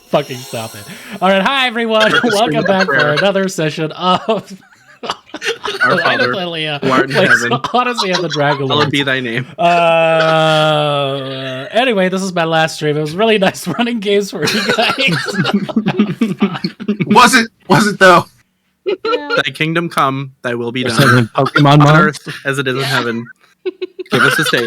fucking stop it. All right, hi everyone. Welcome back for another session of Our Father, Thylea, who art in heaven, Odyssey of the Dragonlords. hallowed be thy name. Anyway, this is my last stream. It was really nice running games for you guys. Was it though? Thy kingdom come, thy will be done. Pokemon On earth as it is in heaven. Give us this day.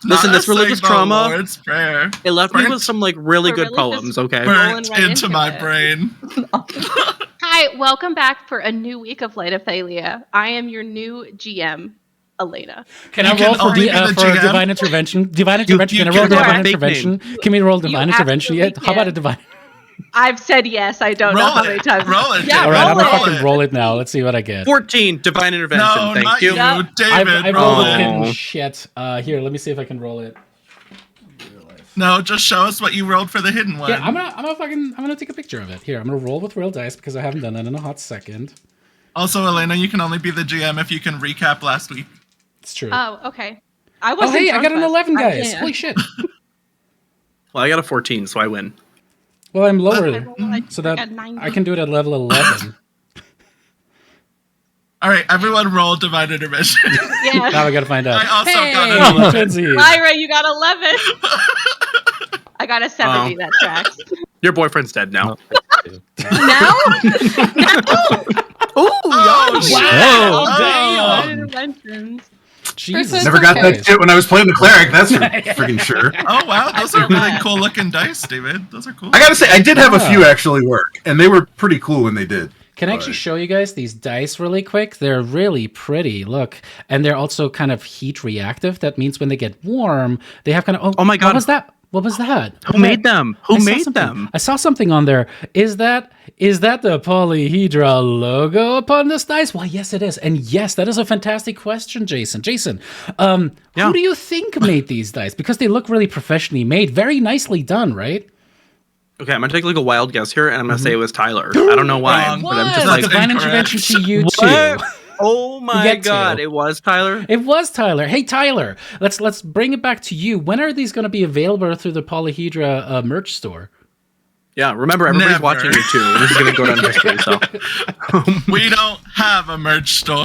Listen, this religious trauma, Lord's Prayer it left me Burnt- with some like really good really poems, okay? burnt right into into my it. brain. Hi, welcome back for a new week of Light of Thylea. I am your new GM, Elena. Can You I can roll for, only be the for GM. divine intervention? Divine intervention. you Can I roll can roll divine a fake intervention? Can we roll divine You intervention yet? absolutely How about a can. divine? I've said yes. I don't know Roll how it. many times. Roll it. Yeah, All right, I'm roll gonna it. fucking roll it now. Let's see what I get. 14, divine intervention, No, thank not you. you, Yep. David. I roll rolled a it. hidden shit. Here, let me see if I can roll it. No, just show us what you rolled for the hidden one. Yeah, I'm gonna take a picture of it. Here, I'm gonna roll with real dice because I haven't done that in a hot second. Also, Elena, you can only be the GM if you can recap last week. It's true. Oh, okay. I Oh, wasn't. hey, I got an drunk 11, last- guys. I Holy can't. shit. Well, I got a 14, so I win. Well, I'm I lower, rolled like- so I that got 90. I can do it at level 11. All right, everyone roll divine intervention. Yeah. Now I gotta find out. I also hey, got an 11. twinsies. Lyra, you got 11. I got a 70. That tracks. Your boyfriend's dead now. Now? Oh, Wow, Oh. damn. Interventions. Jesus. Never got that Christ. shit when I was playing the cleric. That's for freaking sure. Oh wow, those are really cool looking dice, David. Those are cool. I gotta say, I did have a Yeah. few actually work, and they were pretty cool when they did. Can I actually show you guys these dice really quick? They're really pretty. Look, and they're also kind of heat reactive. That means when they get warm, they have kind of. Oh my God. What was that? What was that? Who made them? I Who saw made something. them? I saw something on there. Is that the Polyhedra logo upon this dice? Well, yes, it is. And yes, that is a fantastic question, Jason. Jason, Yeah. who do you think made these dice? Because they look really professionally made. Very nicely done, right? Okay, I'm gonna take like a wild guess here, and I'm gonna say it was Tyler. I don't know why, Wrong. but I'm What? just like, Divine incorrect. intervention to you What? too. oh my get to. god, it was Tyler. It was Tyler. Hey, Tyler, let's bring it back to you. When are these going to be available through the Polyhedra merch store? Yeah, remember everybody's Never. watching you too. This is gonna go down in history. So We don't have a merch store.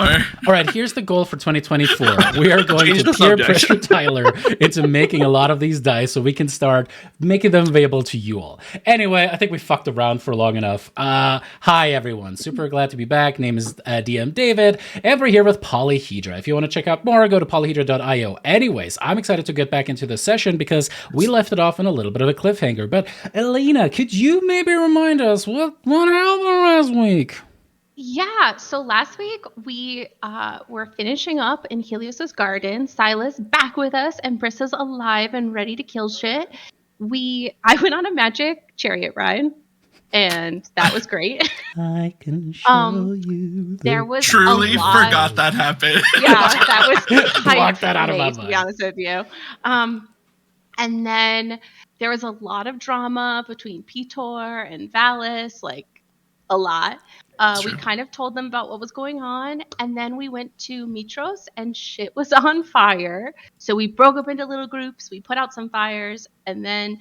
All right, here's the goal for 2024. We are going Change to the peer subject. pressure Tyler into making a lot of these dice so we can start making them available to you all. Anyway, I think we fucked around for long enough. Hi, everyone. Super glad to be back. Name is DM David, and we're here with Polyhedra. If you want to check out more, go to polyhedra.io. Anyways, I'm excited to get back into the session because we left it off on a little bit of a cliffhanger. But Elena, could you maybe remind us what happened last week? Yeah, so last week we were finishing up in Helios's garden. Silas back with us, and Brissa's alive and ready to kill shit. I went on a magic chariot ride, and that was great. I can show you. There was Truly a lot. forgot that happened. Yeah, that was Block that out of my to be mind. honest with you. And then there was a lot of drama between Pitor and Valis, like a lot. We True. kind of told them about what was going on, and then we went to Mitros, and shit was on fire. So we broke up into little groups. We put out some fires, and then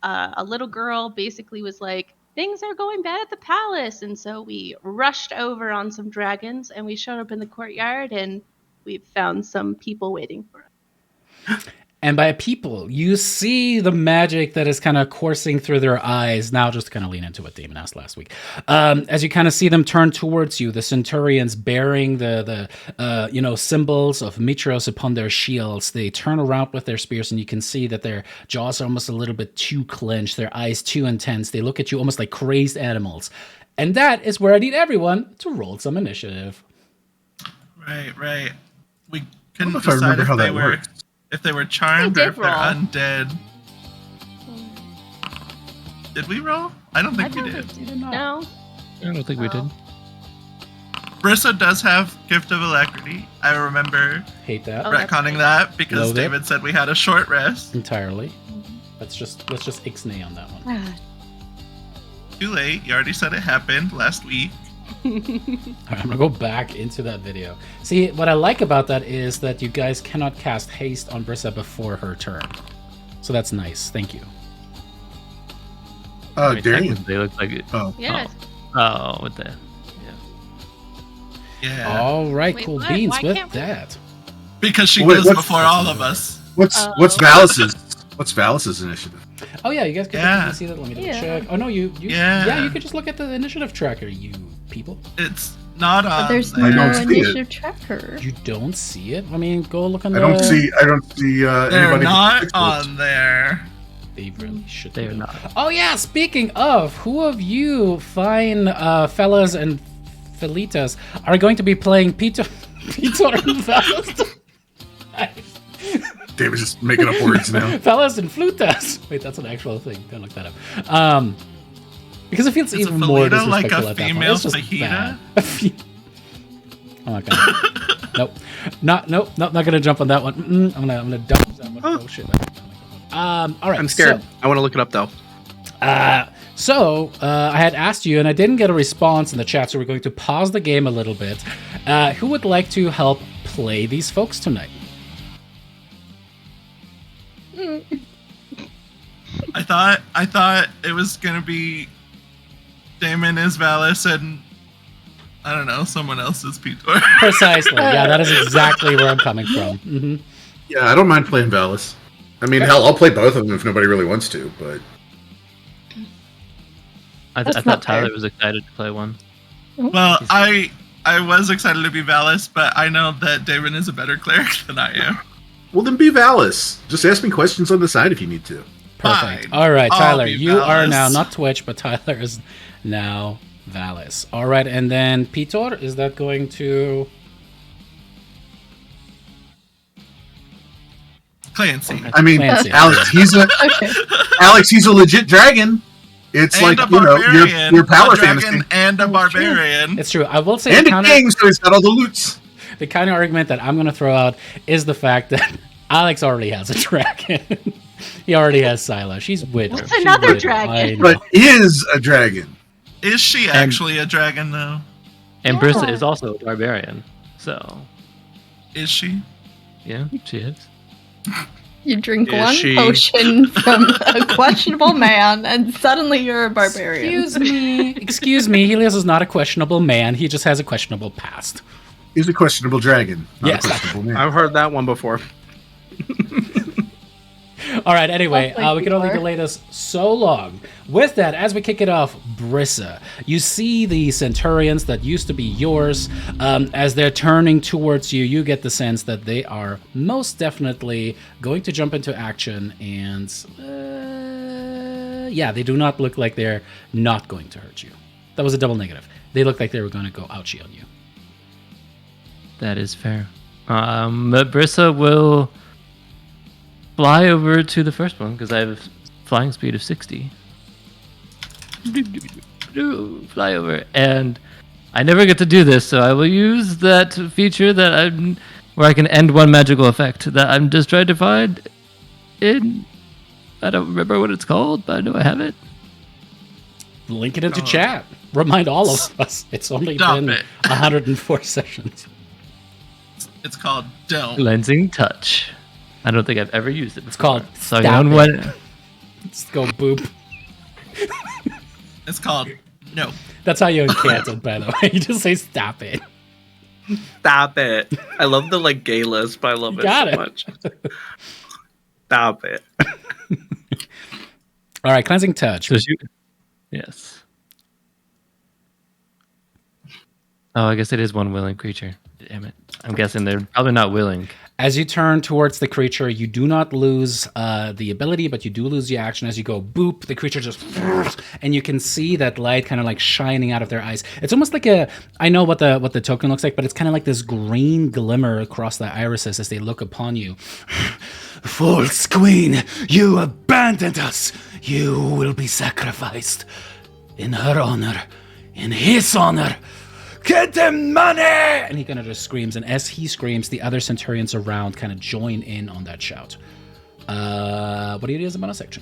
a little girl basically was like, "Things are going bad at the palace," and so we rushed over on some dragons, and we showed up in the courtyard, and we found some people waiting for us. And by people, you see the magic that is kind of coursing through their eyes. Now, just to kind of lean into what Damon asked last week. As you kind of see them turn towards you, the centurions bearing the symbols of Mitros upon their shields, they turn around with their spears, and you can see that their jaws are almost a little bit too clenched, their eyes too intense. They look at you almost like crazed animals. And that is where I need everyone to roll some initiative. Right. We couldn't know if I decide remember if how they that were worked. if they were charmed I or did if they're roll. undead. Did we roll? I don't think we did. No? I don't think we did. Brissa does have Gift of Alacrity. I remember Hate that Oh, that's retconning right. that because Loathe it. David said we had a short rest. entirely. Let's just ixnay on that one. Too late. You already said it happened last week. All right, I'm gonna go back into that video. See, what I like about that is that you guys cannot cast haste on Brissa before her turn. So that's nice. Thank you. Darian. They look like it. Oh. Yes. Oh, with the Yeah. All right, Wait, cool what? beans Why with can't we- that. Because she Wait, goes what's- before all of us. What's Oh. Valis's initiative? Oh yeah, you guys can Yeah. see that. Let me double Yeah. check. Oh no, you Yeah. you could just look at the initiative tracker, you people. It's not on. But there's there. I no don't see it. initiative tracker. You don't see it? I mean, go look on I the. don't see They're anybody. not on there. They really should. They're be. not. Oh yeah, speaking of, who of you fine fellas and felitas are going to be playing Peter and fellas? David's just making up words now. Fellas and flutas. Wait, that's an actual thing. Don't look that up. Because it feels Is even a more fajita like disrespectful a at that point. female It's just fajita? bad. Oh my god. Nope. Not gonna jump on that one. I'm gonna dump that one. Oh shit. All right. I'm scared. I want to look it up though. So I had asked you, and I didn't get a response in the chat, so we're going to pause the game a little bit. Who would like to help play these folks tonight? I thought it was gonna be Damon is Valis and I don't know, someone else is Peter. Precisely. Yeah, that is exactly where I'm coming from. Hmm. Yeah, I don't mind playing Valis. I mean, hell, I'll play both of them if nobody really wants to, but I That's thought not Tyler fair. was excited to play one. Well, I was excited to be Valis, but I know that Damon is a better cleric than I am. well, then be Valis. Just ask me questions on the side if you need to. Perfect. Fine. All right, I'll Tyler, be you are Valis. now not Twitch, but Tyler is now Valis. All right, and then Peter, is that going to? Clancy. I mean, Clancy. Alex, he's a legit dragon. It's And like, a barbarian. your power a dragon fantasy. and a barbarian. It's true. I will say And the a counter, king, so he's got all the loots. the kind of argument that I'm going to throw out is the fact that Alex already has a dragon. He already has Scylla. She's with her. What's She's another with her. dragon? I know. But is a dragon. Is she actually a dragon though? And Yeah. Brissa is also a barbarian. So, Is she? yeah, she is. You drink Is one she- potion from a questionable man, and suddenly you're a barbarian. Excuse me. Helios is not a questionable man. He just has a questionable past. He's a questionable dragon. Not Yes. a questionable man. I've heard that one before. All right, anyway, I'll play we can only Peter. delay this so long. With that, as we kick it off, Brissa, you see the Centurions that used to be yours. As they're turning towards you, you get the sense that they are most definitely going to jump into action. And yeah, they do not look like they're not going to hurt you. That was a double negative. They look like they were going to go ouchie on you. That is fair. But Brissa will fly over to the first one because I have a flying speed of 60. Fly over, and I never get to do this, so I will use that feature where I can end one magical effect that I'm just trying to find. I don't remember what it's called, but I know I have it. Link it into chat. Remind all of us. It's only Stop been it. 104 sessions. It's called Don't. Cleansing touch. I don't think I've ever used it. It's called So I Stop know It. what. Let's go boop. It's called No. That's how you encant it, by the way. You just say stop it. Stop it. I love the like gay lisp. I love You it got so it. much. Stop it. All right, cleansing touch. So she, yes. Oh, I guess it is one willing creature. Damn it. I'm guessing they're probably not willing. As you turn towards the creature, you do not lose the ability, but you do lose the action. As you go boop, the creature just, and you can see that light kind of like shining out of their eyes. It's almost like I know what the token looks like, but it's kind of like this green glimmer across the irises as they look upon you. False queen, you abandoned us. You will be sacrificed in her honor, in his honor. Get them money! And he kind of just screams, and as he screams, the other Centurions around kind of join in on that shout. What do you do as a bonus action?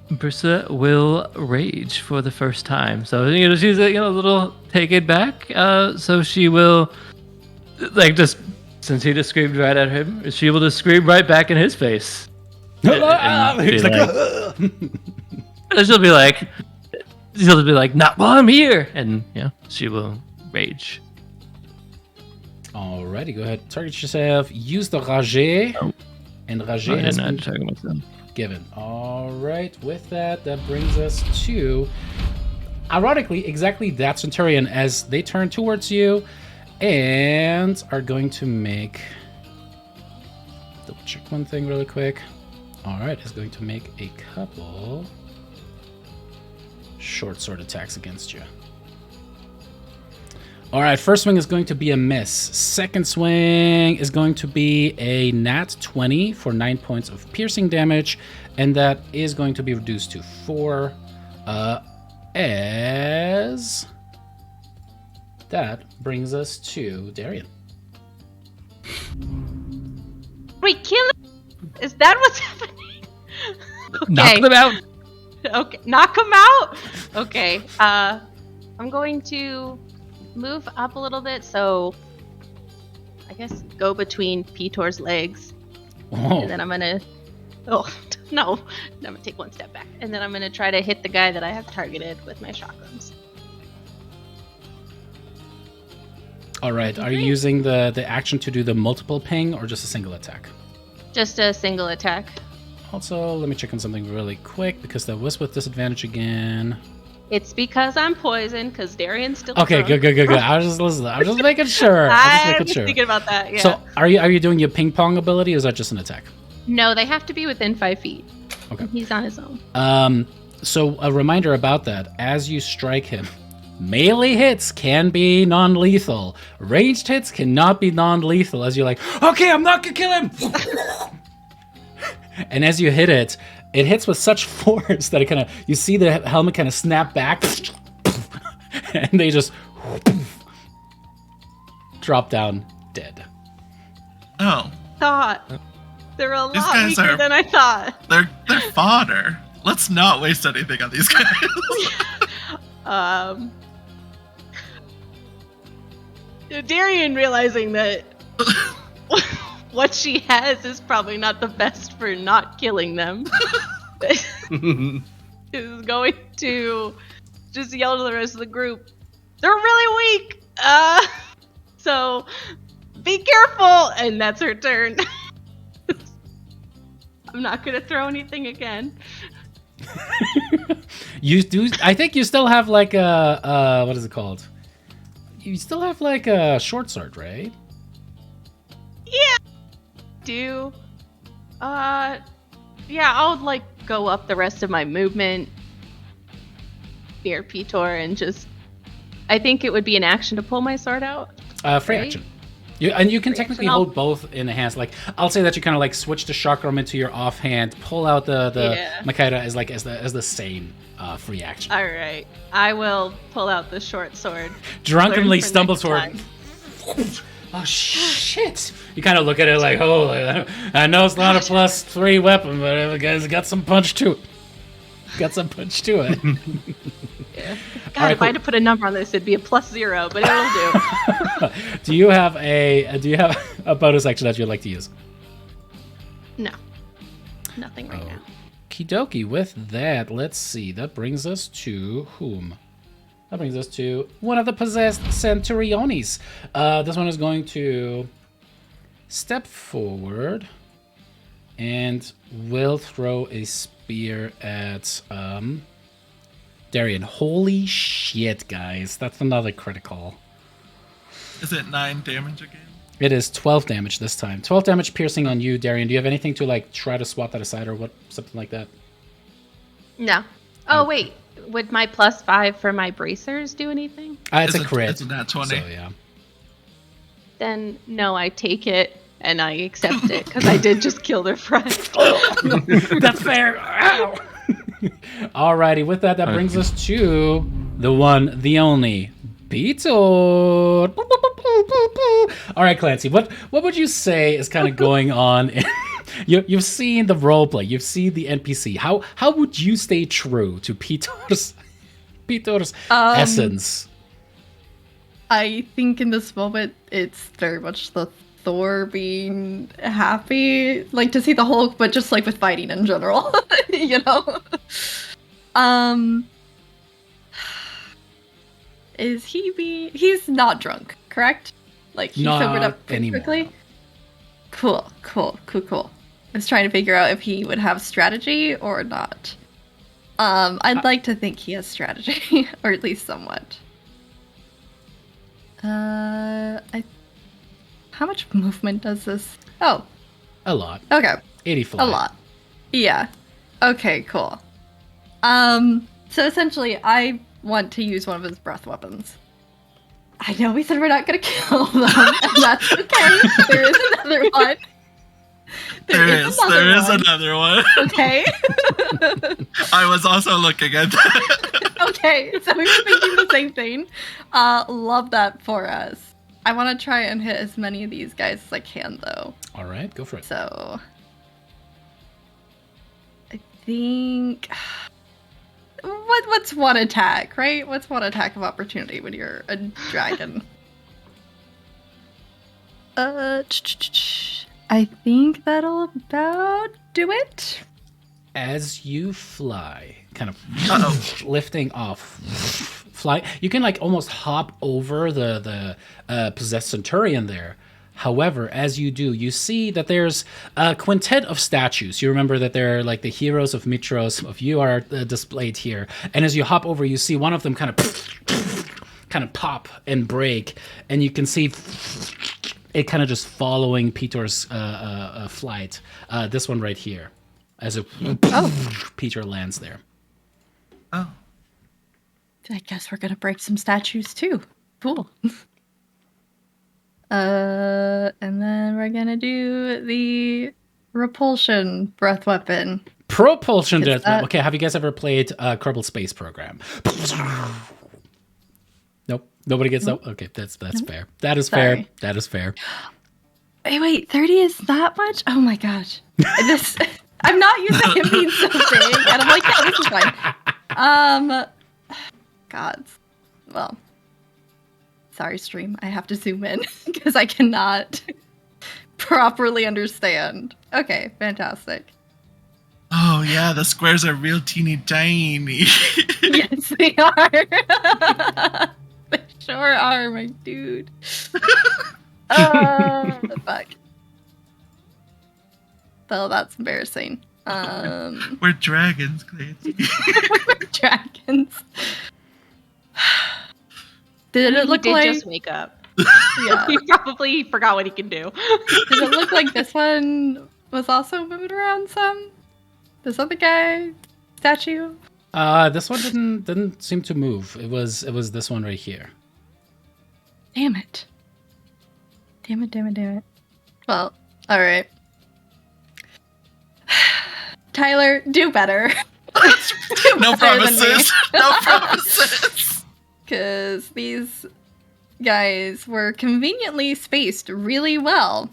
Brissa will rage for the first time. So, she's a little taken back. So she will, like, just, since he just screamed right at him, she will just scream right back in his face. And He's be like, and she'll be like, not while I'm here, and she will rage. Alrighty, go ahead. Target yourself. Use the Rage. Oh. And Rage I has didn't been have to target myself. given. Alright, with that brings us to, ironically, exactly that Centurion as they turn towards you and are going to make... Double check one thing really quick. Alright, is going to make a couple short sword attacks against you. Alright, first swing is going to be a miss. Second swing is going to be a nat 20 for 9 points of piercing damage, and that is going to be reduced to 4 as that brings us to Darian. Wait, kill him? Is that what's happening? Knock them out. Okay, knock him out? Okay, I'm going to move up a little bit, so I guess go between Pitor's legs. Oh, And then I'm gonna... Oh, no. I'm gonna take one step back. And then I'm gonna try to hit the guy that I have targeted with my shotguns. alright. Are you using the action to do the multiple ping or just a single attack? Just a single attack. Also, let me check on something really quick because that was with disadvantage again. It's because I'm poisoned, because Darian's still Okay, drunk. good. I was just listening. I was just making sure. I was thinking about that, yeah. So, are you doing your ping pong ability, or is that just an attack? No, they have to be within 5 feet. Okay. He's on his own. So a reminder about that: as you strike him, melee hits can be non-lethal. Ranged hits cannot be non-lethal. As you're like, okay, I'm not gonna kill him. And as you hit it, it hits with such force that it kind of, you see the helmet kind of snap back, and they just drop down dead. Oh, They're a These lot guys weaker are- than I thought. they're fodder. Let's not waste anything on these guys. Darian realizing that what she has is probably not the best for not killing them is going to just yell to the rest of the group, they're really weak, so be careful, and that's her turn. I'm not gonna throw anything again. You do. I think you still have like a what is it called? You still have like a short sword, right? Yeah, I'll like go up the rest of my movement near Pitor and just, I think it would be an action to pull my sword out. Free Right? action. And you can Free technically action, I'll- hold both in the hands. Like, I'll say that you kind of like switch the chakram into your offhand, pull out the Yeah. Makaida as the same free action. All right, I will pull out the short sword. Drunkenly Learn for stumble next toward. time. Oh shit! You kind of look at it like, oh, I know it's not a +3 weapon, but it's got some punch to it. Got some punch to it. Yeah. God, All right, if I had to put a number on this, it'd be a +0, but it'll do. Do you have a bonus action that you'd like to use? No, nothing right now. Okie dokie. With that, let's see. That brings us to whom? That brings us to one of the possessed Centuriones. This one is going to step forward and will throw a spear at Darian. Holy shit, guys. That's another critical. Is it 9 damage again? It is 12 damage this time. 12 damage piercing on you, Darian. Do you have anything to like try to swat that aside or what? Something like that? No. Oh wait, would my +5 for my bracers do anything? It's a crit. It's a nat 20. So, yeah. Then no, I take it and I accept it because I did just kill their friend. That's fair. Ow. Alrighty, with that brings us to the one, the only, Beetle. All right, Clancy, what would you say is kind of going on? You've seen the roleplay, you've seen the NPC. How would you stay true to Peter's essence? I think in this moment it's very much the Thor being happy, like to see the Hulk, but just like with fighting in general, you know. Is he he's not drunk, correct? Like he Not sobered up pretty anymore, quickly. no. Cool. I was trying to figure out if he would have strategy or not. I'd like to think he has strategy, or at least somewhat. How much movement does this? Oh, A lot. okay. 80 fly. A lot. Yeah. Okay, cool. So essentially, I want to use one of his breath weapons. I know we said we're not gonna kill them, and that's okay. There is another one. There is another one. Okay. I was also looking at that. Okay, so we were thinking the same thing. Love that for us. I want to try and hit as many of these guys as I can, though. All right, go for it. So, I think what's one attack, right? What's one attack of opportunity when you're a dragon? I think that'll about do it. As you fly, kind of lifting off, fly, you can like almost hop over the possessed centurion there. However, as you do, you see that there's a quintet of statues. You remember that they're like the heroes of Mitros, of you are displayed here. And as you hop over, you see one of them kind of pop and break, and you can see it kind of just following Peter's flight. This one right here, as Peter lands there. Oh. I guess we're gonna break some statues too. Cool. And then we're gonna do the repulsion breath weapon. Propulsion Is death. that- Okay, have you guys ever played Kerbal Space Program? Nope. Nobody gets that. Okay, that's fair. That is fair. Sorry. That is fair. Wait, 30 is that much? Oh my gosh. This I'm not used to him being so big, and I'm like, yeah, this is fine. Gods. Well, sorry, stream. I have to zoom in because I cannot properly understand. Okay, fantastic. Oh yeah, the squares are real teeny tiny. Yes, they are. They sure are, my dude. Fuck. Well, that's embarrassing. We're dragons, Clancy. We're dragons. Did it look he did like? just wake up. Yeah. He probably forgot what he can do. Did it look like this one was also moving around some? This other guy statue? This one didn't seem to move. It was this one right here. Damn it. Damn it. Well, alright. Tyler, do better. No promises. No promises. Because these guys were conveniently spaced really well.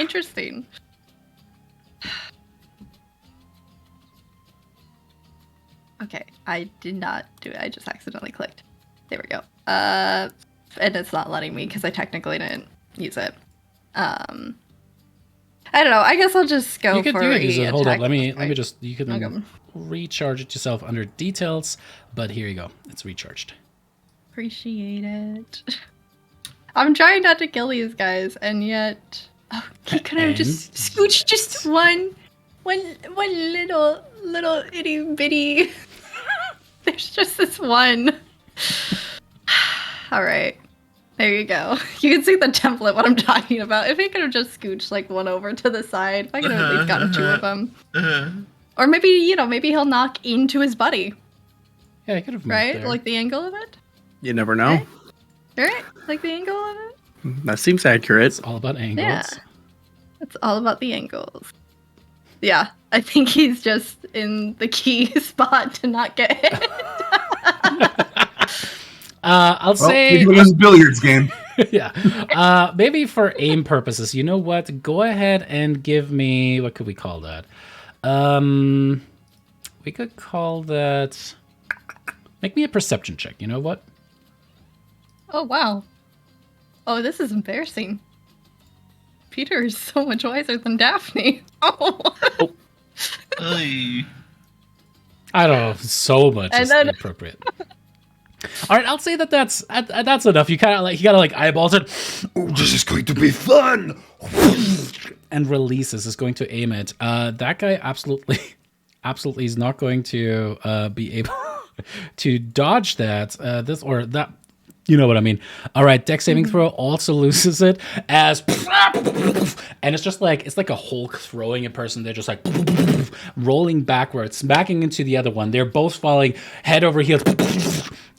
Interesting. Okay, I did not do it. I just accidentally clicked. There we go. And it's not letting me because I technically didn't use it. I don't know. I guess I'll just go You could for use it. Hold up. attack. Let me just. You can Okay. recharge it yourself under details. But here you go. It's recharged. Appreciate it. I'm trying not to kill these guys, and yet he could have just scooched just one little itty bitty. There's just this one. All right, there you go. You can see the template. What I'm talking about. If he could have just scooched like one over to the side, if I could have at least gotten two of them. Or maybe maybe he'll knock into his buddy. Yeah, I could have moved Right, there. like the angle of it. You never know. Right, like the angle of it. That seems accurate. It's all about angles. Yeah. It's all about the angles. Yeah, I think he's just in the key spot to not get hit. I'll Well, say. it was a billiards game. Yeah. Maybe for aim purposes, you know what? Go ahead and give me. What could we call that? We could call that. Make me a perception check. You know what? Oh, wow. Oh, this is embarrassing. Peter is so much wiser than Daphne. Oh. Oy. I don't know. So much And is then- inappropriate. All right, I'll say that's enough. You gotta like eyeballs it. Oh, this is going to be fun. And releases is going to aim it. That guy absolutely is not going to be able to dodge that. This or that. You know what I mean. All right, dex saving throw also loses it as, and it's just like, it's like a Hulk throwing a person. They're just like rolling backwards, smacking into the other one. They're both falling head over heels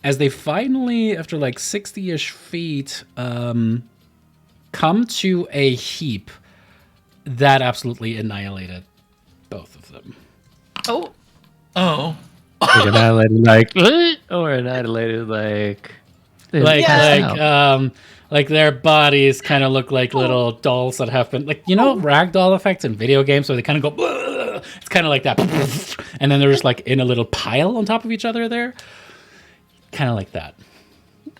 as they finally, after like 60-ish feet, come to a heap that absolutely annihilated both of them. Oh. Oh. Like annihilated, like, or annihilated, like. Like their bodies kind of look like little dolls that have been like, you know, ragdoll effects in video games where they kind of go, "Bleh." It's kind of like that, and then they're just like in a little pile on top of each other there, kind of like that.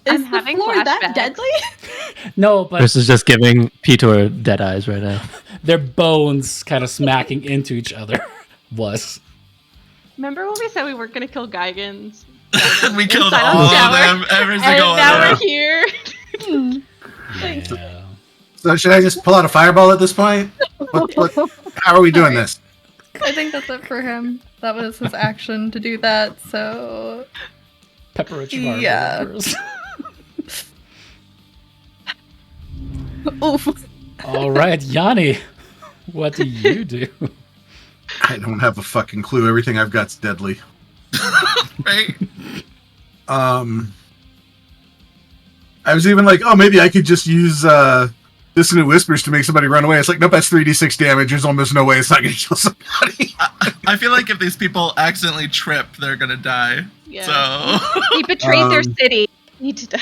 Is I'm the having floor that flashbacks. deadly? No, but This is just giving Peter dead eyes right now. their bones kind of smacking into each other was. Remember when we said we weren't gonna kill Geigens? We killed Inside on all the of tower. them. Every And single one now we're of them. here. Yeah. So should I just pull out a fireball at this point? How are we doing this? I think that's it for him. That was his action to do that, so... Pepper a charm. Yeah. Whatever. Oof. All right, Yanni, what do you do? I don't have a fucking clue. Everything I've got's deadly. Right? I was even like, oh, maybe I could just use Dissonant Whispers to make somebody run away. It's like, nope, that's 3d6 damage. There's almost no way it's not going to kill somebody. I feel like if these people accidentally trip, they're gonna die. Yeah. So He betrayed their Um, city. They need to die.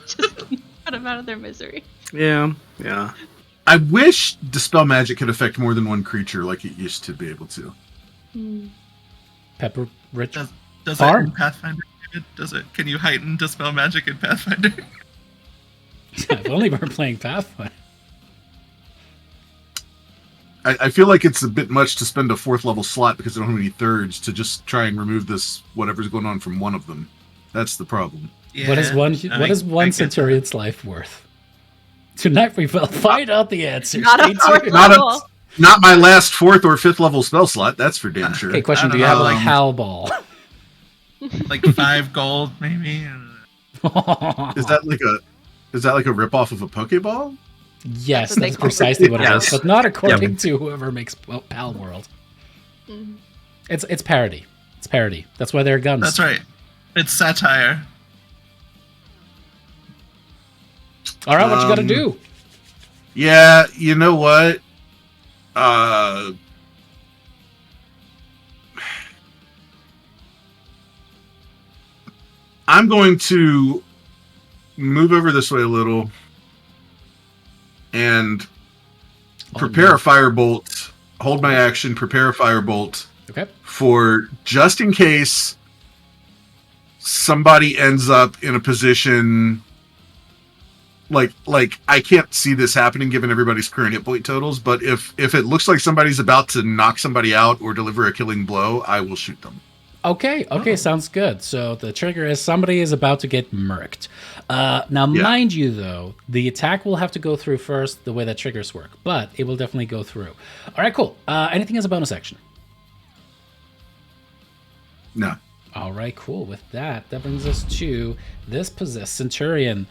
Just put them out of their misery. Yeah. I wish Dispel Magic could affect more than one creature like it used to be able to. Pepper rich. does Far? it in Pathfinder? David? Does it? Can you heighten Dispel Magic in Pathfinder? If only we're playing Pathfinder. I feel like it's a bit much to spend a 4th level slot because I don't have any thirds to just try and remove this whatever's going on from one of them. That's the problem. Yeah, What is one? I What is I one get centurion's life worth? Tonight we will find out the answer. Not a Stay fourth tuned. Not a- level. Not my last 4th or 5th level spell slot, that's for damn sure. Okay, question: I Do don't you have know. a Hal ball? that. Like 5 gold, maybe. Is that like a rip off of a Pokeball? Yes, That's what they that's call it. precisely what it is, Yes. but not according to whoever makes Pal World. Mhm. It's parody. It's parody. That's why they're guns. That's right. It's satire. All right, what you got to Um, do? Yeah, you know what? I'm going to move over this way a little and prepare a firebolt, hold my action, prepare a firebolt Okay. for just in case somebody ends up in a position like I can't see this happening given everybody's current hit point totals, but if it looks like somebody's about to knock somebody out or deliver a killing blow, I will shoot them. Okay, sounds good. So the trigger is somebody is about to get murked. Now, Yeah. mind you, though, the attack will have to go through first the way that triggers work, but it will definitely go through. All right, cool. Anything as a bonus action? No. All right, cool. With that brings us to this possessed centurion,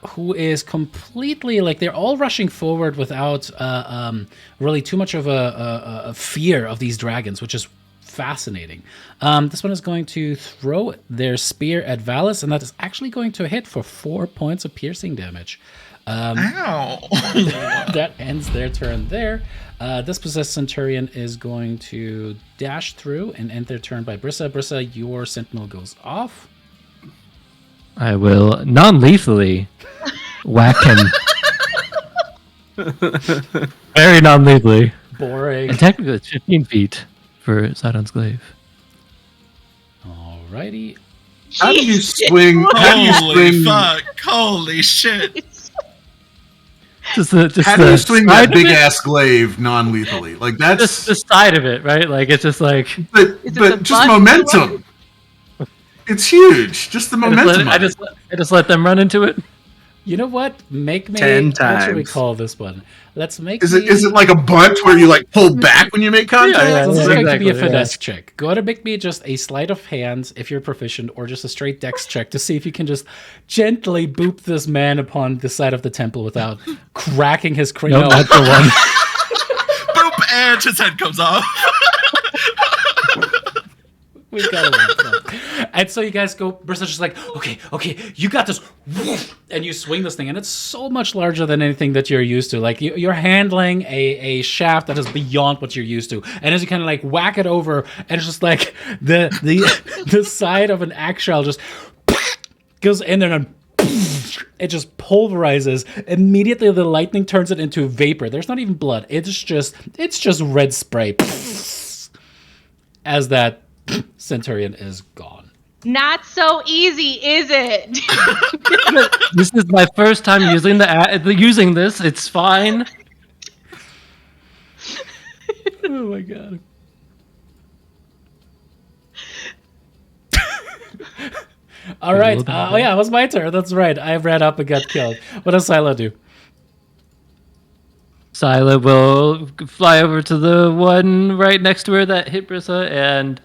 who is completely like they're all rushing forward without really too much of a fear of these dragons, which is fascinating. This one is going to throw their spear at Valis, and that is actually going to hit for 4 points of piercing damage. Ow! That ends their turn there. This possessed centurion is going to dash through and end their turn by Brissa. Brissa, your sentinel goes off. I will non-lethally whack him. Very non-lethally. Boring. And technically it's 15 feet for Sidon's Glaive. Alrighty. How do you Jeez. swing? How do you Holy swing? fuck! Holy shit! How do you swing that big ass glaive non-lethally? Like that's just the side of it, right? Like it's just like but just momentum. It's huge. Just the momentum. I just let them run into it. You know what? Make me. 10 What should we times. call this one? Let's make. Is it like a bunt where you like pull back when you make contact? Yeah, This is going to be a exactly, finesse check. Go ahead and make me just a sleight of hands if you're proficient, or just a straight dex check to see if you can just gently boop this man upon the side of the temple without cracking his cranium. Nope, that's the one. Boop, and his head comes off. We've got to And so you guys go, Brista's just like, okay, you got this. And you swing this thing, and it's so much larger than anything that you're used to. Like, you're handling a shaft that is beyond what you're used to. And as you kind of like whack it over, and it's just like the side of an eggshell just goes in there and it just pulverizes. Immediately the lightning turns it into vapor. There's not even blood. It's just red spray. As that Centurion is gone. Not so easy, is it? This is my first time using using this. It's fine. Oh my god. All right. Oh yeah, it was my turn. That's right. I ran up and got killed. What does Silo do? Sila will fly over to the one right next to her that hit Brissa and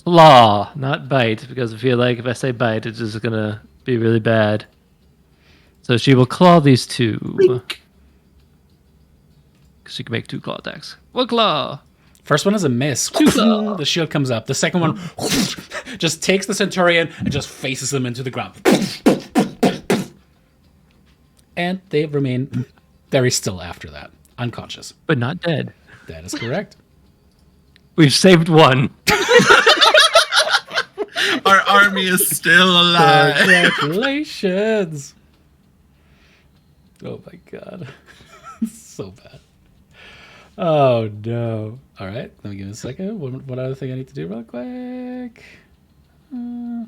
claw, not bite, because I feel like if I say bite, it's just gonna be really bad. So she will claw these two. Because she can make 2 claw attacks. One claw. First one is a miss. The shield comes up. The second one just takes the Centurion and just faces him into the ground. And they remain very still after that, unconscious. But not dead. That is correct. We've saved one. Our army is still alive. Congratulations. Oh my god. So bad. Oh no. All right, let me give it a second. What other thing I need to do real quick? No,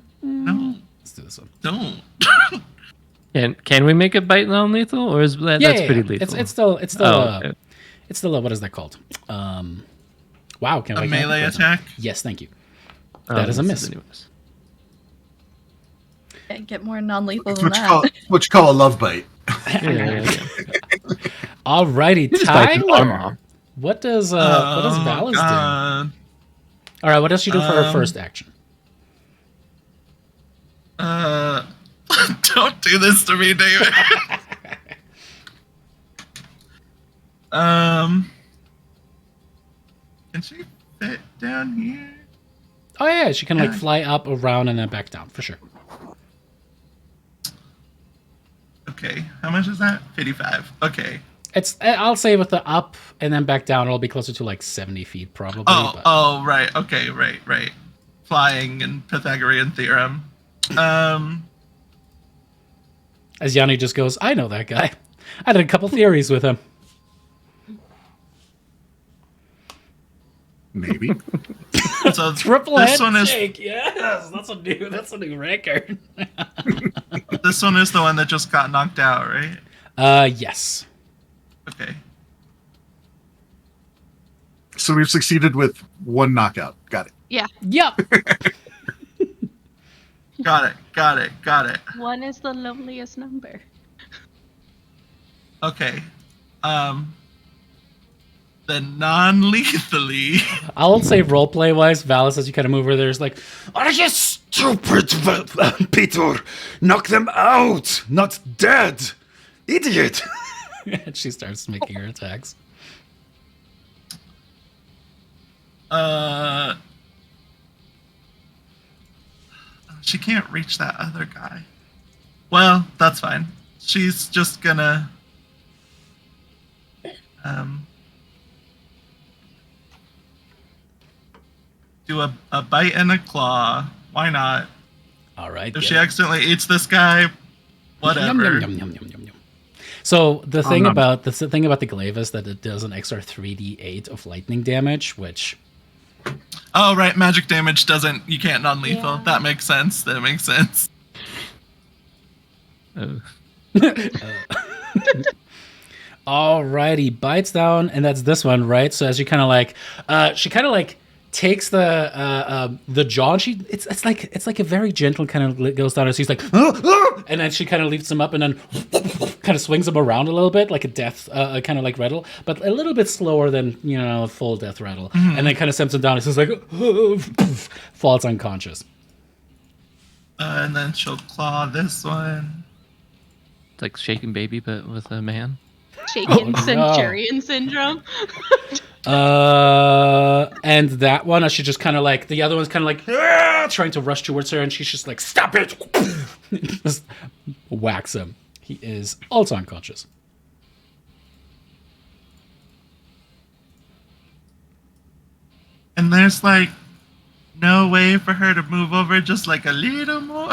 Let's do this one. don't. Can we make it bite non-lethal, or is that's pretty lethal? It's still okay. it's still what is that called? Wow, can A I melee attack? Yes, thank you. That is a miss. Can't get more non-lethal than That's that. what you call a love bite. Alrighty, bite the arm Tyler. off. What does Valis do? All right, what does she do for her first action? Don't do this to me, David. Can she fit down here? Oh yeah, she can like fly up, around, and then back down for sure. Okay, how much is that? 55. Okay. I'll say with the up and then back down, it'll be closer to like 70 feet probably. Right. Okay, right. Flying and Pythagorean theorem. As Yanni just goes, I know that guy. I did a couple theories with him. Maybe. So Triple this one is handshake. Yes, that's a new record. this one is the one that just got knocked out, right? Yes. Okay. So we've succeeded with 1 knockout. Got it. Yeah. Yep. Got it. 1 is the loneliest number. Okay. Then non-lethally. I'll say roleplay wise, Valis, as you kind of move over there, is like, Are you stupid, Peter? Knock them out, not dead. Idiot. and she starts making her attacks. She can't reach that other guy. Well, that's fine. She's just gonna do a bite and a claw. Why not? All right. If she accidentally eats this guy, whatever. Yum. So the thing about the glaive is that it does an extra 3d8 of lightning damage, which. Oh right, magic damage doesn't. You can't non-lethal. Yeah. That makes sense. Alrighty, bites down, and that's this one, right? So as you kind of like, she kind of like takes the jaw, and it's like a very gentle kind of goes down, and she's like, and then she kind of lifts him up, and then kind of swings him around a little bit, like a death kind of like rattle, but a little bit slower than a full death rattle, and then kind of sends him down. It's just like falls unconscious. And then she'll claw this one. It's like shaking baby, but with a man. Shaken Oh, no. Centurion syndrome. And that one, she just kind of like, the other one's kind of like trying to rush towards her, and she's just like, stop it! Just whacks him. He is also unconscious. And there's like no way for her to move over just like a little more.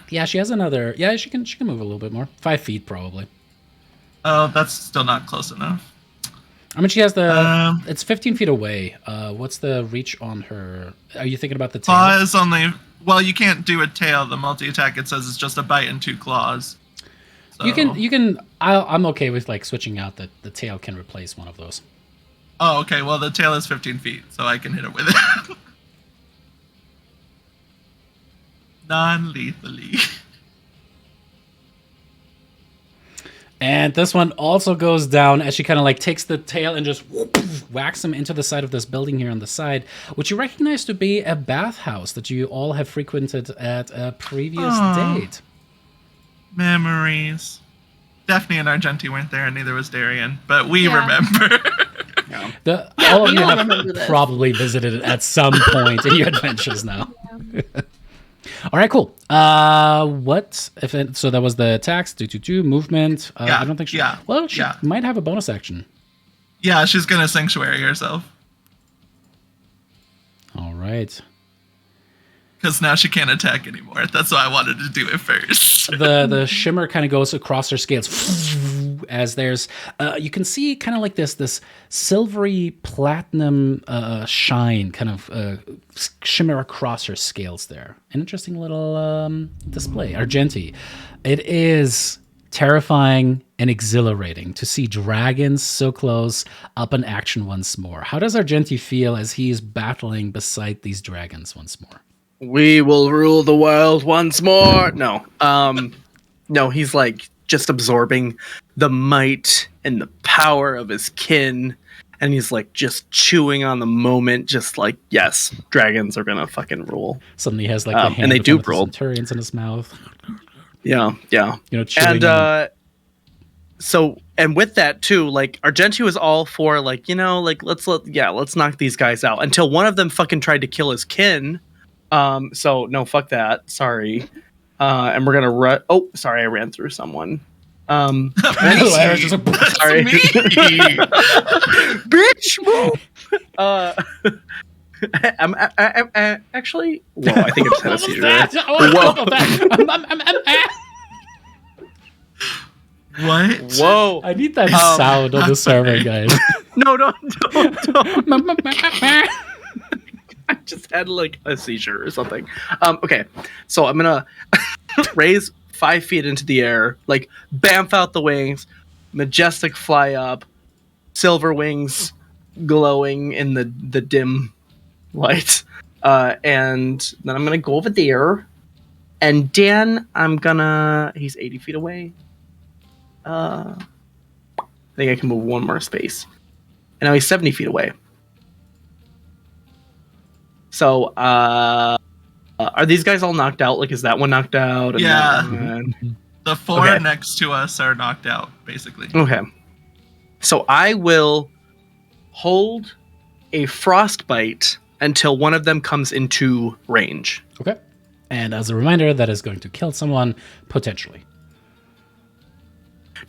Yeah, she has another. Yeah, she can move a little bit more. 5 feet probably. Oh, that's still not close enough. I mean, she has the. It's 15 feet away. What's the reach on her? Are you thinking about the tail? Claw is only. Well, you can't do a tail. The multi attack, it says it's just a bite and 2 claws. So. You can. I'm okay with like switching out that the tail can replace one of those. Oh, okay. Well, the tail is 15 feet, so I can hit it with it. Non-lethally. And this one also goes down as she kind of like takes the tail and just whacks him into the side of this building here on the side, which you recognize to be a bathhouse that you all have frequented at a previous date. Memories. Daphne and Argenti weren't there, and neither was Darian, but we remember. All of you all have remember this. probably visited it at some point in your adventures now. All right, cool. What if it, so that was the attacks, 2 movement. Yeah, I don't think she. yeah, Well, she yeah. might have a bonus action. Yeah, she's gonna sanctuary herself All right. because now she can't attack anymore. That's why I wanted to do it first. The shimmer kind of goes across her scales as there's you can see kind of like this silvery platinum shine kind of shimmer across her scales there. An interesting little display. Argenti, it is terrifying and exhilarating to see dragons so close up in action once more. How does Argenti feel as he is battling beside these dragons once more? We will rule the world once more. No. No, he's like just absorbing the might and the power of his kin. And he's like just chewing on the moment, just like, yes, dragons are gonna fucking rule. Suddenly he has like the hand and they with do one of the roll. centurions in his mouth. Yeah, yeah. Chewing And so and with that too, like Argenti was all for like, like let's knock these guys out until one of them fucking tried to kill his kin. So no, fuck that. Sorry. And we're gonna run. Oh, sorry, I ran through someone. Sorry. Me. Bitch, move. I'm actually. Whoa, I think I just had a seizure. What? Whoa. I need that sound on the server, guys. No, don't. I just had like a seizure or something. Okay, so I'm gonna raise 5 feet into the air, like bamf out the wings, majestic fly up, silver wings glowing in the dim light, and then I'm gonna go over there, and Dan, he's 80 feet away. I think I can move one more space, and now he's 70 feet away. So, are these guys all knocked out? Like, is that one knocked out? And Yeah. that one? The 4 Okay. next to us are knocked out, basically. Okay. So I will hold a frostbite until one of them comes into range. Okay. And as a reminder, that is going to kill someone, potentially.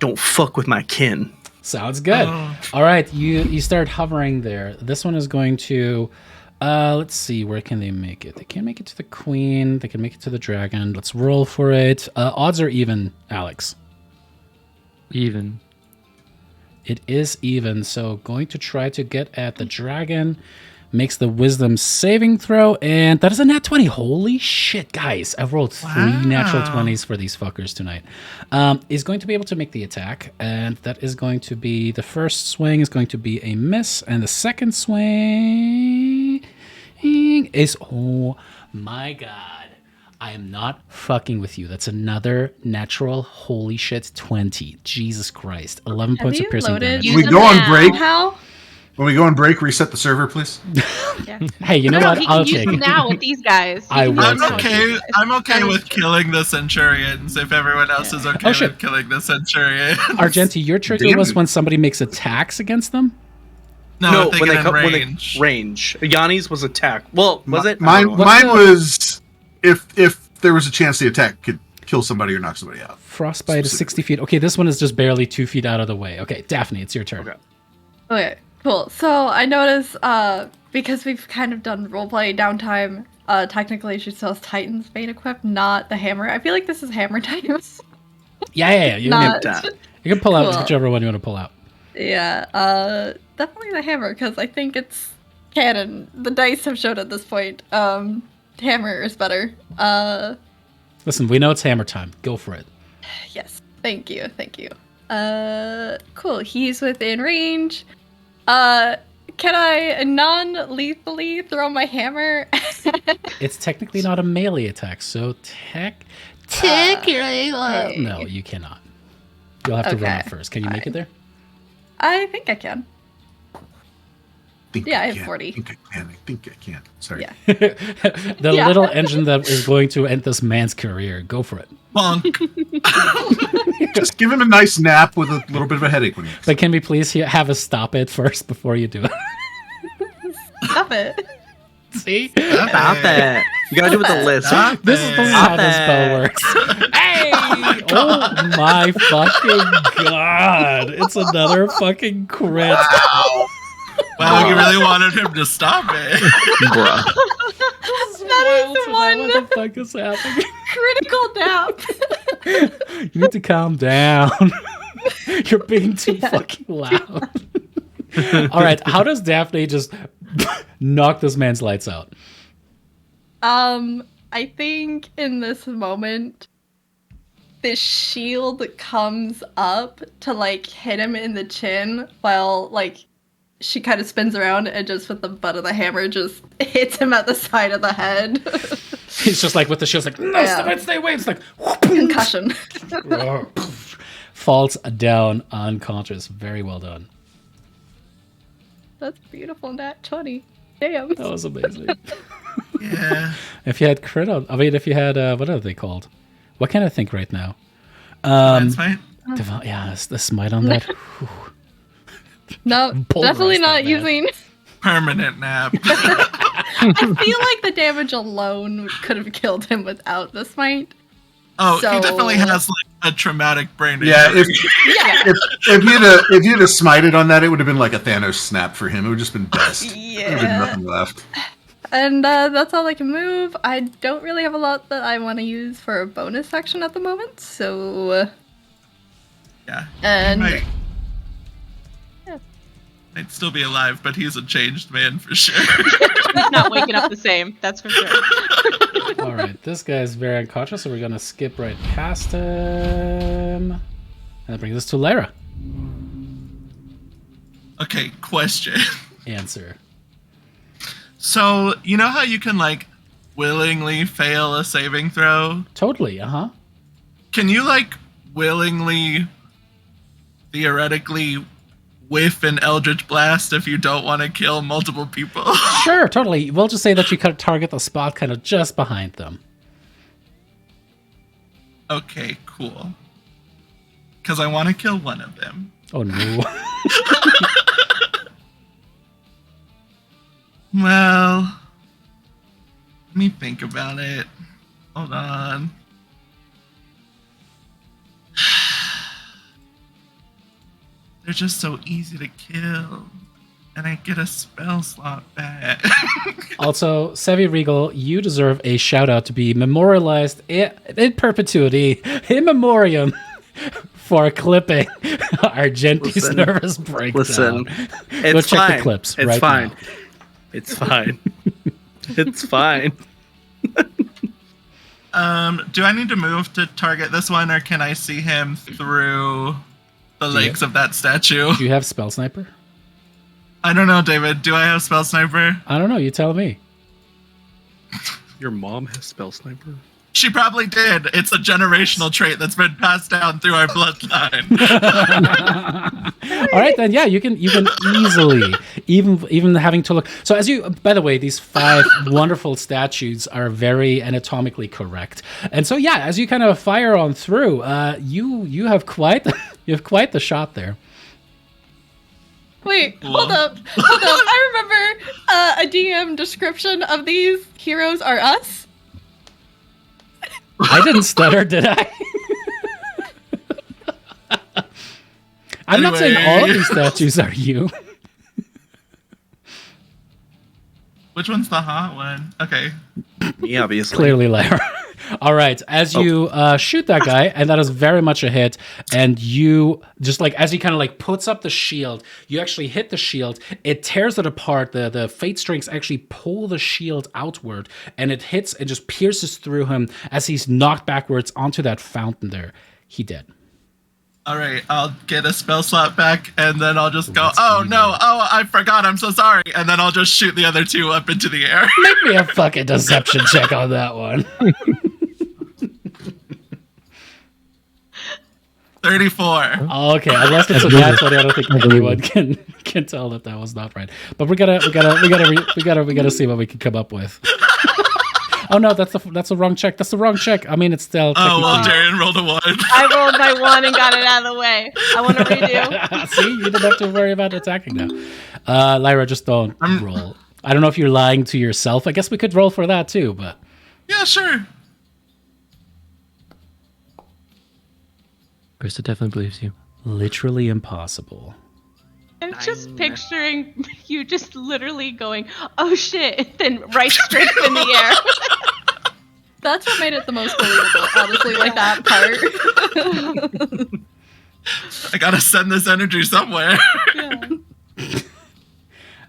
Don't fuck with my kin. Sounds good. All right, you start hovering there. This one is going to... let's see, where can they make it? They can't make it to the queen. They can make it to the dragon. Let's roll for it. Odds are even, Alex. Even. It is even, so going to try to get at the dragon. makes the wisdom saving throw, and that is a nat 20. Holy shit, guys. I've rolled 3 natural 20s for these fuckers tonight. Is going to be able to make the attack, and that is going to be, the first swing is going to be a miss, and the second swing is, oh my god. I am not fucking with you. That's another natural, holy shit, 20. Jesus Christ. 11 points of piercing damage. When we go on break, when we go on break, reset the server, please. Yeah. Hey, you know what? He I'll can use take them it. now with these guys. I will. I'm okay with killing the Centurions if everyone else is okay with killing the Centurions. Argenti, your trigger was when somebody makes attacks against them? No, when when they they get come in range. Range. Yanni's was attack. Well, was it? Mine was if there was a chance the attack could kill somebody or knock somebody out. Frostbite is 60 feet. Okay, this one is just barely 2 feet out of the way. Okay, Daphne, it's your turn. Okay, cool. So I noticed, because we've kind of done roleplay downtime, technically she still has Titan's Bane equipped, not the hammer. I feel like this is hammer time. Yeah. You can pull out whichever one you want to pull out. Yeah, definitely the hammer, because I think it's canon. The dice have showed at this point. Hammer is better. Listen, we know it's hammer time. Go for it. Yes. Thank you. Cool. He's within range. Can I non-lethally throw my hammer? It's technically not a melee attack, so no, you cannot. You'll have to run it first. Can you make it there? I think I can. I have 40. I think I can. Sorry. Yeah. The little engine that is going to end this man's career. Go for it. Bonk. Just give him a nice nap with a little bit of a headache when he. But can we please have us stop it first before you do it? Stop it. See? Stop it. You gotta do it with the list. This is how this spell works. Hey! Oh my fucking god. It's another fucking crit. Wow, you really wanted him to stop it. Bruh. That is the one. What the fuck is happening? Critical nap. You need to calm down. You're being too fucking loud. All right, how does Daphne just knock this man's lights out? I think in this moment, the shield comes up to like hit him in the chin while like she kind of spins around and just with the butt of the hammer just hits him at the side of the head. He's just like with the shield, like, no, stay away. It's like, concussion. Falls down unconscious. Very well done. That's beautiful, Nat 20. Damn. That was amazing. Yeah. If you had crit on, if you had, what are they called? What can I think right now? Smite? The smite on that. No, definitely not using. Permanent nap. I feel like the damage alone could have killed him without the smite. Oh, he definitely has like a traumatic brain injury. Yeah, if you'd have smited on that, it would have been like a Thanos snap for him. It would have just been dust. There would have been nothing left. And that's all I can move. I don't really have a lot that I want to use for a bonus action at the moment, so. Yeah. And. Might still be alive, but he's a changed man for sure. He's not waking up the same, that's for sure. All right, this guy's very unconscious, so we're going to skip right past him. And that brings us to Lyra. Okay, question. Answer. So, you know how you can, like, willingly fail a saving throw? Totally, uh-huh. Can you, like, willingly, theoretically, whiff an Eldritch Blast if you don't want to kill multiple people? Sure, totally. We'll just say that you kind of target the spot kind of just behind them. Okay, cool. Because I want to kill one of them. Oh, no. Well, let me think about it. Hold on. They're just so easy to kill. And I get a spell slot back. Also, Sevi Regal, you deserve a shout out to be memorialized in perpetuity, in memoriam, for clipping Argenti's nervous breakdown. Listen, Go check the clips. It's right fine. now. It's fine. It's fine. Do I need to move to target this one, or can I see him through the legs of that statue? Do you have Spell Sniper? I don't know, David. Do I have Spell Sniper? I don't know. You tell me. Your mom has Spell Sniper? She probably did. It's a generational trait that's been passed down through our bloodline. All right, then. Yeah, you can easily, even having to look. So as you, by the way, these 5 wonderful statues are very anatomically correct, and so yeah, as you kind of fire on through, you have quite the shot there. Wait, hold up. I remember a DM description of these heroes are us. I didn't stutter, did I? I'm not saying all of these statues are you. Which one's the hot one? Okay. Me, obviously. Clearly, Lyra. All right, as you shoot that guy, and that is very much a hit, and you just like, as he kind of like puts up the shield, you actually hit the shield, it tears it apart, the fate strings actually pull the shield outward, and it hits and just pierces through him as he's knocked backwards onto that fountain there. He dead. All right, I'll get a spell slot back, and then I'll just go, oh no, oh, I forgot, I'm so sorry, and then I'll just shoot the other 2 up into the air. Make me a fucking deception check on that one. 34. Okay, unless it's a natural, I don't think anyone can tell that was not right. But we gotta see what we can come up with. Oh no, that's the wrong check. That's the wrong check. I mean, it's still. Oh well, Darian rolled a 1. I rolled my 1 and got it out of the way. I want to redo. See, you didn't have to worry about attacking now. Lyra, just don't roll. I don't know if you're lying to yourself. I guess we could roll for that too, but. Yeah, sure. Krista definitely believes you. Literally impossible. I'm just picturing you just literally going, oh shit, then right straight in the air. That's what made it the most believable, honestly, like that part. I gotta send this energy somewhere. Yeah.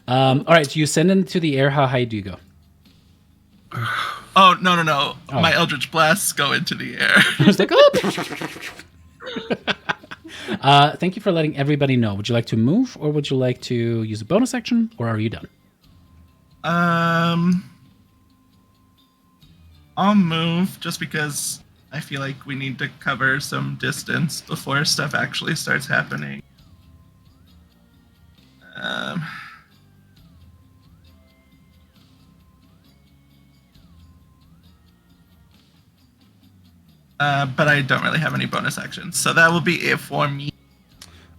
All right, so you send into the air. How high do you go? Oh, no. Oh. My Eldritch Blasts go into the air. It's like, thank you for letting everybody know. Would you like to move, or would you like to use a bonus action, or are you done? I'll move just because I feel like we need to cover some distance before stuff actually starts happening. But I don't really have any bonus actions, so that will be it for me.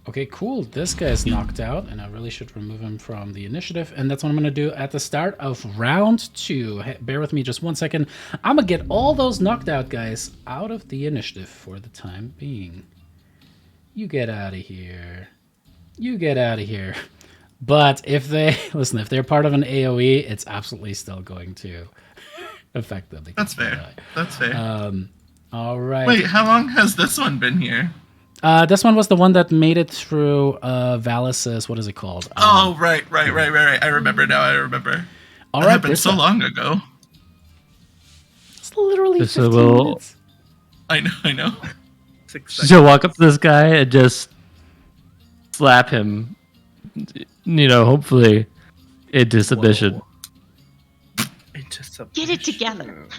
Okay, cool. This guy is knocked out, and I really should remove him from the initiative. And that's what I'm going to do at the start of round 2. Bear with me just 1 second. I'm going to get all those knocked out guys out of the initiative for the time being. You get out of here. You get out of here. But if they, listen, if they're part of an AoE, it's absolutely still going to affect them. That's fair. That's fair. All right. Wait, how long has this one been here? This one was the one that made it through Valis's, what is it called? Oh, right. I remember now. All that right, happened so long ago. It's literally 15 we'll- minutes. I know. 6 So seconds. walk up to this guy and just slap him. Hopefully into submission. Get it together.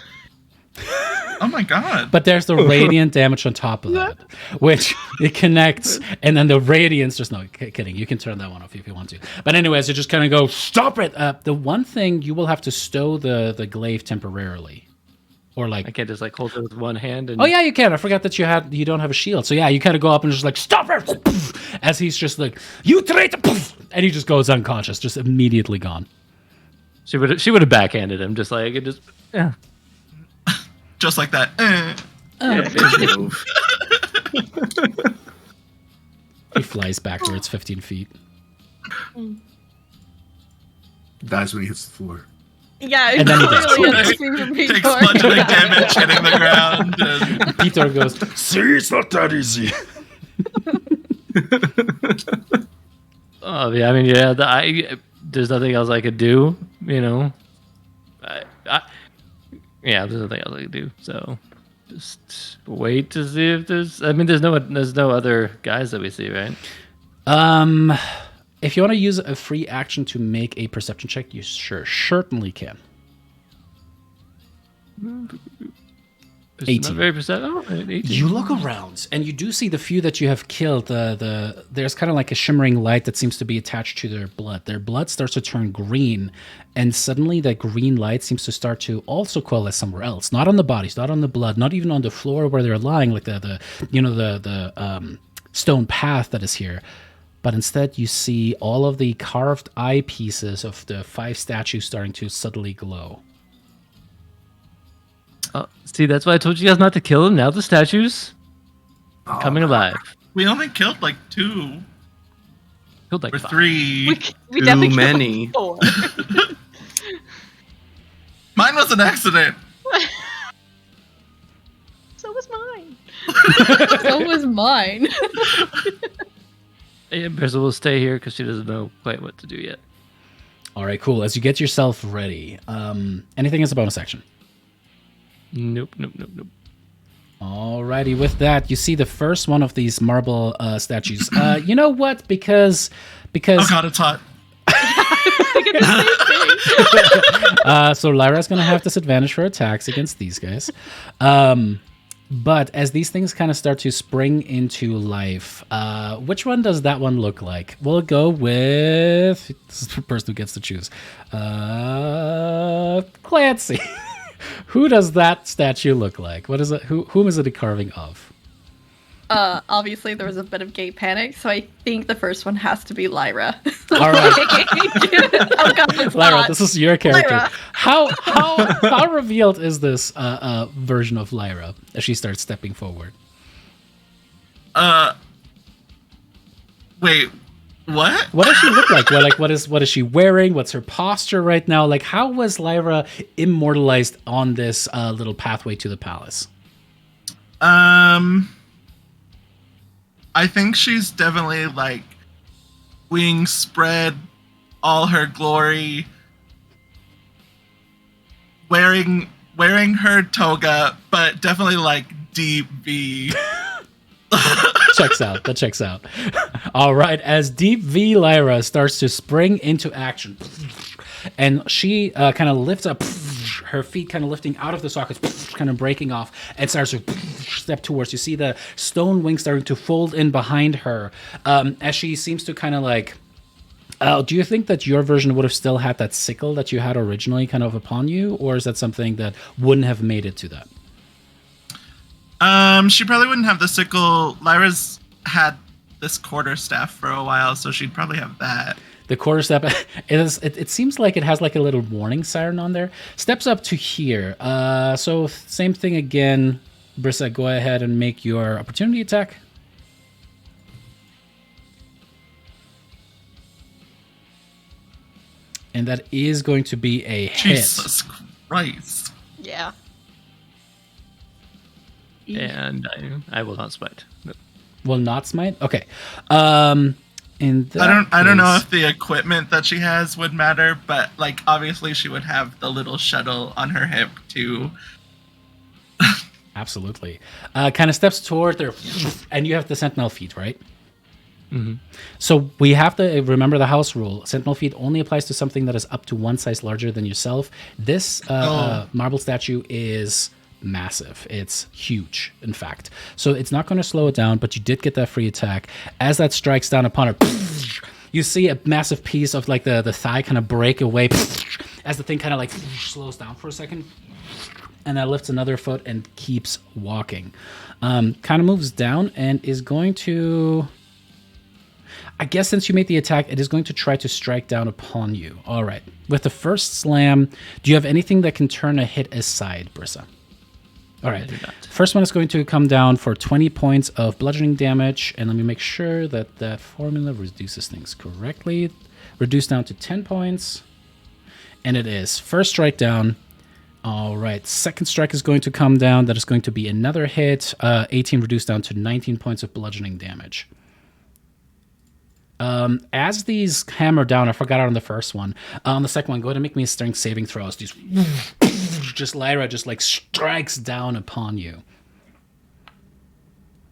Oh my god. But there's the radiant damage on top of that, which it connects, and then the radiance. Just no kidding. You can turn that one off if you want to. But anyways, it just kind of go stop it. The one thing you will have to stow the glaive temporarily, or like I can't just like hold it with one hand and oh yeah, you can. I forgot that you don't have a shield. So yeah, you kind of go up and just like stop it, as he's just like you traitor, and he just goes unconscious, just immediately gone. She would have backhanded him just like it just yeah. Just like that. Big move. He flies backwards 15 feet. Dies when he hits the floor. Yeah, And then he does. clearly underestimated Takes Peter. bludgeoning damage hitting the ground. And Peter goes, See, it's not that easy. Oh yeah, I mean yeah, there's nothing else I could do, you know. Yeah, there's nothing else I could do. So just wait to see if there's. I mean, there's no other guys that we see, right? If you want to use a free action to make a perception check, you certainly can. It's 18. Not very perceptive. Oh, 18. You look around, and you do see the few that you have killed. There's kind of like a shimmering light that seems to be attached to their blood. Their blood starts to turn green, and suddenly that green light seems to start to also coalesce somewhere else. Not on the bodies, not on the blood, not even on the floor where they're lying, like the stone path that is here. But instead, you see all of the carved eye pieces of the 5 statues starting to subtly glow. See, that's why I told you guys not to kill them. Now the statues coming alive. We only killed like 2 Killed like or 5. 3. We Too definitely killed many. 4. Mine was an accident. So was mine. So was mine. Yeah, Bristol will stay here because she doesn't know quite what to do yet. All right, cool. As you get yourself ready, anything as a bonus action? Nope. Alrighty, with that, you see the first one of these marble statues. You know what? Because Oh god, it's hot. so Lyra's gonna have disadvantage for attacks against these guys. But as these things kind of start to spring into life, which one does that one look like? We'll go with this is the person who gets to choose. Clancy. Who does that statue look like? What is it? Whom is it a carving of? Obviously there was a bit of gay panic, so I think the first one has to be Lyra. All right, Oh god, it's Lyra, not. this is your character. Lyra. How revealed is this version of Lyra as she starts stepping forward? Wait, what? What does she look like? What is she wearing? What's her posture right now? Like, how was Lyra immortalized on this little pathway to the palace? I think she's definitely like wings spread, all her glory, wearing her toga, but definitely like deep V. Checks out. That checks out. All right. As Deep V Lyra starts to spring into action, and she kind of lifts up, her feet kind of lifting out of the sockets, kind of breaking off, and starts to step towards. You see the stone wings starting to fold in behind her as she seems to kind of like. Do you think that your version would have still had that sickle that you had originally kind of upon you, or is that something that wouldn't have made it to that? She probably wouldn't have the sickle. Lyra's had this quarterstaff for a while, so she'd probably have that. The quarterstaff, it seems like it has like a little warning siren on there. Steps up to here. So same thing again. Brissa, go ahead and make your opportunity attack. And that is going to be a hit. Jesus Christ. Yeah. And I will not smite. Nope. Will not smite? Okay. In that I don't know case- if the equipment that she has would matter, but like obviously she would have the little shuttle on her hip too. Absolutely. Kind of steps toward there, and you have the sentinel feet, right? Mm-hmm. So we have to remember the house rule. Sentinel feet only applies to something that is up to one size larger than yourself. This marble statue is massive. It's huge, in fact. So it's not going to slow it down, but you did get that free attack. As that strikes down upon her, you see a massive piece of like the thigh kind of break away as the thing kind of like slows down for a second. And that lifts another foot and keeps walking. Kind of moves down and is going to... I guess since you made the attack, it is going to try to strike down upon you. All right. With the first slam, do you have anything that can turn a hit aside, Brissa? All right. I do not. First one is going to come down for 20 points of bludgeoning damage. And let me make sure that that formula reduces things correctly. Reduced down to 10 points. And it is. First strike down. All right. Second strike is going to come down. That is going to be another hit. 18 reduced down to 19 points of bludgeoning damage. As these hammer down, I forgot on the first one. On the second one, go ahead and make me a strength saving throws. These just Lyra just like strikes down upon you.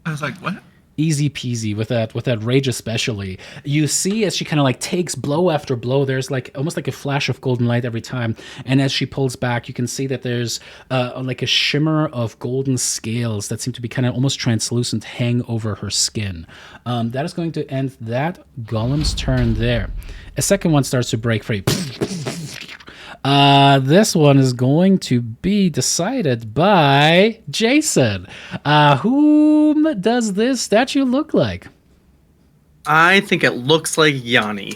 I was like, what? Easy peasy with that rage especially. You see as she kind of like takes blow after blow, there's like almost like a flash of golden light every time, and as she pulls back you can see that there's like a shimmer of golden scales that seem to be kind of almost translucent hang over her skin. That is going to end that golem's turn there. A second one starts to break free. This one is going to be decided by Jason. Whom does this statue look like? I think it looks like Yanni.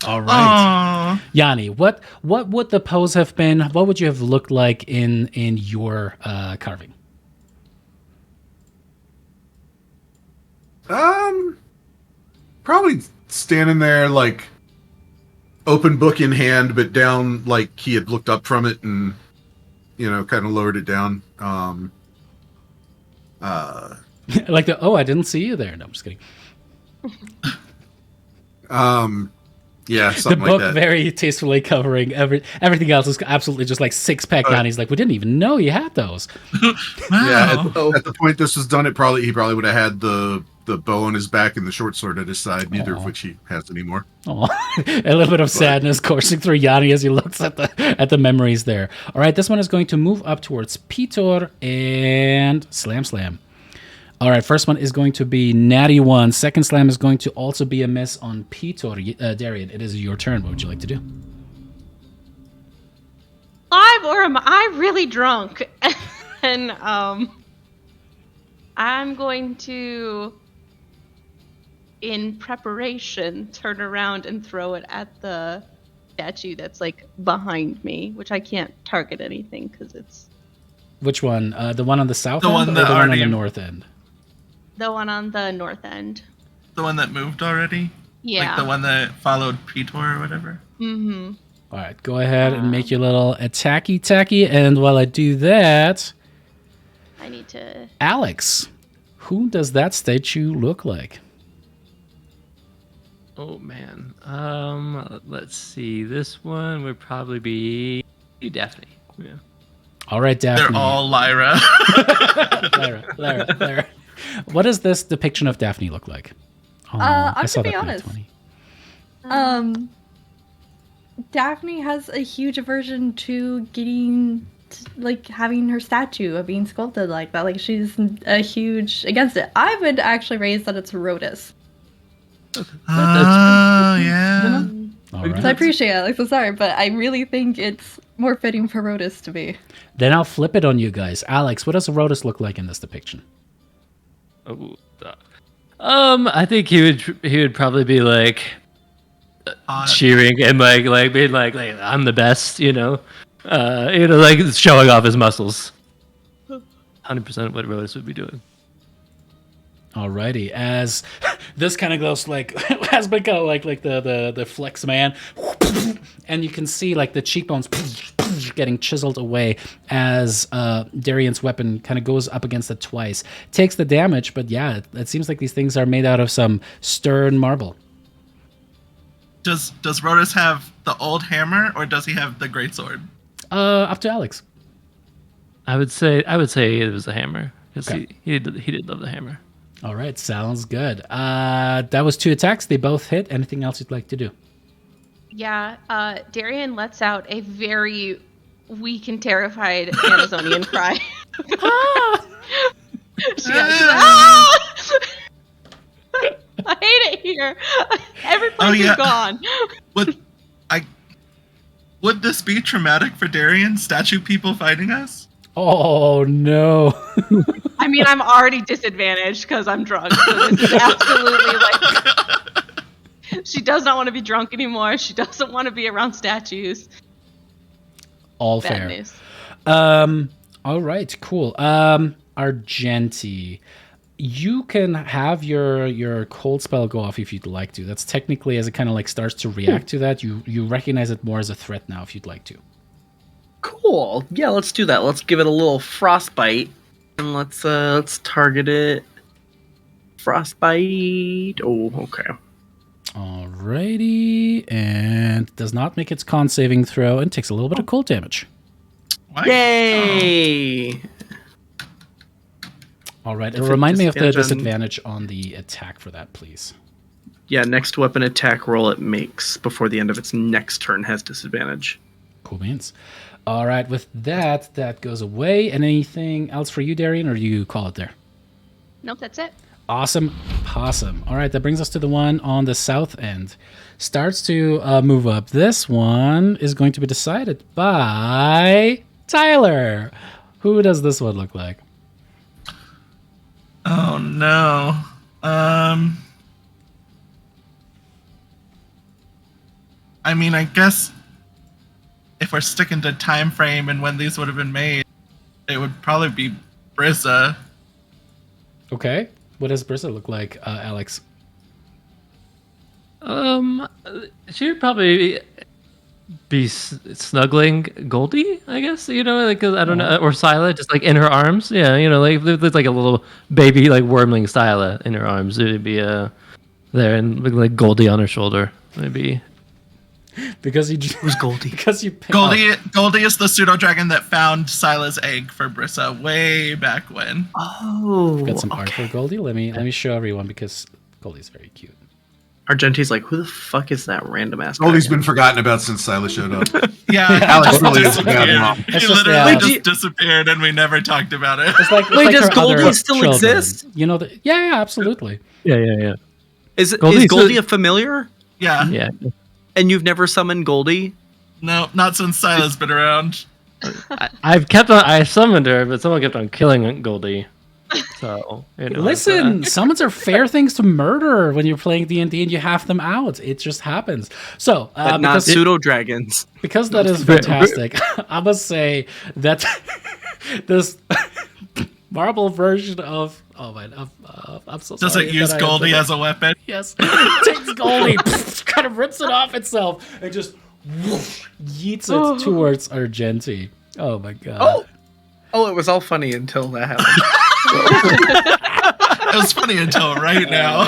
All right, Aww. Yanni. What would the pose have been? What would you have looked like in your carving? Probably standing there like open book in hand, but down like he had looked up from it and kind of lowered it down. Like I didn't see you there. No, I'm just kidding. Yeah, The something book like that. very tastefully covering everything else is absolutely just like six pack. Yanni's like, we didn't even know you had those. Wow. Yeah, at the point this was done, he probably would have had the bow on his back and the short sword at his side, neither of which he has anymore. Oh, a little bit of sadness coursing through Yanni as he looks at the memories there. All right, this one is going to move up towards Pitor and slam. All right, first one is going to be natty 1. Second slam is going to also be a miss on Pitor. Darian, it is your turn. What would you like to do? Live, or am I really drunk? And I'm going to, in preparation, turn around and throw it at the statue that's like behind me, which I can't target anything because it's Which one? The one on the south The end one or that the one on already- the north end? the one on the north end. The one that moved already? Yeah. Like the one that followed Pitor or whatever? Mm-hmm. All right, go ahead and make your little attacky. And while I do that, I need to. Alex, who does that statue look like? Oh man. Let's see. This one would probably be Daphne. Yeah. All right, Daphne. They're all Lyra. Lyra. What does this depiction of Daphne look like? Oh, I'm to be that honest. 20. Daphne has a huge aversion to having her statue of being sculpted like that. Like, she's a huge against it. I would actually raise that it's Rhodas. Oh, yeah. All So I right. appreciate it, Alex. I'm sorry, but I really think it's more fitting for Rhodas to be. Then I'll flip it on you guys. Alex, what does Rhodas look like in this depiction? Oh, I think he would probably be like cheering and like being like I'm the best, like showing off his muscles. 100% what Rhodas would be doing. Alrighty, as this kind of goes like has become like the flex man, and you can see like the cheekbones getting chiseled away as Darian's weapon kind of goes up against it twice, takes the damage, but yeah, it seems like these things are made out of some stern marble. Does Rhodas have the old hammer or does he have the greatsword? Up to Alex. I would say it was a hammer because Okay. he did love the hammer. All right, sounds good. That was 2 attacks. They both hit. Anything else you'd like to do? Yeah, Darian lets out a very weak and terrified Amazonian cry. She goes, "Ah!" I hate it here. Every place yeah. is gone. Would this be traumatic for Darian? Statue people fighting us? Oh no! I mean, I'm already disadvantaged because I'm drunk. So this is absolutely like. She does not want to be drunk anymore. She doesn't want to be around statues. All Bad fair. news. All right, cool. Argenti, you can have your cold spell go off if you'd like to. That's technically as it kind of like starts to react to that. You recognize it more as a threat now if you'd like to. Cool. Yeah, let's do that. Let's give it a little frostbite, and let's target it. Frostbite. Oh, okay. Alrighty, and does not make its con saving throw and takes a little bit of cold damage. What? Yay! All right, If it remind me of the disadvantage on- disadvantage on the attack for that, please. Yeah, next weapon attack roll it makes before the end of its next turn has disadvantage. Cool beans. All right, with that goes away. And anything else for you, Darian, or do you call it there? Nope, that's it. Awesome possum. All right, that brings us to the one on the south end. Starts to move up. This one is going to be decided by Tyler. Who does this one look like? Oh no. I mean, I guess if we're sticking to time frame and when these would have been made, it would probably be Brissa. Okay. What does Brissa look like, Alex? She would probably be snuggling Goldie, I guess. You know, like I don't know, or Scylla, just like in her arms. Yeah, you know, like there's like a little baby, like wormling Scylla in her arms. It would be there, and look like Goldie on her shoulder, maybe. Because you Who's Goldie? because you Goldie is the pseudo dragon that found Scylla's egg for Brissa way back when. Oh, got some art for Goldie. Let me show everyone because Goldie's very cute. Argenti's like, who the fuck is that random ass? Goldie's dragon? been forgotten about since Silas showed up. Yeah, Alex really is a disappeared. bad mom. He It's just, literally yeah. just disappeared, and we never talked about it. It's like, Wait, does her Goldie other still children. exist? You know that? Yeah, absolutely. Yeah. Is Goldie's Goldie a- a familiar? Yeah. Yeah. And you've never summoned Goldie? No, not since Scylla's been around. I summoned her, but someone kept on killing Goldie. So you know, Listen, summons are fair things to murder when you're playing D&D and you have them out. It just happens. So, But not pseudo dragons. because that is fantastic, I must say that this marble version of I'm so Does sorry it use that I Goldie did as a weapon? Yes. Takes Goldie, kind of rips it off itself, and just whoosh, yeets it towards Argenti. Oh my god. Oh, it was all funny until that happened. It was funny until right now.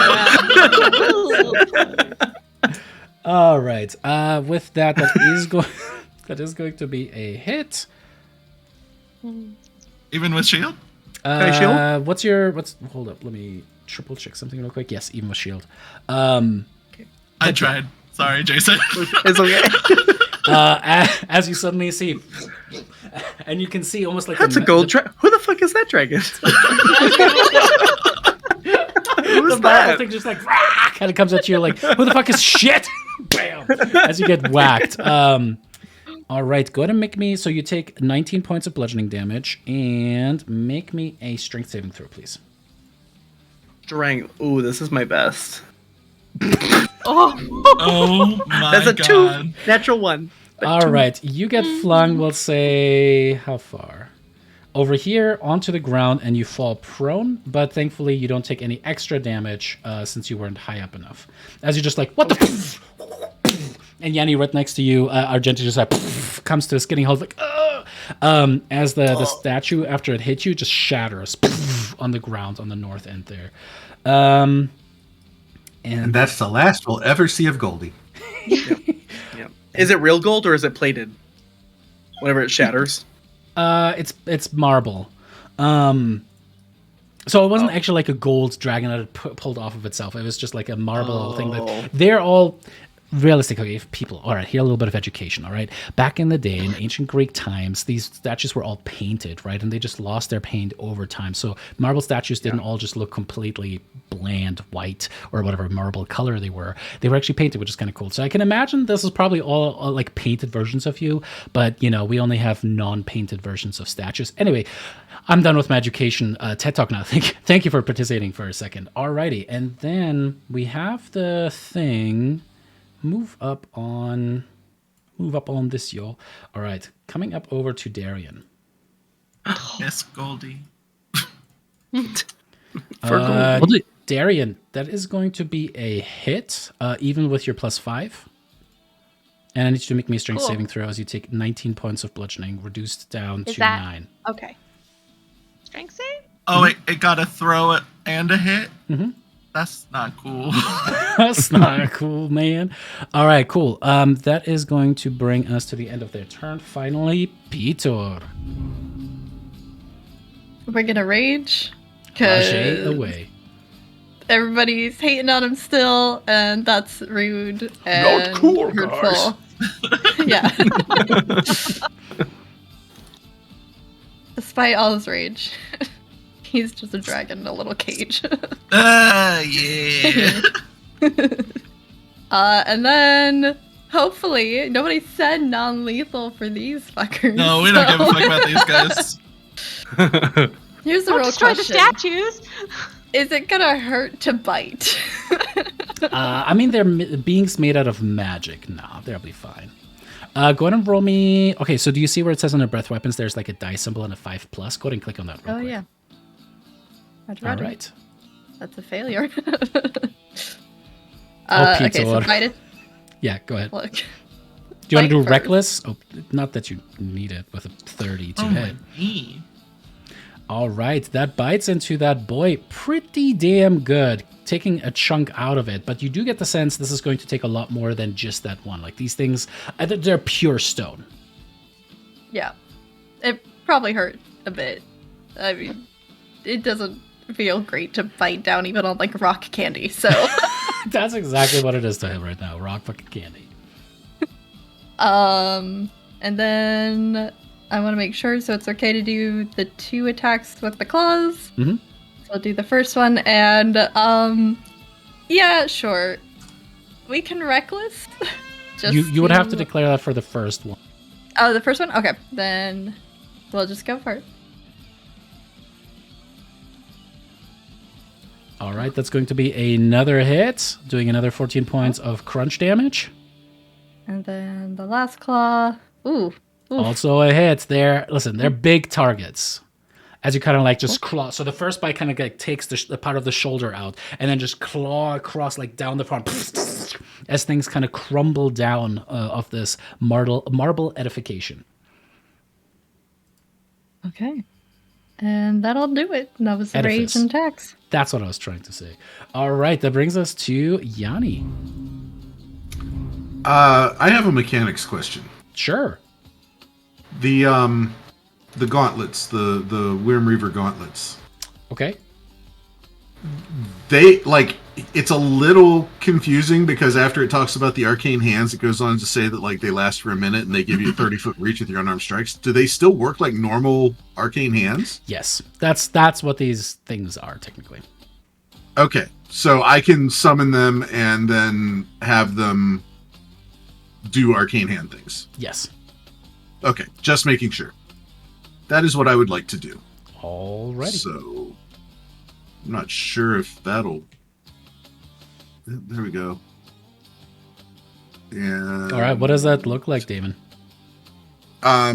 All right. With that is going to be a hit. Even with shield? I shield? Hold up, let me triple check something real quick. Yes, even with shield. I tried. Sorry, Jason. It's okay. As you suddenly see, and you can see almost like That's a gold dragon. Who the fuck is that dragon? Who's the marble that? thing just like kind of comes at you like, who the fuck is shit? Bam! As you get whacked. All right, go ahead and make me. So you take 19 points of bludgeoning damage and make me a strength saving throw, please. Drang. Ooh, this is my best. Oh my That's a god. 2. Natural 1. All right, you get flung, we'll say, how far? Over here onto the ground, and you fall prone, but thankfully you don't take any extra damage since you weren't high up enough. As you're just like, what the f-? And Yanni right next to you, Argenti just like comes to a skidding halt, like, as the statue, after it hits you, just shatters on the ground on the north end there. And that's the last we'll ever see of Goldie. Yep. Is it real gold or is it plated? Whenever it shatters. It's marble. So it wasn't actually like a gold dragon that it pulled off of itself. It was just like a marble thing. That they're all realistically, if people, all right, here a little bit of education, all right? Back in the day, in ancient Greek times, these statues were all painted, right? And they just lost their paint over time. So marble statues didn't all just look completely bland white or whatever marble color they were. They were actually painted, which is kind of cool. So I can imagine this is probably all like painted versions of you, but you know, we only have non-painted versions of statues. Anyway, I'm done with my education TED Talk now. Thank you for participating for a second. Alrighty, and then we have the thing. Move up on this, y'all. All right, coming up over to Darian. Yes, Goldie. Darian, that is going to be a hit, even with your +5. And I need you to make me a strength saving throw as you take 19 points of bludgeoning, reduced down to 9. Okay. Strength save? Oh, it got a throw and a hit? Mm-hmm. That's not cool. That's not cool, man. All right, cool. That is going to bring us to the end of their turn. Finally, Peter. We're gonna rage Rage because away. everybody's hating on him still, and that's rude and cool, hurtful. Yeah. Despite all his rage, he's just a dragon in a little cage. Yeah. And then hopefully nobody said non-lethal for these fuckers. No, we don't give a fuck about these guys. Here's the Don't real destroy question: the statues. is it gonna hurt to bite? I mean, they're beings made out of magic. No, they'll be fine. Go ahead and roll me. Okay, so do you see where it says on the breath weapons there's like a die symbol and a 5+? Go ahead and click on that real Oh quick. yeah. All right. That's a failure. Oh, okay, Peter. so bite it. Yeah, go ahead. Look. Do you want to do Bite first. reckless? Oh, not that you need it with a 32 Oh my hit. knee. All right, that bites into that boy pretty damn good, taking a chunk out of it. But you do get the sense this is going to take a lot more than just that one. Like these things, they're pure stone. Yeah. It probably hurt a bit. I mean, it doesn't feel great to bite down even on like rock candy, so. That's exactly what it is to him right now. Rock fucking candy. And then I want to make sure so it's okay to do the 2 attacks with the claws. Mhm. So I'll do the first one, and yeah, sure, we can reckless. You would have to declare that for the first one. Oh, the first one. Okay, then we'll just go for it. All right, that's going to be another hit, doing another 14 points of crunch damage. And then the last claw. Ooh. Also a hit. They're big targets. As you kind of like just claw. So the first bite kind of like takes the part of the shoulder out and then just claw across like down the front as things kind of crumble down of this marble edification. Okay. And that'll do it. That was the Edifice. rage and attacks. That's what I was trying to say. All right, that brings us to Yanni. I have a mechanics question. Sure. The gauntlets, the Wyrm Reaver gauntlets. Okay. They like it's a little confusing because after it talks about the arcane hands, it goes on to say that like they last for a minute and they give you a 30-foot reach with your unarmed strikes. Do they still work like normal arcane hands? Yes, that's what these things are technically. Okay, so I can summon them and then have them do arcane hand things. Yes. Okay, just making sure. That is what I would like to do. Alrighty. So, I'm not sure if that'll... There we go. Yeah. All right, what does that look like, Damon? I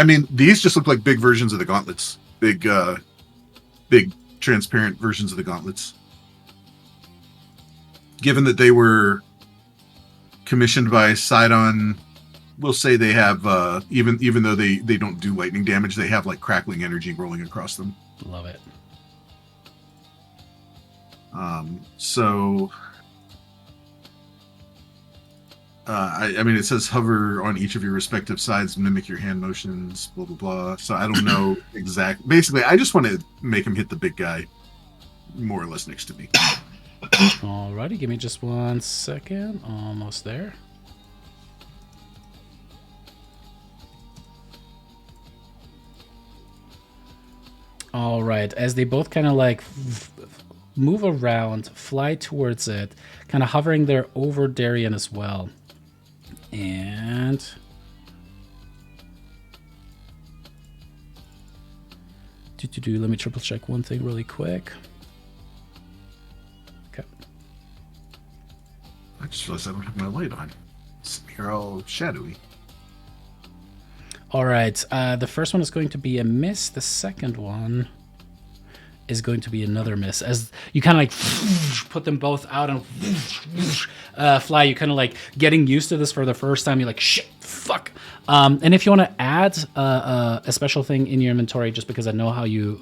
mean, these just look like big versions of the gauntlets. Big transparent versions of the gauntlets. Given that they were commissioned by Sidon, we'll say they have, even though they don't do lightning damage, they have like crackling energy rolling across them. Love it. I mean, it says hover on each of your respective sides, mimic your hand motions, blah, blah, blah. So I don't know exactly. Basically, I just want to make him hit the big guy more or less next to me. Alrighty, give me just 1 second. Almost there. All right, as they both kind of like move around, fly towards it, kind of hovering there over Darien as well. And let me triple check one thing really quick. Okay. I just realized I don't have my light on. It's here all shadowy. All right, the first one is going to be a miss. The second one is going to be another miss. As you kind of like put them both out and fly, you kind of like getting used to this for the first time. You're like, shit, fuck. And if you want to add a special thing in your inventory, just because I know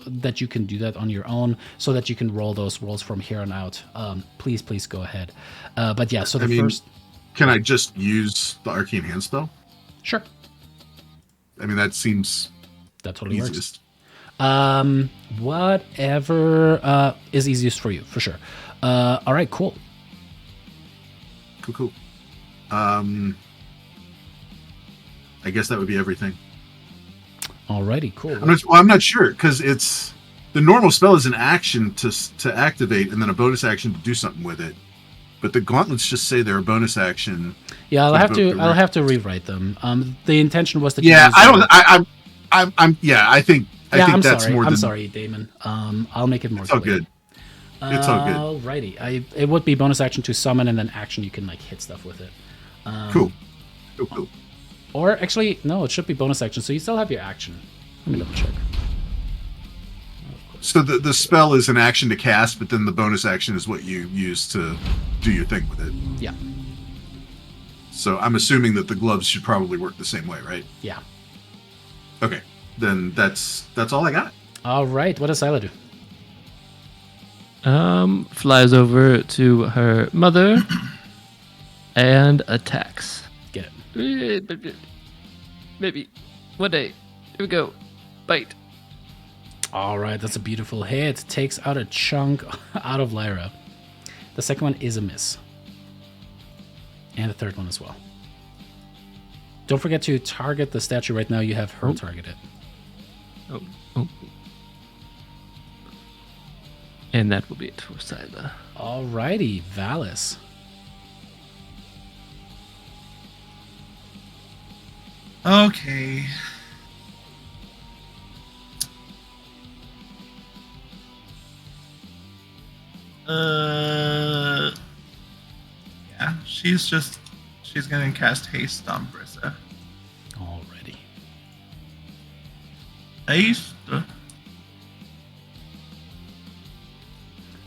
that you can do that on your own, so that you can roll those rolls from here on out, please go ahead. But yeah, so first. Can I just use the arcane hand spell? Sure. I mean, that seems that totally easiest. Works. Whatever is easiest for you, for sure. All right, cool. Cool. I guess that would be everything. Alrighty, cool. I'm not sure, because it's the normal spell is an action to activate and then a bonus action to do something with it. But the gauntlets just say they're a bonus action. Yeah, I'll have to rewrite them. The intention was to. I think I'm that's sorry. more than. I'm sorry, Damon. I'll make it more. It's all good. It's all good. Alrighty. It would be bonus action to summon, and then action you can like hit stuff with it. Cool. Or actually, no, it should be bonus action. So you still have your action. Let me double check. So the spell is an action to cast, but then the bonus action is what you use to do your thing with it. Yeah. So I'm assuming that the gloves should probably work the same way, right? Yeah. Okay. Then that's all I got. All right. What does Thylea do? Flies over to her mother and attacks. Get it. Maybe one day. Here we go. Bite. All right, that's a beautiful hit. Takes out a chunk out of Lyra. The second one is a miss. And the third one as well. Don't forget to target the statue right now. You have her targeted. Oh. And that will be it for Thylea. All righty, Valis. Okay. Yeah, she's gonna cast haste on Brissa. Alrighty. Haste.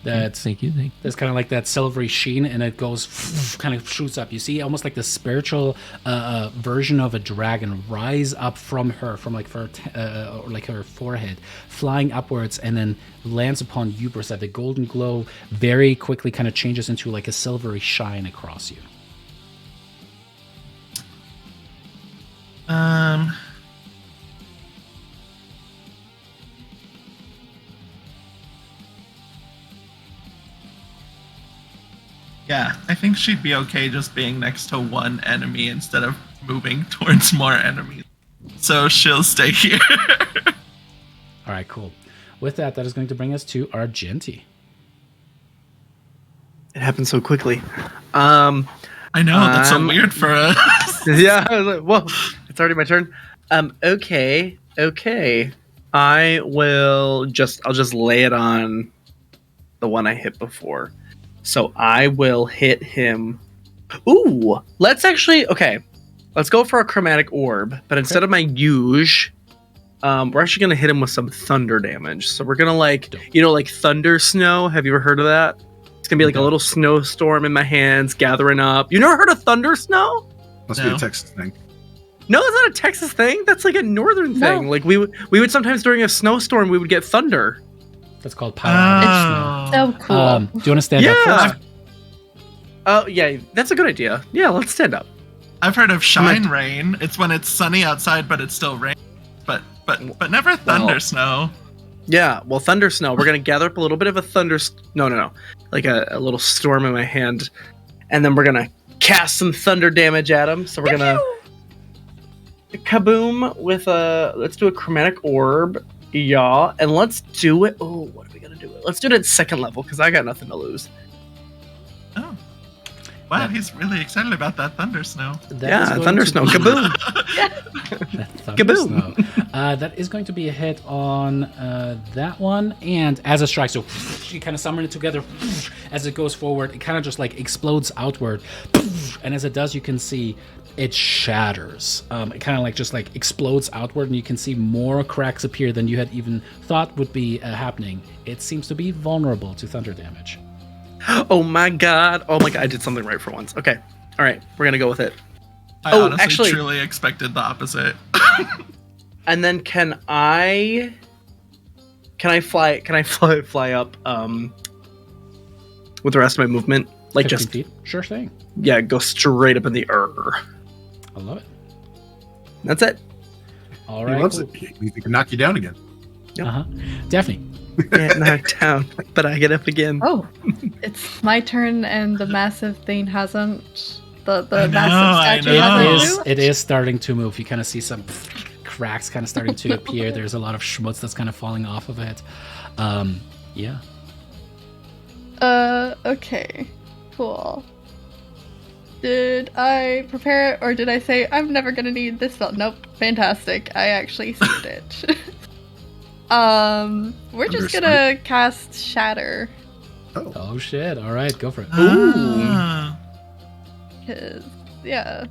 Thank you. There's kind of like that silvery sheen, and it goes kind of shoots up. You see almost like the spiritual version of a dragon rise up from her, from like her forehead, flying upwards, and then lands upon you, Brissa. The golden glow very quickly kind of changes into like a silvery shine across you. Yeah, I think she'd be okay just being next to one enemy instead of moving towards more enemies. So she'll stay here. All right, cool. With that is going to bring us to Argenti. It happened so quickly. I know, that's so weird for us. Yeah, I was like, whoa, it's already my turn. Okay. I'll just lay it on the one I hit before. So I will hit him. Ooh, let's go for a chromatic orb, but instead of my huge, we're actually gonna hit him with some thunder damage. So we're gonna like thunder snow. Have you ever heard of that? It's gonna be like a little snowstorm in my hands gathering up. You never heard of thunder snow? Must be a Texas thing. No, it's not a Texas thing. That's like a northern thing. Like we would sometimes during a snowstorm we would get thunder. That's called power. So cool. Do you want to stand up first? Oh, yeah, that's a good idea. Yeah, let's stand up. I've heard of shine rain. It's when it's sunny outside, but it's still rain. But never thunder snow. Yeah, well, thunder snow. We're gonna gather up a little bit of a thunder. No, like a little storm in my hand, and then we're gonna cast some thunder damage at him. So we're gonna kaboom with let's do a chromatic orb. Yeah, and let's do it. Oh, what are we gonna do? Let's do it at second level because I got nothing to lose. Oh, wow! He's really excited about that thunder snow. Thunder snow, kaboom! Kaboom! That is going to be a hit on that one, and as it strikes, so you kind of summon it together. As it goes forward, it kind of just like explodes outward, and as it does, you can see it shatters. It kind of just explodes outward, and you can see more cracks appear than you had even thought would be happening. It seems to be vulnerable to thunder damage. Oh my god! I did something right for once. Okay, all right, we're gonna go with it. I honestly actually- truly expected the opposite. And then can I fly up with the rest of my movement? Like 15 just feet? Sure thing. yeah, go straight up in the air. I love it. That's it. All He right. loves cool. it. He can knock you down again. Uh-huh. Daphne. Get knocked down, but I get up again. Oh, it's my turn, and the massive thing hasn't. The I massive statue know. hasn't moved. It is starting to move. You kind of see some cracks kind of starting to appear. There's a lot of schmutz that's kind of falling off of it. Yeah. Okay. Cool. Did I prepare it, or did I say I'm never gonna need this spell? Nope. Fantastic. I actually saved it. We're just gonna cast Shatter. Oh shit! All right, go for it. Ah. Cause yeah.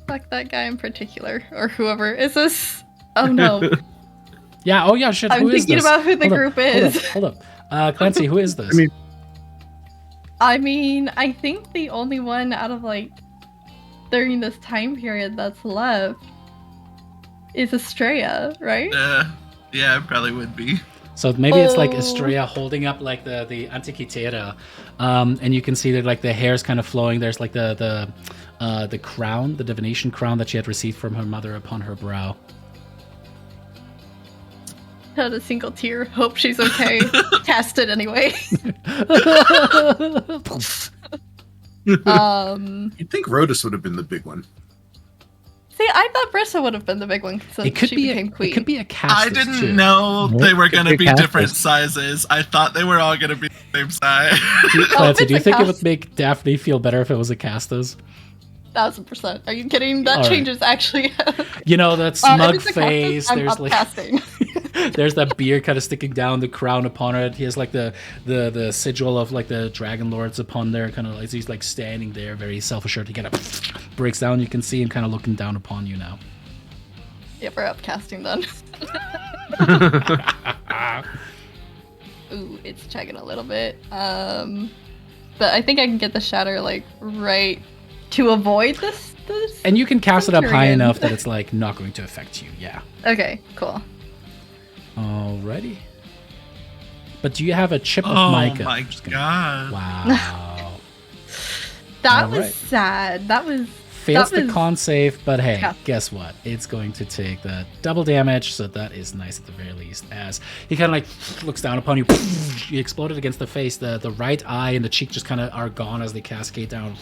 Fuck that guy in particular. Or whoever. Is this oh no. Yeah. Oh yeah. Shit. I'm Who is thinking this? about who the Hold group up, is. Hold up. Clancy, who is this? I mean, I think the only one out of like during this time period that's left is Estrella, right? Yeah, it probably would be. So maybe it's like Oh. Estrella holding up like the Antiquitera, and you can see that like the hair's kind of flowing. There's like the crown, the divination crown that she had received from her mother upon her brow. Not a single tear. Hope she's okay. Cast it anyway. You'd think Rhodus would have been the big one. See, I thought Brissa would have been the big one since It could she be. became queen. It could be a cast. I didn't know they were going to be Cactus. different sizes. I thought they were all going to be the same size. Clancy, do you it's a think it would cast. make Daphne feel better if it was a Castus? 1000%. Are you kidding? That All right. changes actually. You know, that If smug it's a face. Castus, I'm There's like upcasting. there's that beard kind of sticking down, the crown upon it. He has like the sigil of like the Dragonlords upon there, kind of like he's like standing there, very self-assured. He kind of breaks down. You can see him kind of looking down upon you now. Yeah, we're upcasting then. Ooh, it's chugging a little bit. But I think I can get the shatter like right to avoid this. And you can cast it up high Centurion. enough that it's like not going to affect you. Yeah. Okay, cool. Alrighty. But do you have a chip of Oh mica? my Just gonna- god. Wow. That All was right. sad. That was Fails that the was- con save, but hey, Yeah. guess what? It's going to take the double damage, so that is nice at the very least. As he kind of like looks down upon you, you exploded against the face. The right eye and the cheek just kind of are gone as they cascade down.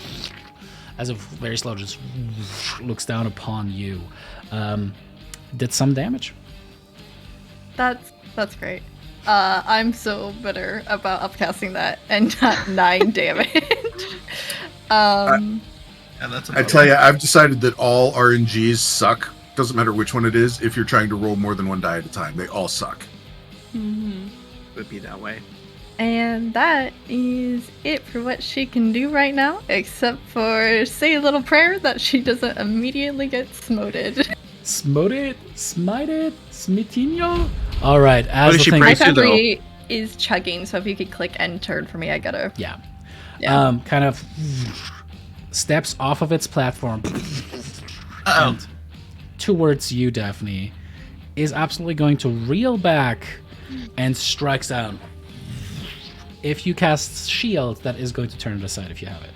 As if very slow, just looks down upon you. Did some damage. That's great. I'm so bitter about upcasting that and not 9 damage. Yeah, that's I tell you, I've decided that all RNGs suck. Doesn't matter which one it is. If you're trying to roll more than one die at a time, they all suck. Would be that way. And that is it for what she can do right now, except for say a little prayer that she doesn't immediately get smoted. Smote it, smite it, smitinho. All right, as What the did she thing, pray My to, though? family is chugging, so if you could click end turn for me, I gotta. yeah, Yeah. kind of steps off of its platform Uh-oh. and towards you, Daphne, is absolutely going to reel back and strikes down. If you cast shield, that is going to turn it aside if you have it.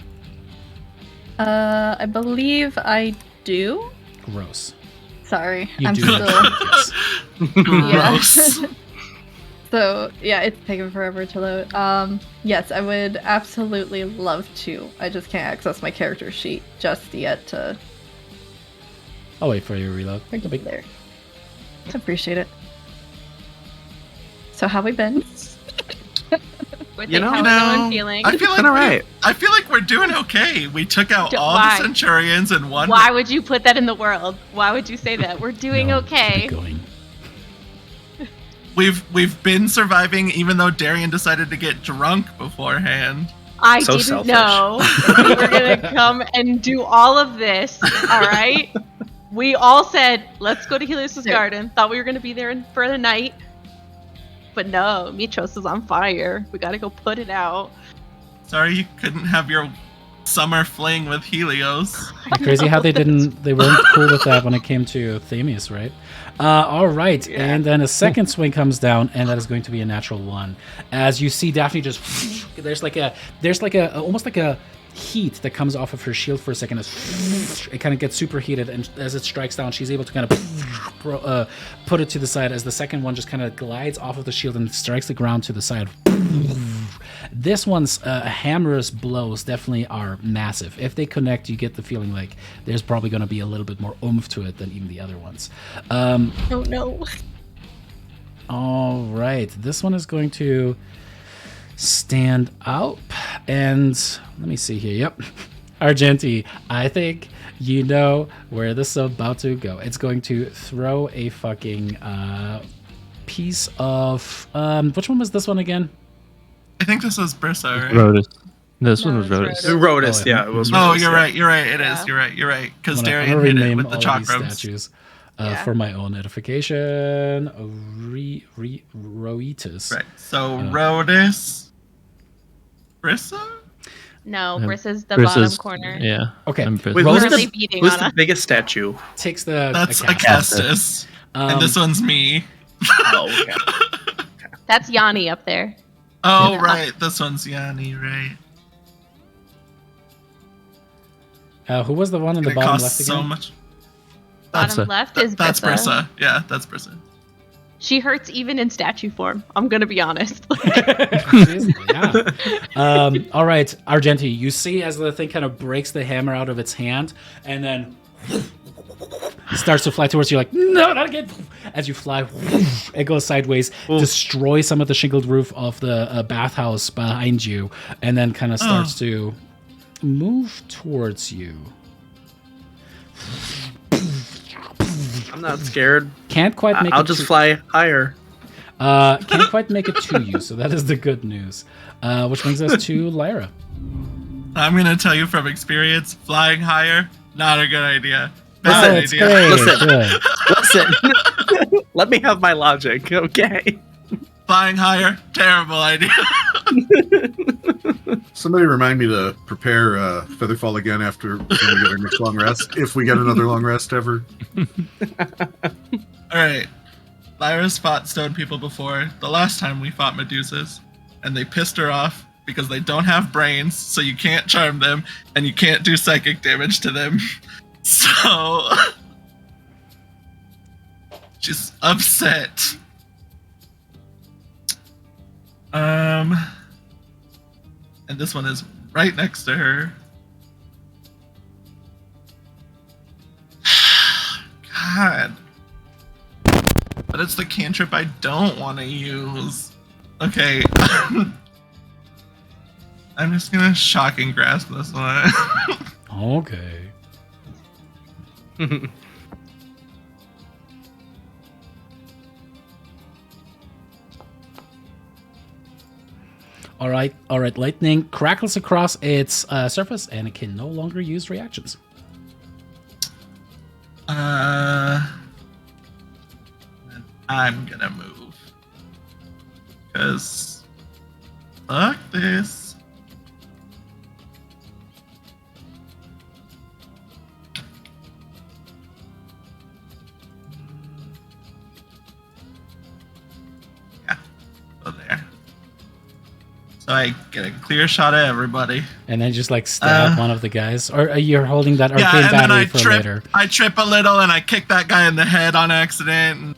I believe I do. Gross. Sorry, You I'm do. still. Yes. Gross. So yeah, it's taken forever to load. Yes, I would absolutely love to. I just can't access my character sheet just yet to I'll wait for your reload. get there. Appreciate it. So how we been? You know- how You is everyone feeling? I feel like Been alright. I feel like we're doing okay. We took out all Why? the Centurions in one. Why would you put that in the world? Why would you say that? We're doing No, okay. keep it going. We've been surviving, even though Darian decided to get drunk beforehand. I So didn't selfish. know we were gonna come and do all of this. All right. We all said, "Let's go to Helios's garden." Thought we were gonna be there for the night, but no. Mitros is on fire. We gotta go put it out. Sorry you couldn't have your summer fling with Helios. Crazy how they weren't cool with that when it came to Themis, right? All right, and then a second swing comes down, and that is going to be a natural 1. As you see Daphne just, there's like a almost like a heat that comes off of her shield for a second. It kind of gets superheated, and as it strikes down, she's able to kind of put it to the side as the second one just kind of glides off of the shield and strikes the ground to the side. This one's hammer's blows definitely are massive. If they connect, you get the feeling like there's probably going to be a little bit more oomph to it than even the other ones. Oh no. All right, this one is going to stand up, and let me see here. Yep, Argenti, I think you know where this is about to go. It's going to throw a fucking piece of which one was this one again? I think this was Brissa, right? Rotus. This No, one was it's Rotus. Rotus, Oh, yeah, it was. Oh, Rotus, you're yeah. right. You're right. It Yeah. is. You're right. You're right. Because I'm Darian gonna hit it rename with the all these chakrams. statues Yeah. for my own edification. Roetus. Right. So Rotus, Brissa. No, Yeah. Brissa's the Brissa's- bottom corner. Yeah. Okay. I'm Brissa. Wait, Rotus- who's Really the, beating who's on the us. biggest statue? Takes the That's Acastus. Acastus. And this one's me. Oh, okay. That's Yanni up there. Oh, Yeah. right. This one's Yanni, right? Who was the one in the It bottom left costs again? so much. Bottom Brissa. left is That's Brissa. Brissa. Yeah, that's Brissa. She hurts even in statue form. I'm gonna be honest. Yeah. All right, Argenti, you see as the thing kind of breaks the hammer out of its hand and then starts to fly towards you like, no, not again. As you fly, it goes sideways, destroys some of the shingled roof of the bathhouse behind you, and then kind of starts to move towards you. I'm not scared. Can't quite make I'll it just to- fly higher. Can't quite make it to you, so that is the good news. Which brings us to Lyra. I'm going to tell you from experience, flying higher, not a good idea. Oh, Bad it's idea. great. Listen. Good. Listen, let me have my logic, okay? Flying higher, terrible idea. Somebody remind me to prepare Featherfall again after when we get our next long rest, if we get another long rest ever. All right. Lyra's fought stone people before. The last time we fought Medusas, and they pissed her off because they don't have brains, so you can't charm them, and you can't do psychic damage to them. So she's upset. And this one is right next to her. God. But it's the cantrip I don't want to use. Okay. I'm just gonna shocking grasp this one. Okay. All right. Lightning crackles across its surface, and it can no longer use reactions. Then I'm gonna move. Because fuck this. Yeah, go there. So I get a clear shot at everybody. And then just like stab one of the guys, or you're holding that arcane Yeah, and then battery I for trip. later. I trip a little and I kick that guy in the head on accident. And...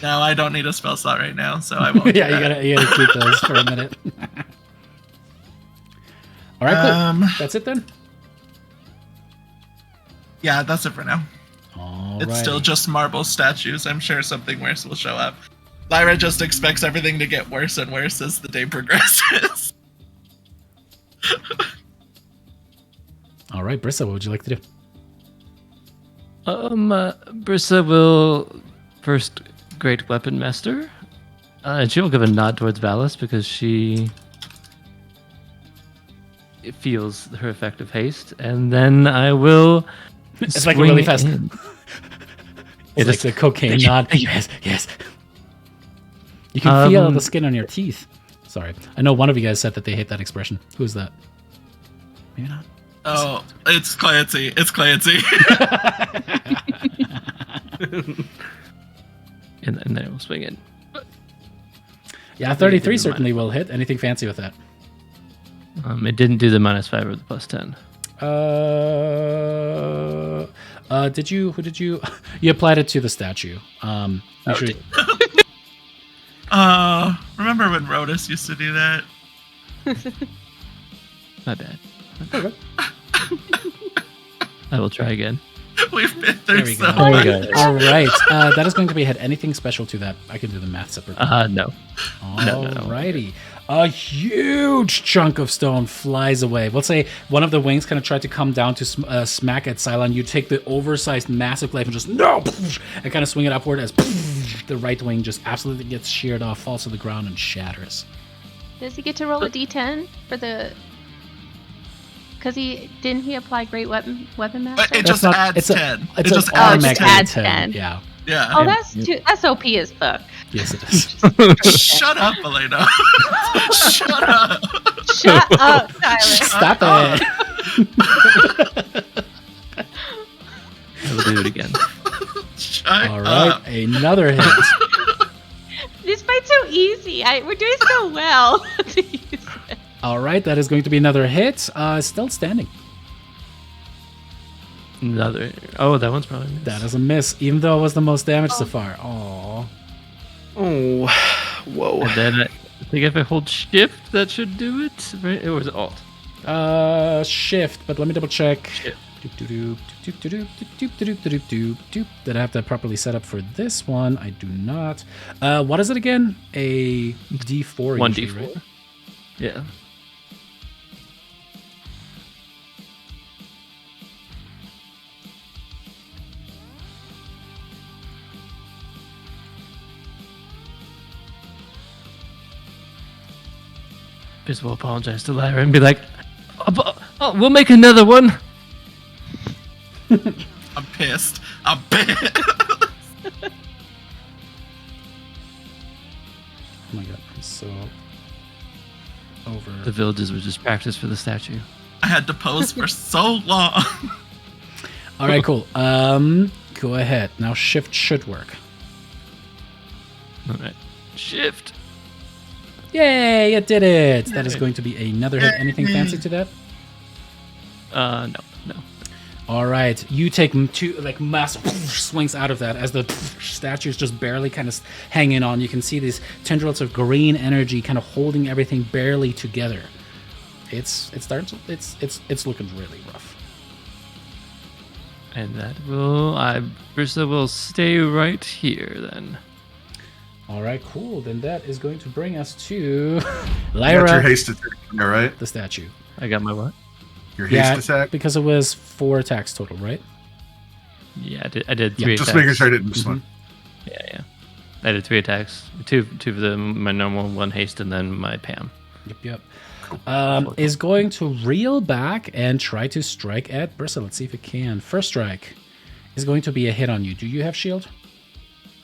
No, I don't need a spell slot right now, so I won't. do Yeah, that. you gotta keep those for a minute. All right, cool. That's it then. Yeah, that's it for now. All It's right. still just marble statues. I'm sure something worse will show up. Lyra just expects everything to get worse and worse as the day progresses. All right, Brissa, what would you like to do? Brissa will first Great Weapon Master. And she will give a nod towards Valis because she feels her effective haste. And then I will. It's like really swing fast. in. It's like is. the cocaine Thank you, nod. thank you. Yes, yes. You can feel Um, the skin on your teeth. Sorry. I know one of you guys said that they hate that expression. Who's that? Maybe not. Oh, it's Clancy. It's Clancy. And then it will swing in. Yeah, 33 Maybe certainly will hit. Anything fancy with that? It didn't do the -5 or the +10. Did you? Who did you? You applied it to the statue. Make sure. Remember when Rodus used to do that? My bad. I will try again. We've been There through we so go. There we much. go. All right. That is going to be a hit. Anything special to that? I can do the math separately. No. No. Alrighty. A huge chunk of stone flies away. Let's say one of the wings kind of tried to come down to smack at Cylon. You take the oversized, massive glaive and just and kind of swing it upward as the right wing just absolutely gets sheared off, falls to the ground, and shatters. Does he get to roll a d10 for the? Because didn't he apply Great Weapon Master? It just adds it's 10. It's it just an adds automatic 10. adds 10. 10. Yeah. Yeah. Oh, that's OP as fuck. Yes, it is. Shut up, Elena. Shut up. Shut up, Tyler. Stop it. I will do it again. Shut All right. up. Another hit. This fight's so easy. We're doing so well to use it. All right. That is going to be another hit. Still standing. Another. Oh, that one's probably missed. That is a miss, even though it was the most damage so far. Aww. Oh, whoa. And then I think if I hold shift, that should do it. Right? It was alt. Shift, but let me double check. Shift. Did I have that properly set up for this one? I do not. What is it again? A D4. 1d4. usually, right? Yeah. Biz will apologize to Lyra and be like, oh, we'll make another one. I'm pissed. I'm pissed. Oh my god, I'm so over. The villages were just practice for the statue. I had to pose for so long. All right, cool. Go ahead. Now shift should work. All right. Shift. Yay, it did it. That is going to be another hit. Anything fancy to that? No. All right, you take two massive swings out of that as the statue is just barely kind of hanging on. You can see these tendrils of green energy kind of holding everything barely together. It's looking really rough. And that will, Brissa will stay right here then. All right, cool. Then that is going to bring us to You got your Lyra, haste attack, all right? the statue. I got my what? Your haste attack. because it was 4 attacks total, right? Yeah, I did 3 attacks. Just making sure I didn't miss one. Yeah. I did 3 attacks. Two of them, my normal, 1 haste, and then my Pam. Yep. Is going to reel back and try to strike at Brissa. Let's see if it can. First strike is going to be a hit on you. Do you have shield?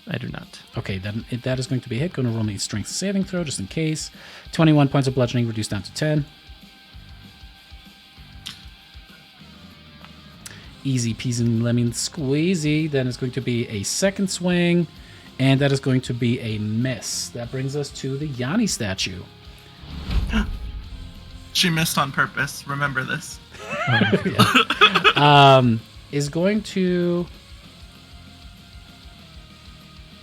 I do not. Okay, then that is going to be a hit. Going to roll me a strength saving throw just in case. 21 points of bludgeoning reduced down to 10. Easy peasy lemon squeezy. Then it's going to be a second swing, and that is going to be a miss. That brings us to the Yanni statue. She missed on purpose. Remember this. Is going to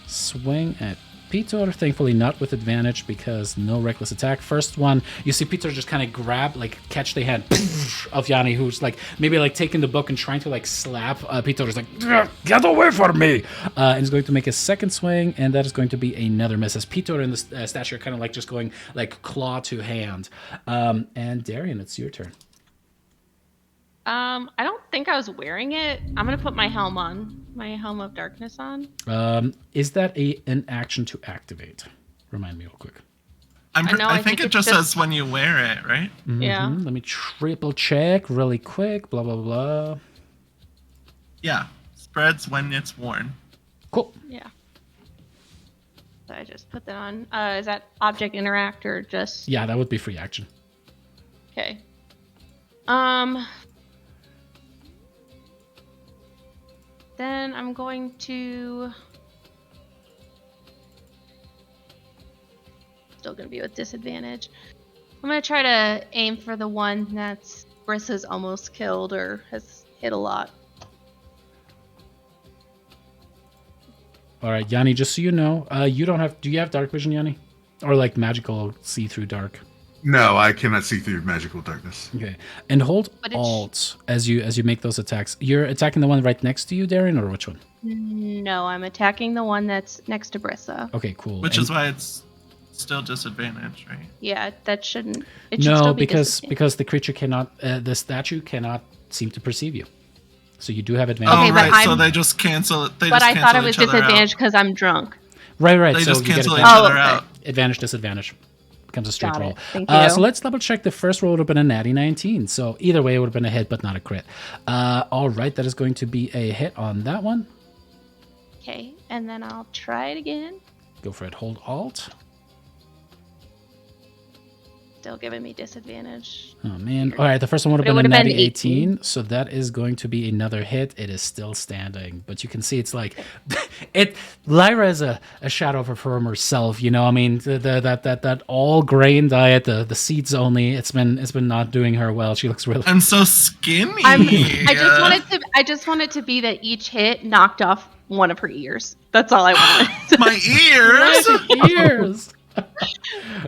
swing at Peter. Thankfully not with advantage because no reckless attack. First one, you see Peter just kind of grab, catch the hand of Yanni, who's maybe taking the book and trying to slap Peter. Is get away from me! And he's going to make a second swing, and that is going to be another miss as Peter and the statue are kind of just going claw to hand. And Darian, it's your turn. I don't think I was wearing it. I'm gonna put my helm on. My helm of darkness on. Is that an action to activate? Remind me real quick. I think it just says when you wear it, right? Yeah. Let me triple check really quick. Blah, blah, blah. Yeah. Spreads when it's worn. Cool. Yeah. So I just put that on. Is that object interact or just? Yeah, that would be free action. Okay. Then I'm going to. Still gonna be with disadvantage. I'm gonna try to aim for the one that's Brissa's almost killed or has hit a lot. All right, Yanni. Just so you know, you don't have. Do you have dark vision, Yanni, or like magical see through dark? No, I cannot see through magical darkness. Okay, and hold But it's- Alt as you make those attacks. You're attacking the one right next to you, Darren, or which one? No, I'm attacking the one that's next to Brissa. Okay, cool. Which And- is why it's still disadvantage, right? Yeah, that shouldn't. It should no, still be because disadvantage. the creature cannot, the statue cannot seem to perceive you. So you do have advantage. Okay, Oh, but right. So I'm- they just cancel it. They But just I thought cancel it was each other out. disadvantage because I'm drunk. Right. They So just you get cancel each advantage. other Oh, okay. out. Advantage, disadvantage. Becomes a straight Got it. roll. Thank you. So let's double check. The first roll would have been a natty 19. So either way, it would have been a hit, but not a crit. All right, that is going to be a hit on that one. Okay, and then I'll try it again. Go for it. Hold Alt. Still giving me disadvantage. Oh man! All right, the first one would have But it been a would have been natty 18, 18. so that is going to be another hit. It is still standing, but you can see it's like it. Lyra is a shadow of her former self. You know, I mean, that all grain diet, the seeds only. It's been not doing her well. She looks really. I'm so skinny. I just want it to be that each hit knocked off one of her ears. That's all I want. My ears. Ears.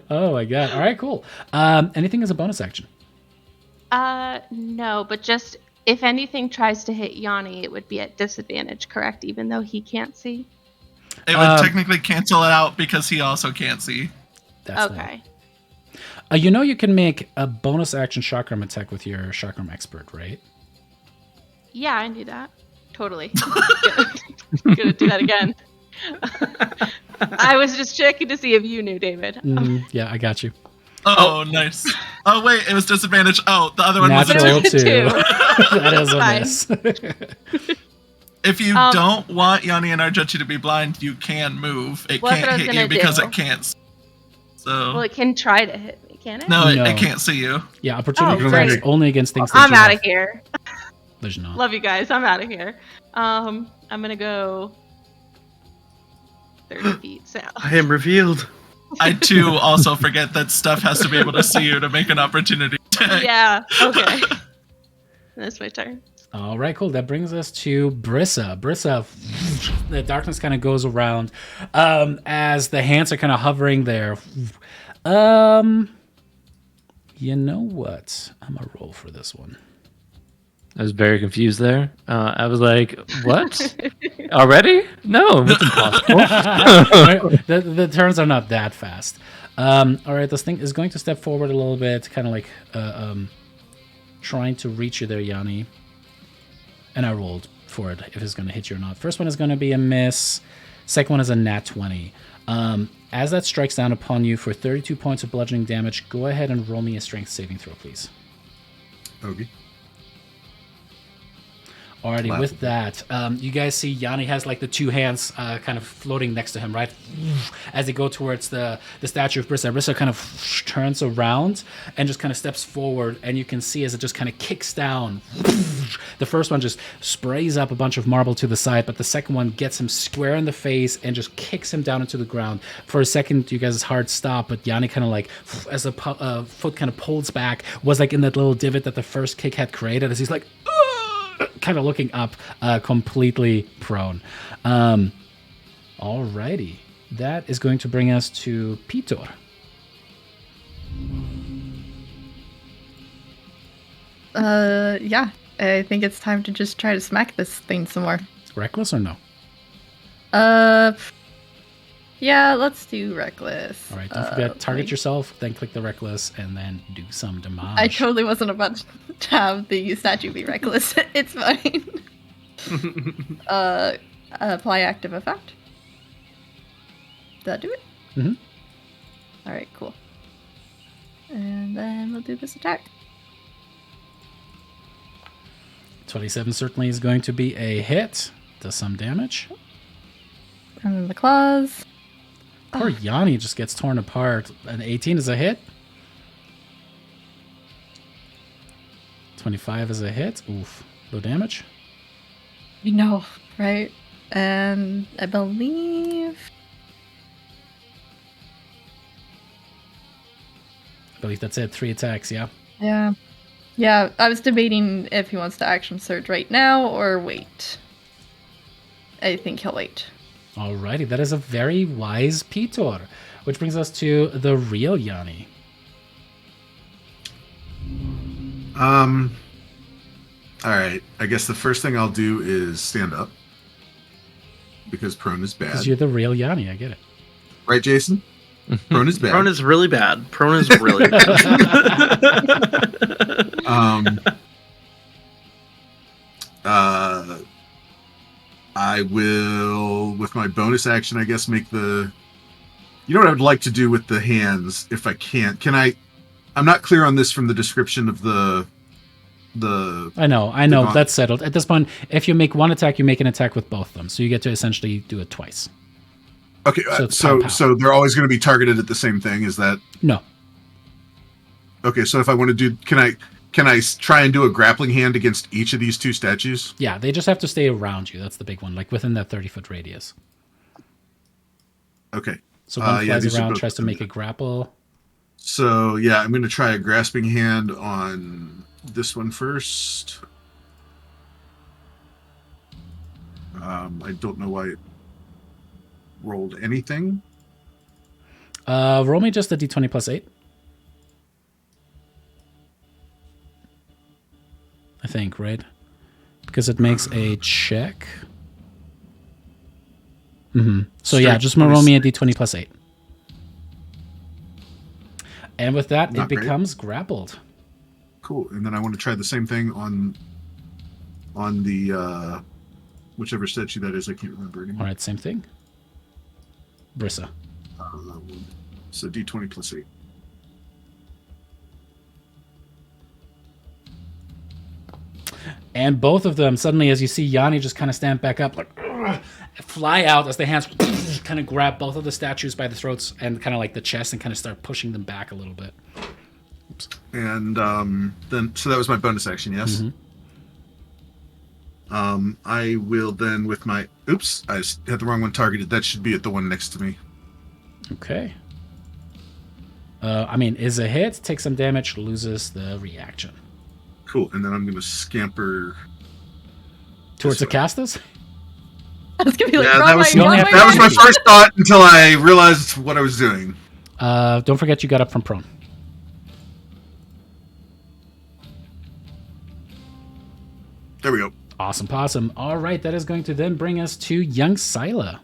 Oh my god! All right, cool. Anything as a bonus action? No, but just if anything tries to hit Yanni, it would be at disadvantage, correct? Even though he can't see. It would technically cancel it out because he also can't see. That's Okay. You know you can make a bonus action chakram attack with your chakram expert, right? Yeah, I knew that. Totally. Gonna do that again. I was just checking to see if you knew, David. Yeah, I got you. Oh, nice. Oh, wait, it was disadvantage. Oh, the other one Natural was a 2. two. Two. That is a Fine. miss. If you Um, don't want Yanni and Arjuchi to be blind, you can move. It Well, that's can't what I was hit you gonna because do. it can't. So Well, it can try to hit me, can it? no, No. It can't see you. Yeah, opportunity Oh, attacks great. only against things that I'm you out have of here. vision on. Love you guys. I'm out of here. I'm gonna go 30 feet south. I am revealed. I too also forget that stuff has to be able to see you to make an opportunity attack. Yeah. Okay. That's my turn. All right, cool. That brings us to Brissa. Brissa, the darkness kind of goes around as the hands are kind of hovering there. You know what? I'm going to roll for this one. I was very confused there. I was like, "What? Already? No, that's impossible." The turns are not that fast. All right, this thing is going to step forward a little bit, kind of like trying to reach you there, Yanni. And I rolled for it if it's going to hit you or not. First one is going to be a miss. Second one is a nat 20. As that strikes down upon you for 32 points of bludgeoning damage, go ahead and roll me a strength saving throw, please. Okay. Alrighty, with that, you guys see Yanni has like the two hands kind of floating next to him, right? As they go towards the statue of Brissa. Brissa kind of turns around and just kind of steps forward, and you can see as it just kind of kicks down. The first one just sprays up a bunch of marble to the side, but the second one gets him square in the face and just kicks him down into the ground. For a second, you guys' heart stop, but Yanni kind of like, as the foot kind of pulls back, was like in that little divot that the first kick had created, as he's like, kind of looking up, completely prone. Alrighty. That is going to bring us to Pitor. Yeah. I think it's time to just try to smack this thing some more. Reckless or no? Yeah, let's do reckless. Alright, don't forget, target like- yourself, then click the reckless, and then do some damage. I totally wasn't about to have the statue be reckless. It's fine. Apply active effect. Did that do it? Mhm. Alright, cool. And then we'll do this attack. 27 certainly is going to be a hit. Does some damage. And then the claws. Poor Yanni just gets torn apart. An 18 is a hit. 25 is a hit. Oof. Low damage. You know, right? And I believe that's it. 3 attacks, yeah. yeah. Yeah, I was debating if he wants to action surge right now or wait. I think he'll wait. Alrighty, that is a very wise Pitor. Which brings us to the real Yanni. Alright. I guess the first thing I'll do is stand up. Because prone is bad. Because you're the real Yanni, I get it. Right, Jason? Prone is bad. Prone is really bad. Prone is really bad. I will, with my bonus action, I guess, make the... You know what I would like to do with the hands, if I can? Can I... I'm not clear on this from the description of the... I know. That's settled. At this point, if you make one attack, you make an attack with both of them. So you get to essentially do it twice. Okay, So so they're always going to be targeted at the same thing, is that... No. Okay, so if I want to do... Can I try and do a grappling hand against each of these 2 statues? Yeah, they just have to stay around you. That's the big one, like within that 30-foot radius. Okay. So one flies these are around, both- tries to make a grapple. So, yeah, I'm going to try a grasping hand on this one first. I don't know why it rolled anything. Roll me just a d20 plus 8. I think, right? Because it makes a check. So yeah, just roll me a d20 plus 8. And with that, Not it great. becomes grappled. Cool. And then I want to try the same thing on the whichever statue that is. I can't remember anymore. All right, same thing. Brissa. So d20 plus 8. And both of them, suddenly, as you see Yanni just kind of stand back up, like, fly out as the hands kind of grab both of the statues by the throats and kind of like the chest and kind of start pushing them back a little bit. Oops. And then, so that was my bonus action, yes? I will then with my... Oops, I had the wrong one targeted. That should be at the one next to me. Okay. I mean, is a hit, takes some damage, loses the reaction. Cool. And then I'm going to scamper... Towards the way. casters? I was gonna be like, Yeah, wrong that was, way, wrong way, that was wrong my way. first thought until I realized what I was doing. Don't forget you got up from prone. There we go. Awesome possum. All right, that is going to then bring us to young Scylla.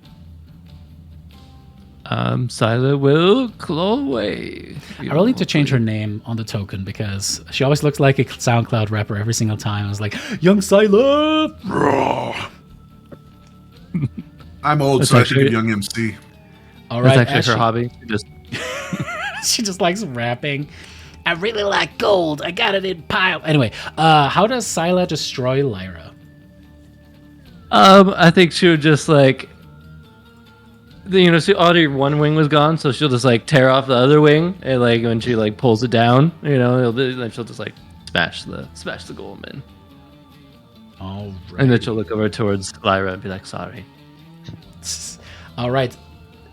Scylla will claw away. I really need to change her name on the token because she always looks like a SoundCloud rapper every single time. I was like, young Scylla! I'm old, That's so I should actually- give young MC. All That's right, actually as her she- hobby. Just She just likes rapping. I really like gold. I got it in pile. Anyway, how does Scylla destroy Lyra? I think she would just like, see, already one wing was gone, so she'll just like tear off the other wing, and like when she like pulls it down, then she'll just like smash the golem in, All right. and then she'll look over towards Lyra and be like, "Sorry." All right.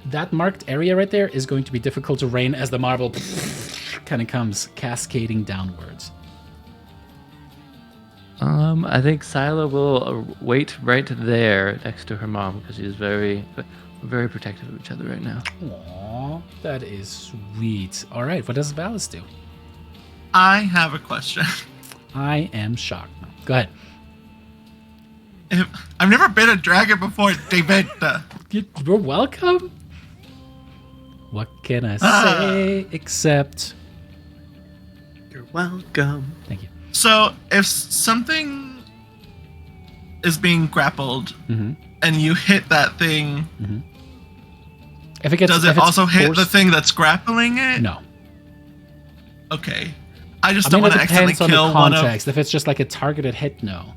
That marked area right there is going to be difficult to rain as the marble kind of comes cascading downwards. I think Scylla will wait right there next to her mom because she's very, very protective of each other right now. Aw, that is sweet. All right, what does Valis do? I have a question. I am shocked. No, go ahead. I've never been a dragon before, David. You're welcome. What can I say except... You're welcome. Thank you. So, if something is being grappled Mhm. and you hit that thing, If it gets, does if it it's also hit the forced- thing that's grappling it? No. Okay. I just I don't mean, want it to accidentally depends on the kill one of... context. If it's just like a targeted hit, no.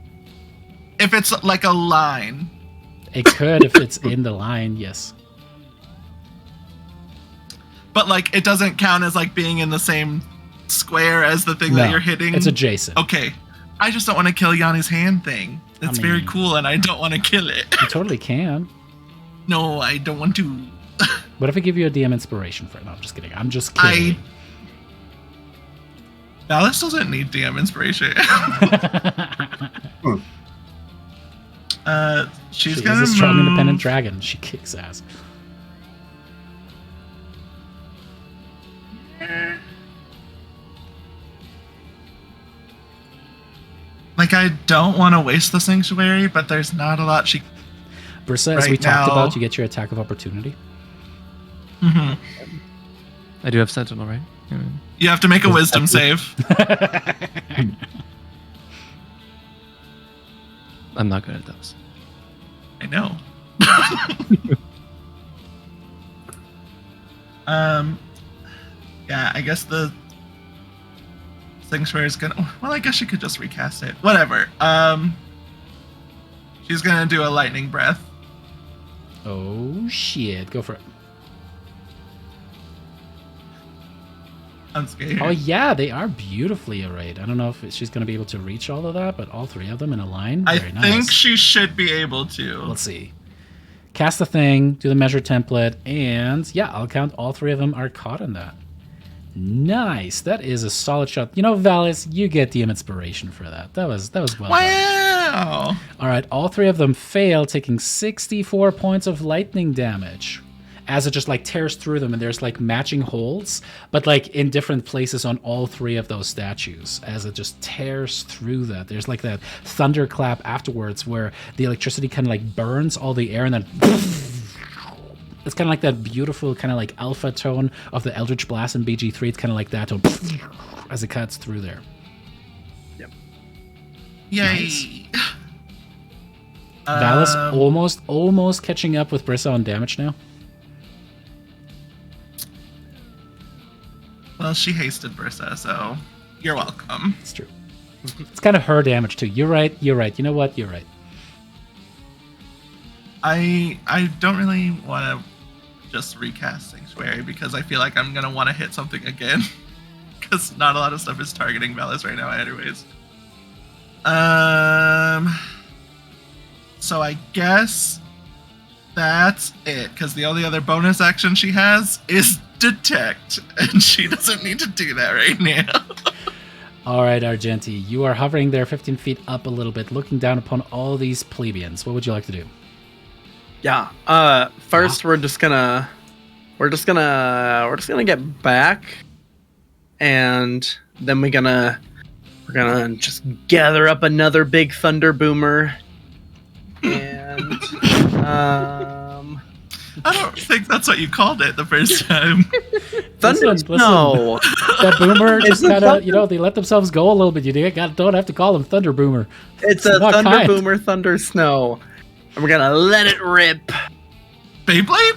If it's like a line. It could if it's in the line, yes. But like it doesn't count as like being in the same square as the thing No, that you're hitting. it's adjacent. Okay. I just don't want to kill Yanni's hand thing. It's very mean- cool, and I don't want to kill it. You totally can. No, I don't want to. What if I give you a DM inspiration for it? No, I'm just kidding. I'm just kidding. Alice doesn't need DM inspiration. She's She gonna is a strong, move. independent dragon. She kicks ass. Like, I don't want to waste the sanctuary, but there's not a lot she. Brissa, as we Right talked now- about, you get your attack of opportunity. hmm I do have Sentinel, right? You have to make a wisdom save. I'm not good at those. I know. Yeah, I guess the sanctuary is gonna. Well, I guess she could just recast it. Whatever. She's gonna do a lightning breath. Oh shit! Go for it. I'm scared. Oh yeah, they are beautifully arrayed. I don't know if she's going to be able to reach all of that, but all three of them in a line. I Very think nice. she should be able to. Let's see. Cast the thing, do the measure template, and yeah, I'll count all three of them are caught in that. Nice. That is a solid shot. You know, Valis, you get DM inspiration for that. That was well done. Wow. All right, all three of them fail, taking 64 points of lightning damage. As it just like tears through them, and there's like matching holes, but like in different places on all three of those statues. As it just tears through that, there's like that thunderclap afterwards, where the electricity kind of like burns all the air, and then it's kind of like that beautiful kind of like alpha tone of the Eldritch Blast in BG3. It's kind of like that tone as it cuts through there. Yay. Nice. Valis almost catching up with Brissa on damage now. Well, she hasted Brissa, so you're welcome. It's true. It's kind of her damage too. You're right. You know what? You're right. I don't really want to just recast Sanctuary because I feel like I'm gonna want to hit something again. Because not a lot of stuff is targeting Valis right now, anyways. So I guess that's it. Because the only other bonus action she has is Detect, and she doesn't need to do that right now. All right, Argenti, you are hovering there 15 feet up a little bit, looking down upon all these plebeians. What would you like to do? Yeah. First, we're just gonna get back, and then we're gonna just gather up another big thunder boomer, and I don't think that's what you called it the first time. thunder. Listen. No, That boomer just It's a kind of, thunder- they let themselves go a little bit. You don't have to call them Thunder Boomer. it's a not thunder kind. boomer, thunder snow, and we're gonna let it rip. Beyblade?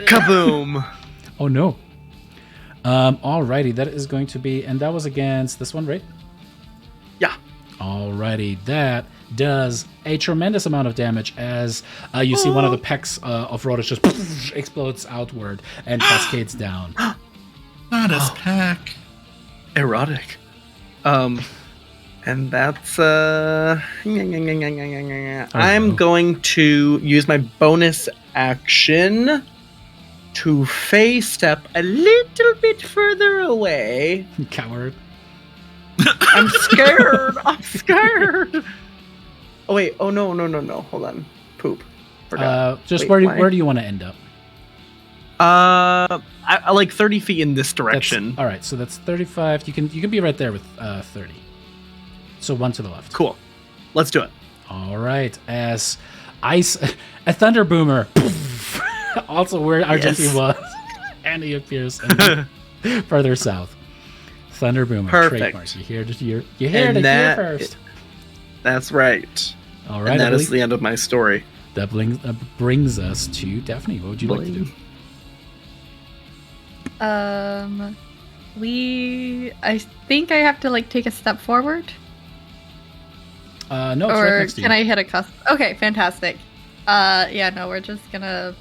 Kaboom! Oh no. Alrighty, that is going to be, and that was against this one, right? Yeah. Alrighty, that does a tremendous amount of damage as you see one of the pecs of Rhodas just explodes outward and cascades down. Not as Peck. Erotic. And that's I'm going to use my bonus action to phase step a little bit further away. Coward. I'm scared. I'm scared. Oh wait. Oh no. Hold on. Poop. Forgot. Just Wait, where do you want to end up? I like 30 feet in this direction. All right, so that's 35. You can be right there with 30. So one to the left. Cool. Let's do it. All right, as ice, a thunder boomer, also where Argenti was, and he appears further south. Thunder boomer, Perfect. trademark. You heard it here first. That's right. All right, And I that is believe the end of my story. that brings us to Daphne. What would you like to do? I think I have to like take a step forward, No, it's or right next to you. can I hit a custom? Okay, fantastic. Yeah, no, we're just gonna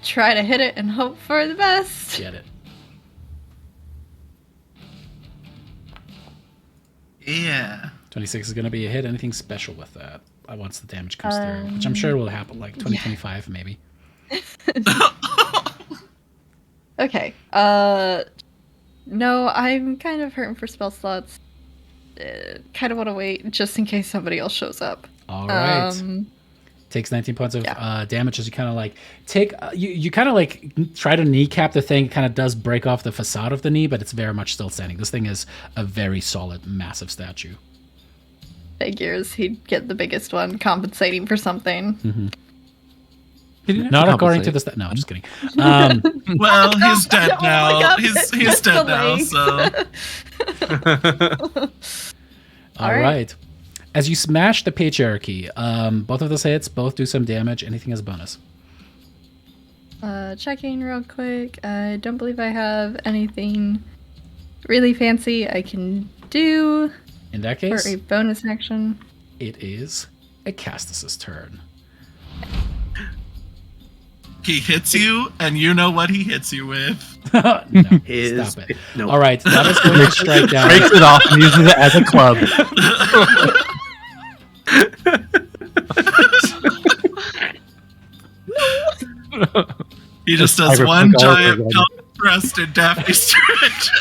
try to hit it and hope for the best. Get it. Yeah. 26 is going to be a hit. Anything special with that? Once the damage comes through, which I'm sure will happen like 2025 maybe. Okay. No, I'm kind of hurting for spell slots. Kind of want to wait just in case somebody else shows up. All right. Takes 19 points of damage as you kind of like take you kind of like try to kneecap the thing. It kind of does break off the facade of the knee, but it's very much still standing. This thing is a very solid, massive statue. Figures he'd get the biggest one, compensating for something. Mm-hmm. Not according to the no, I'm just kidding. Well, he's dead Oh my now. God, He's just dead the now. legs. So All right. As you smash the patriarchy, both of those hits both do some damage. Anything as a bonus? Checking real quick. I don't believe I have anything really fancy I can do In that for case, a bonus action. it is Acastus's turn. he hits you, and you know what he hits you with. No, His- stop it. no. All right, that is going to strike down. Breaks it off and uses it as a club. He just does Cyberpunk one all giant over pelvic thrust in Daphne's direction.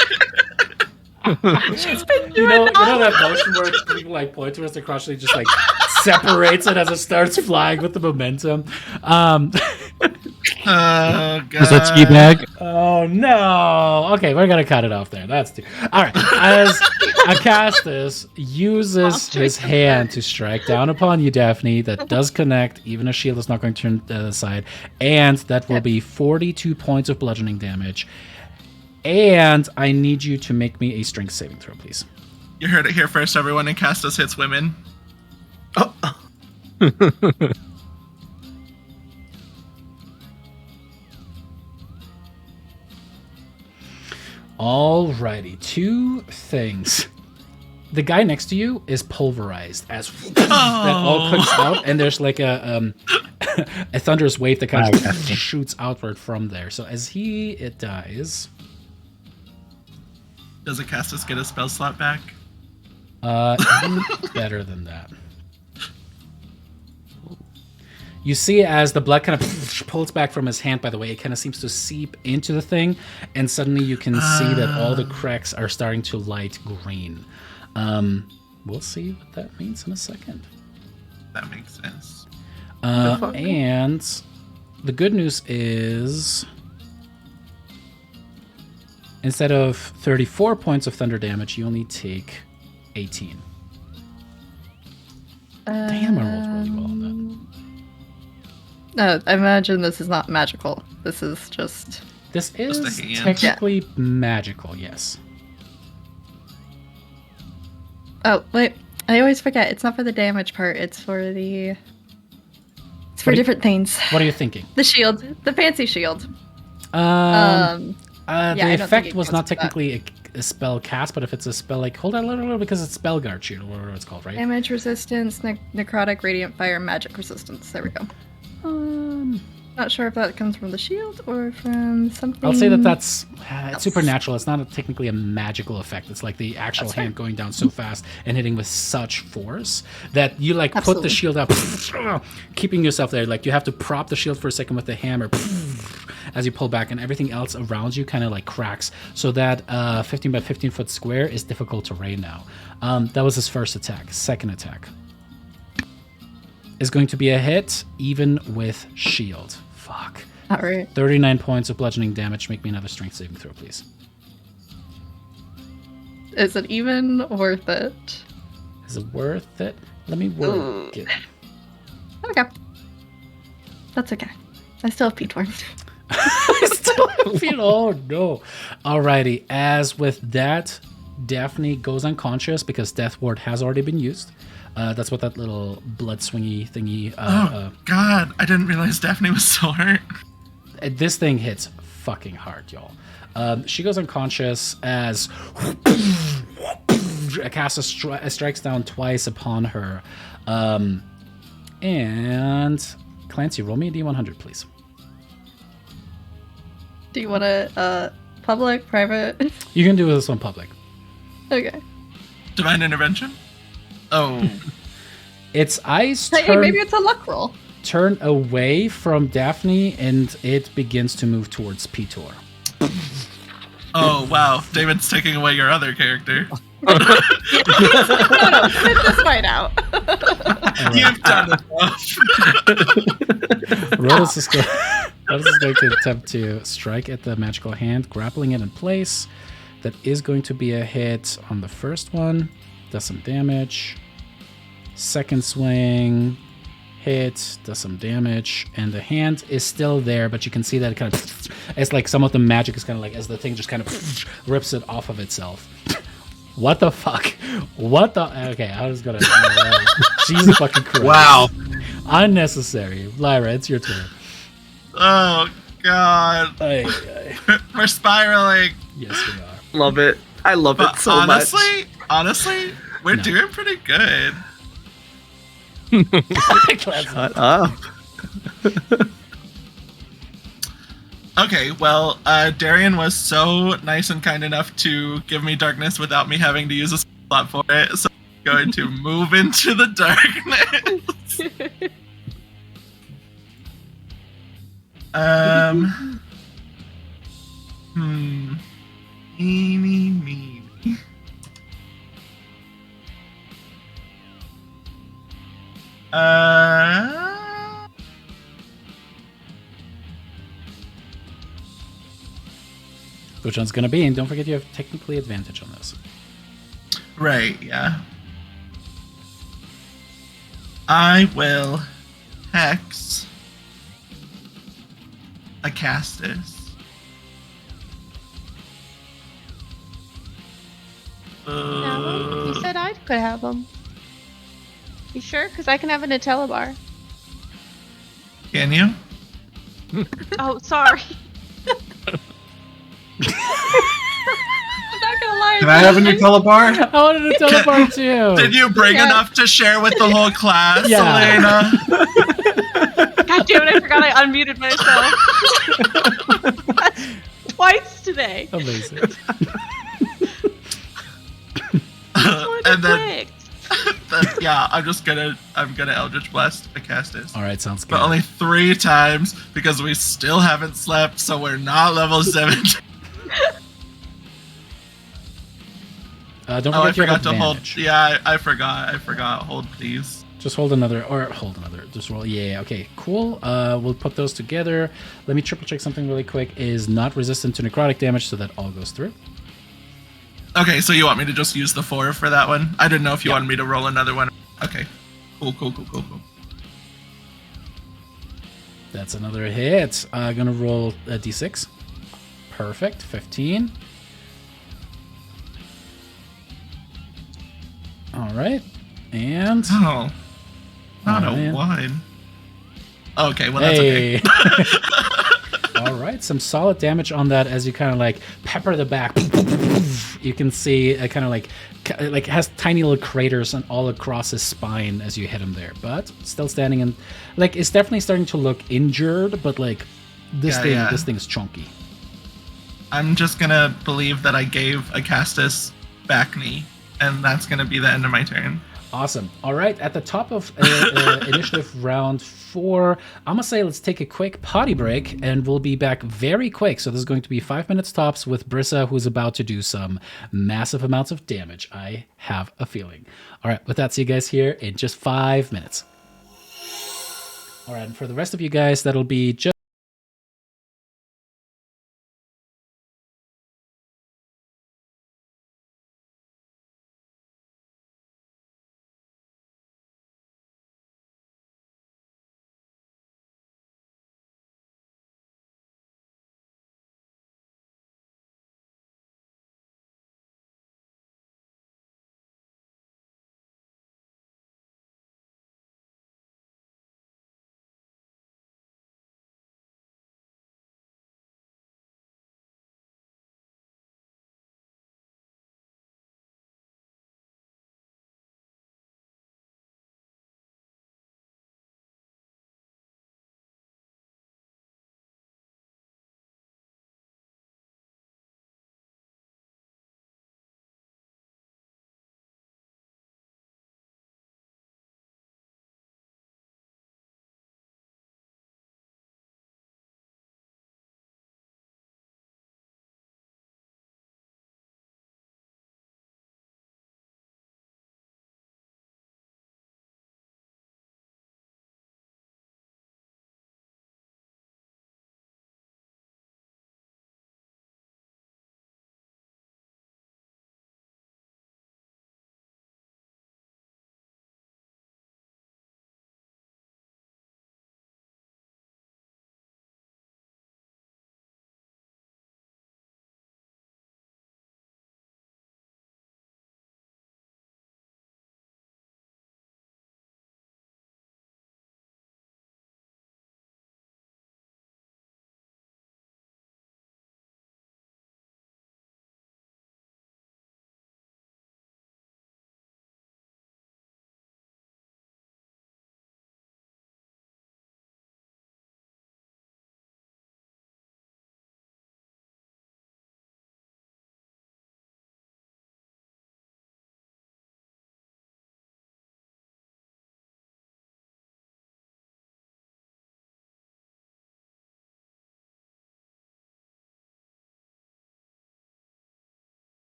She's been You doing know all that motion where people like point towards the crotch, just like separates it as it starts flying with the momentum. Oh god. Is that ski bag? Oh no! Okay, we're gonna cut it off there. That's too. All right. As Acastus uses his hand to strike down upon you, Daphne, that does connect. Even a shield is not going to turn to the other side, and that will be 42 points of bludgeoning damage. And I need you to make me a strength saving throw, please. You heard it here first, everyone. And Castus hits women. Alrighty, two things. The guy next to you is pulverized as that all clicks out, and there's like a a thunderous wave that kind of shoots outward from there. So as it dies, Does a Castus get a spell slot back? even better than that. You see as the blood kind of pulls back from his hand, by the way, it kind of seems to seep into the thing, and suddenly you can see that all the cracks are starting to light green. We'll see what that means in a second. That makes sense. And the good news is, instead of 34 points of thunder damage, you only take 18. Damn, I rolled really well on that. No, I imagine this is not magical. This is just... This is Just a hand. technically magical, yes. Oh, wait. I always forget. It's not for the damage part. It's for the... It's for What do you- different things. What are you thinking? The shield. The fancy shield. The I don't think effect it was counts not for that. technically a spell cast, but if it's a spell, like, hold on a little because it's Spellguard Shield, or whatever it's called, right? Damage resistance, necrotic, radiant fire, magic resistance. There we go. Not sure if that comes from the shield or from something. I'll say that that's it's supernatural. It's not technically a magical effect. It's like the actual That's hand going down so fast and hitting with such force that you like put the Absolutely. shield up, keeping yourself there. Like you have to prop the shield for a second with the hammer as you pull back, and everything else around you kind of like cracks. So that 15 by 15 foot square is difficult terrain now. That was his first attack. Second attack is going to be a hit, even with shield. Fuck. All right. 39 points of bludgeoning damage. Make me another strength saving throw, please. Is it even worth it? Is it worth it? Let me work it. Okay. That's okay. I still have P-Torn. I still feel. Oh no. Alrighty. As with that, Daphne goes unconscious because Death Ward has already been used. That's what that little blood swingy thingy. God, I didn't realize Daphne was so hurt. This thing hits fucking hard, y'all. She goes unconscious as Acasta strikes down twice upon her. And Clancy, roll me a D100, please. Do you want to public, private? You can do this one public. Okay. Divine intervention? Oh. Its eyes Hey, maybe it's a luck roll. turn away from Daphne, and it begins to move towards Pitor. Oh, wow. David's taking away your other character. No, sit this fight out. You've done enough. Rhodas is going to attempt to strike at the magical hand, grappling it in place. That is going to be a hit on the first one. Does some damage. Second swing. Hit. Does some damage. And the hand is still there, but you can see that it kind of... It's like some of the magic is kind of like... As the thing just kind of rips it off of itself. What the fuck? What the... Okay, I was gonna... Jesus fucking Christ. Wow. Unnecessary. Lyra, it's your turn. Oh, God. We're spiraling. Yes, we are. Love it. I love But it so much. honestly, we're No. doing pretty good. Shut up. Okay, well, Darian was so nice and kind enough to give me darkness without me having to use a slot for it, so I'm going to move into the darkness. Meeny, meeny. Which one's gonna be? And don't forget you have technically advantage on this. Right, yeah. I will hex a Castus. No, you said I could have them. You sure? Because I can have an Nutella bar. Can you? Oh, sorry. I'm not gonna lie. Can I have a Nutella bar? I wanted to teleport too. Did you bring Yeah. enough to share with the whole class, Yeah. Elena? God damn it! I forgot I unmuted myself. Twice today. Amazing. And then, yeah, I'm gonna Eldritch Blast a Castus. All right, sounds good. But only 3 times because we still haven't slept, so we're not level 7. Don't Oh, I forget you have forgot to hold. advantage. Yeah, I forgot. Hold, please. Just hold another. Just roll. Yeah, okay, cool. We'll put those together. Let me triple check something really quick. Is not resistant to necrotic damage, so that all goes through. Okay, so you want me to just use the 4 for that one? I didn't know if you wanted me to roll another one. Okay. Cool. That's another hit. Gonna roll a d6. Perfect. 15. All right. And Oh. Not Oh, a man. 1. Okay, well, that's okay. All right, some solid damage on that as you kind of like pepper the back. You can see it kind of like has tiny little craters all across his spine as you hit him there, but still standing, and like it's definitely starting to look injured, but like this thing is chunky. I'm just gonna believe that I gave a Castus back knee, and that's gonna be the end of my turn. Awesome. All right, at the top of initiative round 4, I'm gonna say let's take a quick potty break, and we'll be back very quick. So this is going to be 5 minutes tops with Brissa, who's about to do some massive amounts of damage. I have a feeling. All right, with that, see you guys here in just 5 minutes. All right, and for the rest of you guys, that'll be just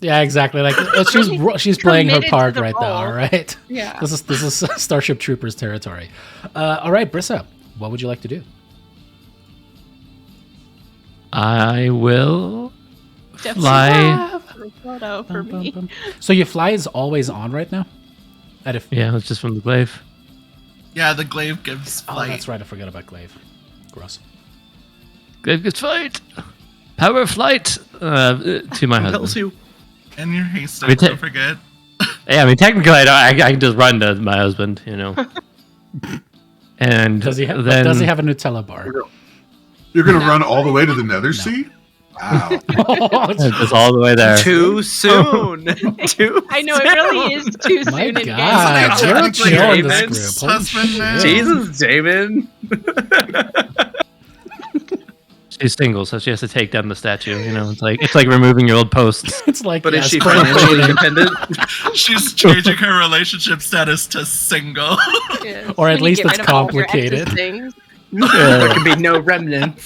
Yeah, exactly. Like she's playing her Committed to part the right now. role. All right. Yeah. This is Starship Troopers territory. All right, Brissa, what would you like to do? I will Definitely fly. have a photo for me. So your fly is always on right now. Yeah, it's just from the glaive. Yeah, the glaive gives Oh, flight. that's right. I forgot about glaive. Gross. Glaive gets flight. Power of flight to my Tells husband. you. And your haste, We don't forget. Yeah, I mean, technically, I can just run to my husband, you know. And Does he have then a Nutella bar? You're gonna run all the way to the Nether Sea? Wow. it's all the way there. Too soon. Too I know it really is too My soon in God, Isn't you're it chill in technically this David's group. Holy husband shit. now? Jesus, David. She's single, so she has to take down the statue. You know, it's like removing your old posts. It's like, But yeah, is she it's quite financially funny. independent? She's changing her relationship status to single. Yes. Or at When you least get it's rid of all of your complicated. ex's things. There can be no remnants.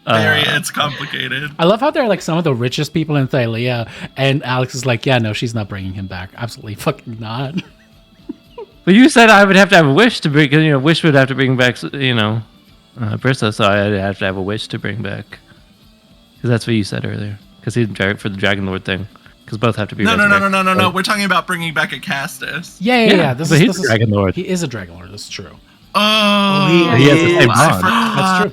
Very, it's complicated. I love how they're like some of the richest people in Thylea, and Alex is like, yeah, no, she's not bringing him back. Absolutely fucking not. But you said I would have to have a wish to bring. You know, wish would have to bring back. You know, Brissa, so I'd have to have a wish to bring back. Because that's what you said earlier. Because he's for the Dragonlord thing. Because both have to be. No. resurrected. We're talking about bringing back a Castus. Yeah. But he's a Dragonlord. He is a Dragonlord. That's true. Oh, He has the same I bond.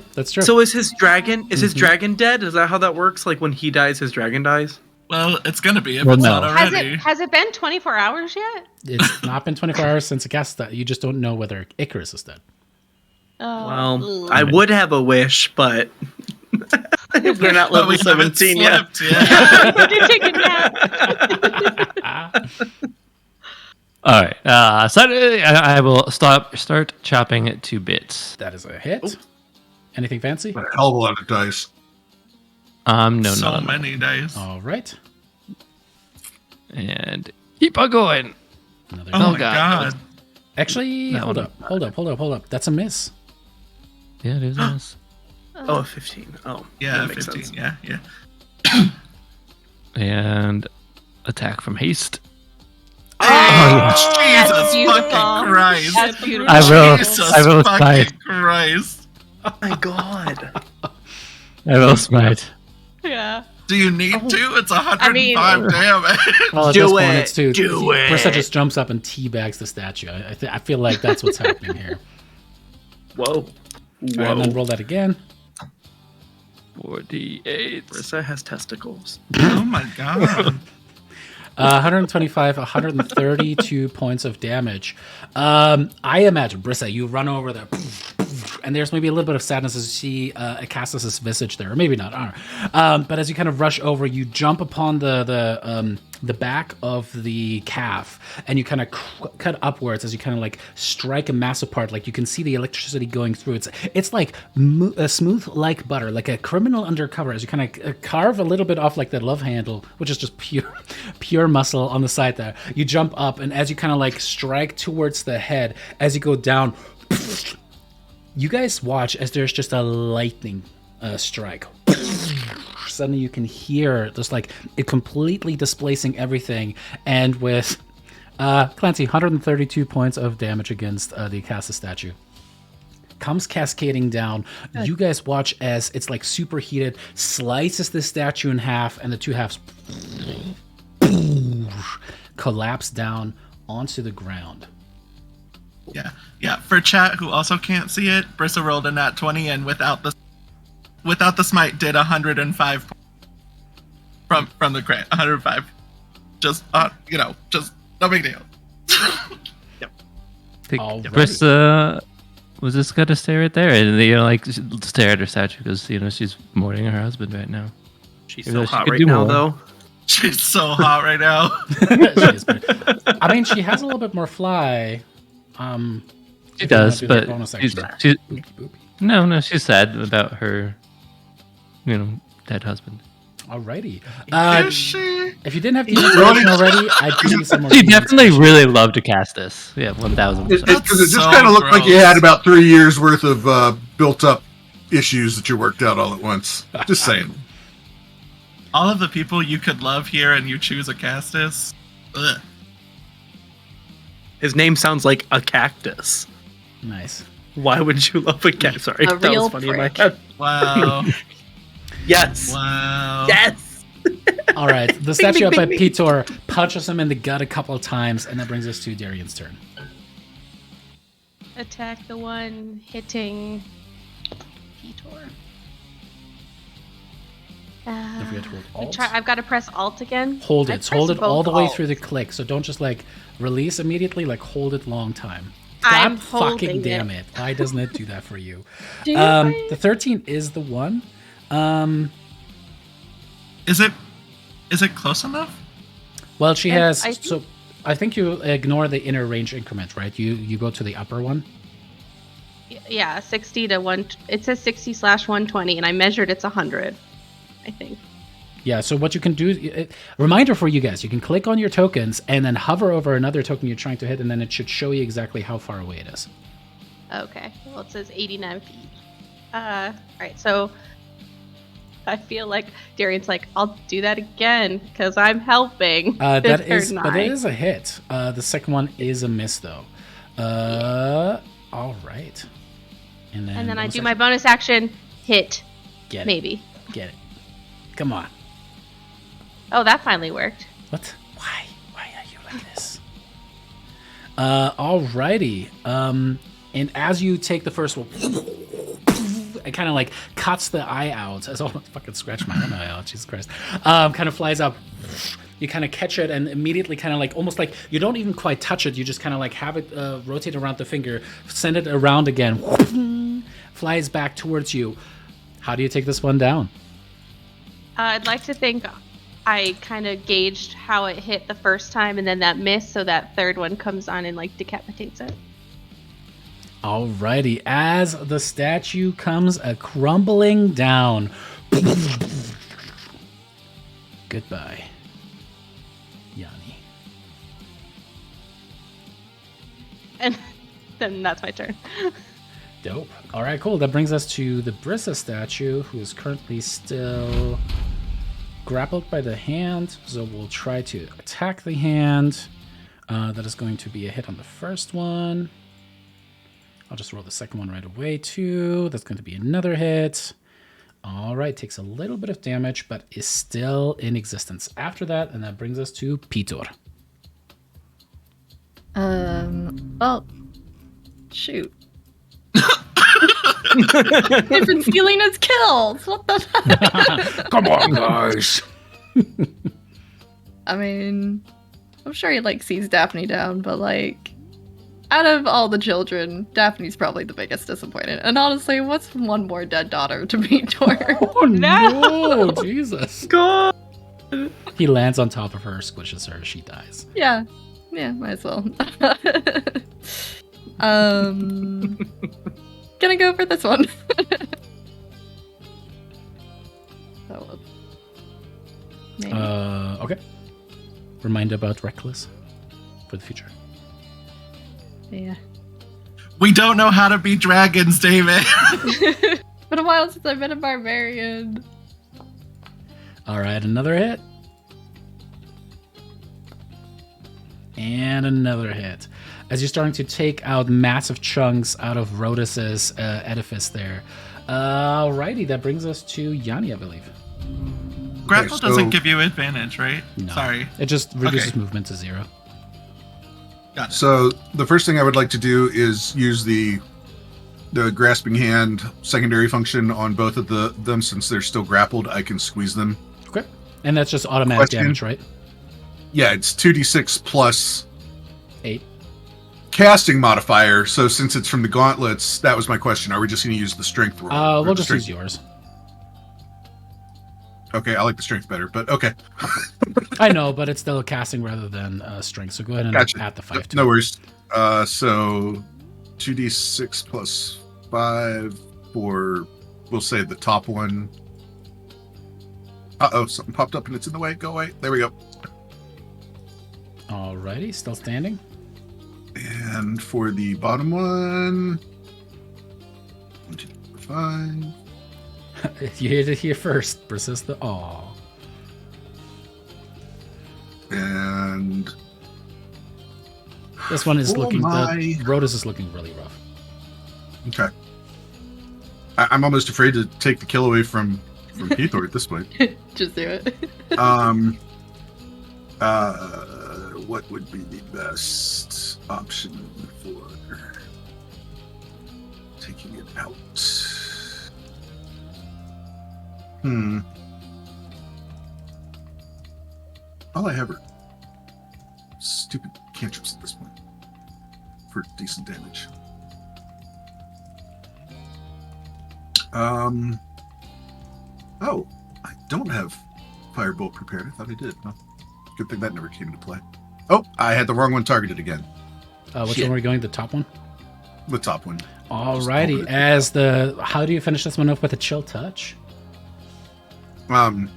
forgot. That's true. So is his dragon? Is his dragon dead? Is that how that works? Like when he dies, his dragon dies. Well, it's gonna be if Well, it's no. not Has already. it been 24 hours yet? It's not been 24 hours since Aghast. You just don't know whether Icarus is dead. Oh, Well, ugh. I would have a wish, but we're not But level we haven't 17 yet. slept yet. Did you take a nap? All right. So I will start chopping it to bits. That is a hit. Anything fancy? A hell of a lot of dice. No, so no. many dice. All right. And keep on going. Another Oh, Oh, my God. god. Actually, That hold one. up. That's a miss. Yeah, it is. Nice. Oh, 15. Oh, Yeah, that makes 15. sense. Yeah. And attack from haste. Oh, That's Jesus beautiful. fucking Christ. That's beautiful. I will. Jesus I will fucking smite. Christ. Oh my god. I will smite. Yeah. Do you need to? It's 105 mean- damage. Well, at Do this point, it. it's too. Do it. Brissa just jumps up and teabags the statue. I feel like that's what's happening here. Whoa. All right, and then roll that again. 48. Brissa has testicles. Oh my god. 125, 132 points of damage. I imagine, Brissa, you run over there, and there's maybe a little bit of sadness as you see Acasus's visage there, or maybe not. I don't know. But as you kind of rush over, you jump upon the back of the calf, and you kind of cut upwards as you kind of like strike a mass apart. Like you can see the electricity going through. It's like smooth like butter, like a criminal undercover. As you kind of carve a little bit off like the love handle, which is just pure muscle on the side there. You jump up, and as you kind of like strike towards the head, as you go down, you guys watch as there's just a lightning strike. Suddenly you can hear just like it completely displacing everything, and with Clancy, 132 points of damage against the Acacia statue. Comes cascading down. You guys watch as it's like superheated, slices the statue in half, and the two halves collapse down onto the ground. Yeah. For chat who also can't see it, Brissa rolled a nat 20 and without the smite did 105 from the crit. 105. Just just no big deal. Alrighty. Brissa was just gonna stay right there and like stare at her statue because she's mourning her husband right now. She's Even though so she hot could right do now, more. though. She's so hot right now. She is pretty- I mean, she has a little bit more fly. She if you wanna does, do the but bonus she's, action. she's Boopy, boopy. no, she's sad about her, dead husband. Alrighty. Is she? If you didn't have the information already, I'd give you some more. She definitely really loved to cast this. Yeah, 1000%. Because it just so kind of looked like you gross. had about 3 years worth of built up issues that you worked out all at once. Just saying. All of the people you could love here and you choose a Castus. Ugh. His name sounds like a cactus. Nice. Why would you love a cactus? Sorry, A that real was funny in my prick. head. Wow. Yes. Wow. Yes. All right. The statue up bing, by bing. Pitor punches him in the gut a couple of times, and that brings us to Darian's turn. Attack the one hitting Pitor. Don't forget to hold Alt. I've got to press Alt again. Hold I it. Hold pressed it all both the way Alt. through the click. So don't just like release immediately. Like hold it long time. I'm God fucking holding damn it! Why doesn't it do that for you? Do you The 13 is the one. Is it close enough? Well, she And has. I So I think you ignore the inner range increment, right? You go to the upper one. Yeah, 60 to 1. It says 60/120, and I measured it's 100, I think. Yeah, so what you can do, reminder for you guys, you can click on your tokens and then hover over another token you're trying to hit, and then it should show you exactly how far away it is. Okay, well, it says 89 feet. Alright, so I feel like Darian's like, I'll do that again, because I'm helping. That with is, her but it knife. is a hit. The second one is a miss, though. All right. And then I do my bonus action, hit, Get it. maybe. Get it. Come on. Oh, that finally worked. What? Why? Why are you like this? Alrighty. And as you take the first one, it kind of like cuts the eye out. I almost fucking scratched my own eye out. Jesus Christ. Kind of flies up. You kind of catch it and immediately kind of like almost like you don't even quite touch it. You just kind of like have it rotate around the finger, send it around again, flies back towards you. How do you take this one down? I'd like to think I kind of gauged how it hit the first time and then that miss, so that third one comes on and like decapitates it. Alrighty, as the statue comes a crumbling down. Goodbye, Yanni. And then that's my turn. Dope. All right, cool. That brings us to the Brissa statue, who is currently still grappled by the hand. So we'll try to attack the hand. That is going to be a hit on the first one. I'll just roll the second one right away, too. That's going to be another hit. All right, takes a little bit of damage, but is still in existence after that. And that brings us to Pitor. Well, shoot. I've been stealing his kills. What the? Come on, guys. I mean, I'm sure he like sees Daphne down, but like, out of all the children, Daphne's probably the biggest disappointment. And honestly, what's one more dead daughter to be to her? Oh, no. Jesus. God. He lands on top of her, squishes her, she dies. Yeah, might as well. Gonna go for this one. So, maybe. Okay. Remind about Reckless for the future. Yeah. We don't know how to be dragons, David. It's been a while since I've been a barbarian. All right, another hit. And another hit. As you're starting to take out massive chunks out of Rhodus's edifice there. Alrighty, that brings us to Yanni, I believe. Grapple so- doesn't give you advantage, right? No. Sorry. It just reduces Okay. movement to 0. Got it. So the first thing I would like to do is use the grasping hand secondary function on both of them. Since they're still grappled, I can squeeze them. Okay. And that's just automatic Question? damage, right? Yeah, it's 2d6 plus 8. casting modifier. So since it's from the gauntlets, that was my question. Are we just going to use the strength roll? Or We'll the just strength- use yours. Okay, I like the strength better, but okay. I know, but it's still casting rather than strength. So go ahead and Gotcha. add the 5 to No it. worries. So 2d6 plus 5 for, we'll say, the top one. Uh-oh, something popped up and it's in the way. Go away. There we go. Alrighty, still standing. And for the bottom one, 1, 2, 3, 4, 5. You hit it here first. Persist the aw. And This one is Oh looking. my. The Rhodas is looking really rough. okay, I'm almost afraid to take the kill away from Keithor at this point. Just do it. What would be the best option for taking it out? All I have are stupid cantrips at this point for decent damage. Oh, I don't have Firebolt prepared. I thought I did. Well, good thing that never came into play. Oh, I had the wrong one targeted again. Which one were we going? The top one? The top one. Alrighty. As the how do you finish this one off with a chill touch? The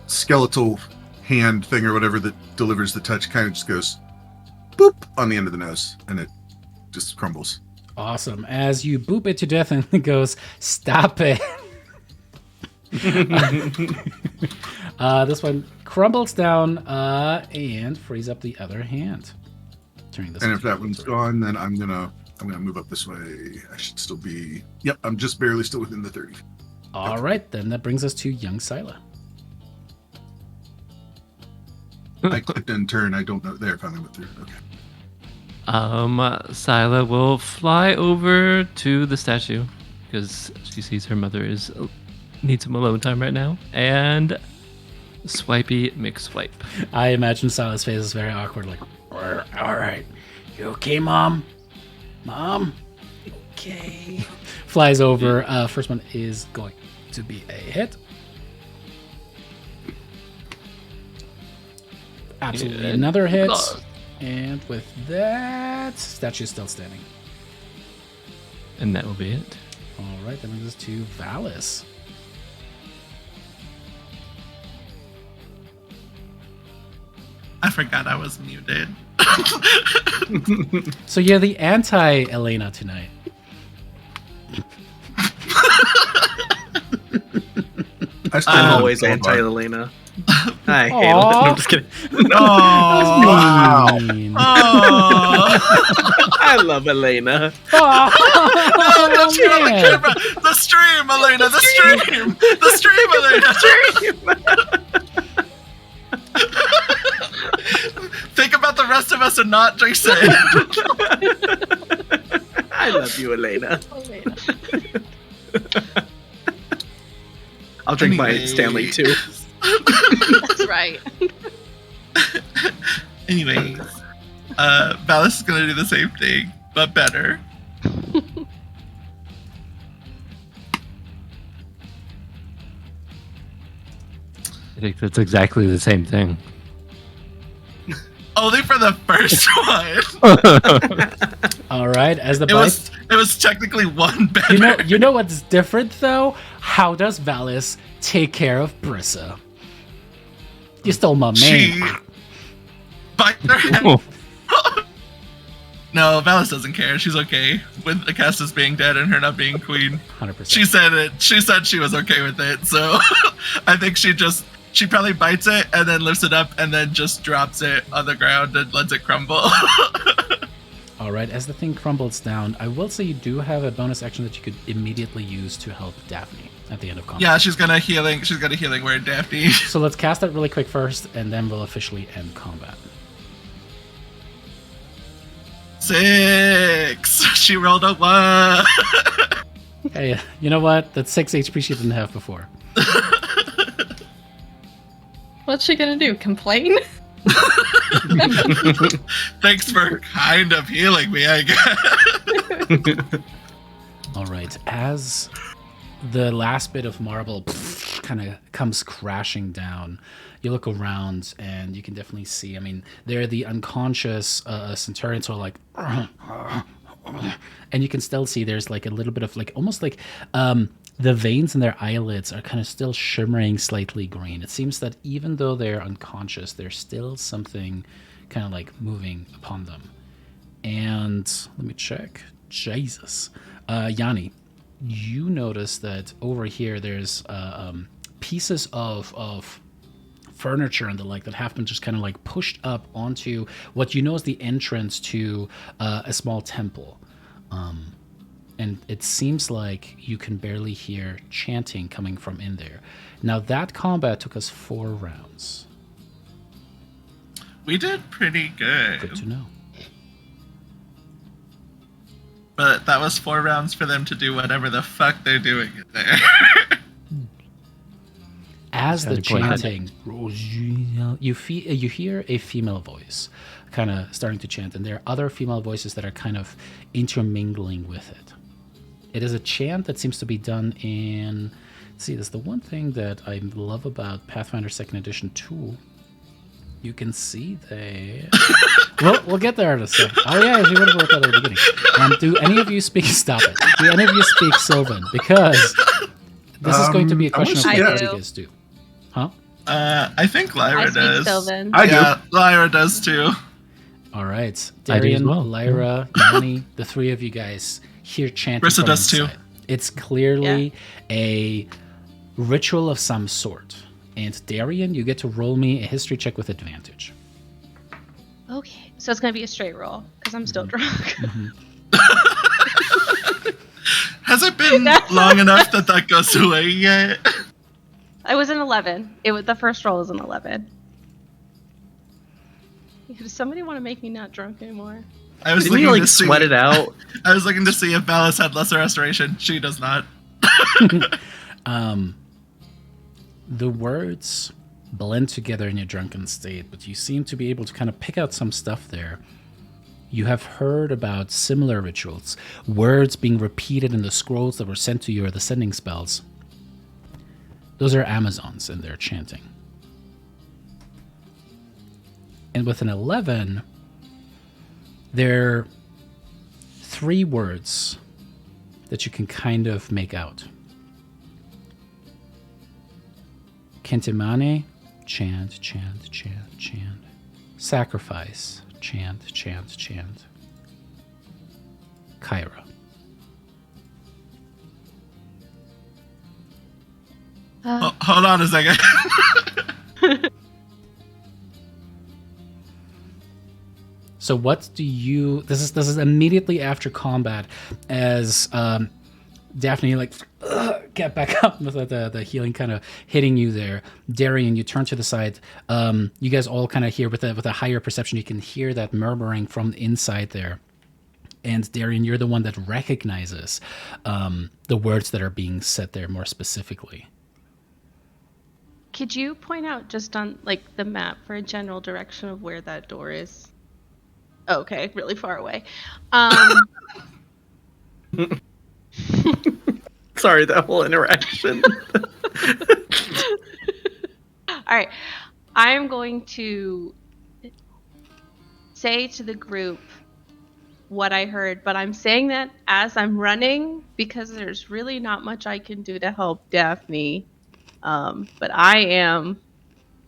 skeletal hand thing or whatever that delivers the touch kind of just goes boop on the end of the nose, and it just crumbles. Awesome. As you boop it to death, and it goes, "Stop it." This one crumbles down and frees up the other hand. Turning this. And if that one's gone, then I'm gonna move up this way. I should still be. Yep, I'm just barely still within the 30. All right, then that brings us to young Scylla. I clicked in turn. I don't know. There, finally went through. Okay. Scylla will fly over to the statue because she sees her mother needs some alone time right now, and swipey McSwipe. I imagine Scylla's face is very awkward, like, all right, you okay, Mom? Mom? Okay. Flies over. First one is going to be a hit. Absolutely another hit. And with that, statue's still standing. And that will be it. All right, that brings us to Valis. I forgot I was muted. So you're the anti-Elena tonight. I'm always anti-Elena. I hate Aw. Elena. I'm just kidding. Wow. Mean. I love Elena. Oh, Don't you on the man. camera? The stream, Elena. The stream. The stream, Elena. Think about the rest of us and not Jason. I love you, Elena. I'll drink my Anyway. Stanley too. That's right. Anyways, Valis is gonna do the same thing, but better. I think that's exactly the same thing. Only for the first one. All right, as the It was technically one better. you know what's different though? How does Valis take care of Brissa? You stole my She man. bites her head. Oh, No, Valis doesn't care. She's okay with Acastus being dead and her not being queen. 100%. She said it. She said she was okay with it. So I think she probably bites it and then lifts it up and then just drops it on the ground and lets it crumble. All right, as the thing crumbles down, I will say you do have a bonus action that you could immediately use to help Daphne at the end of combat. Yeah, she's got a healing word, Daphne. So let's cast that really quick first, and then we'll officially end combat. 6. She rolled a 1. Hey, you know what? That's 6 HP she didn't have before. What's she gonna do? Complain? Thanks for kind of healing me, I guess. All right, as the last bit of marble kind of comes crashing down, you look around and you can definitely see, I mean, they're the unconscious Centurions who are like, and you can still see there's like a little bit of like, almost like the veins in their eyelids are kind of still shimmering slightly green. It seems that even though they're unconscious, there's still something kind of like moving upon them. And let me check. Jesus. Yanni, you notice that over here there's pieces of furniture and the like that have been just kind of like pushed up onto what you know is the entrance to a small temple. And it seems like you can barely hear chanting coming from in there. Now, that combat took us 4 rounds. We did pretty good. Good to know. But that was 4 rounds for them to do whatever the fuck they're doing in there. As the Sounded quite good. chanting, you hear a female voice kind of starting to chant, and there are other female voices that are kind of intermingling with it. It is a chant that seems to be done in... See, that's the one thing that I love about Pathfinder 2nd Edition 2. You can see there... we'll get there in a second. Oh yeah, we would have worked out at the beginning. Do any of you speak... Stop it. Do any of you speak Sylvan? Because this is going to be a question of I what do. you guys do. Huh? I think Lyra I speak does. Sylvan. I do. Yeah, Lyra does too. All right. I do as Darian, well. Lyra, Yanni, the 3 of you guys hear chanting Rissa from does too. inside. It's clearly a ritual of some sort. And Darian, you get to roll me a history check with advantage. Okay, so it's gonna be a straight roll because I'm still drunk. Has it been long enough that goes away yet? I was an 11. The first roll was an 11. Does somebody want to make me not drunk anymore? I was Didn't you looking like to see. sweat it out? I was looking to see if Ballas had lesser restoration. She does not. The words blend together in your drunken state, but you seem to be able to kind of pick out some stuff there. You have heard about similar rituals, words being repeated in the scrolls that were sent to you or the sending spells. Those are Amazons and they're chanting. And with an 11, there are 3 words that you can kind of make out. Kentimane, chant, chant, chant, chant. Sacrifice, chant, chant, chant. Kyra. Hold on a second. So what do you... This is immediately after combat as Daphne, like, get back up with the healing kind of hitting you there. Darian, you turn to the side. You guys all kind of hear with a higher perception, you can hear that murmuring from the inside there. And Darian, you're the one that recognizes the words that are being said there more specifically. Could you point out just on like the map for a general direction of where that door is? Oh, okay, really far away. Sorry, that whole interaction. All right, I'm going to say to the group what I heard, but I'm saying that as I'm running because there's really not much I can do to help Daphne. But I am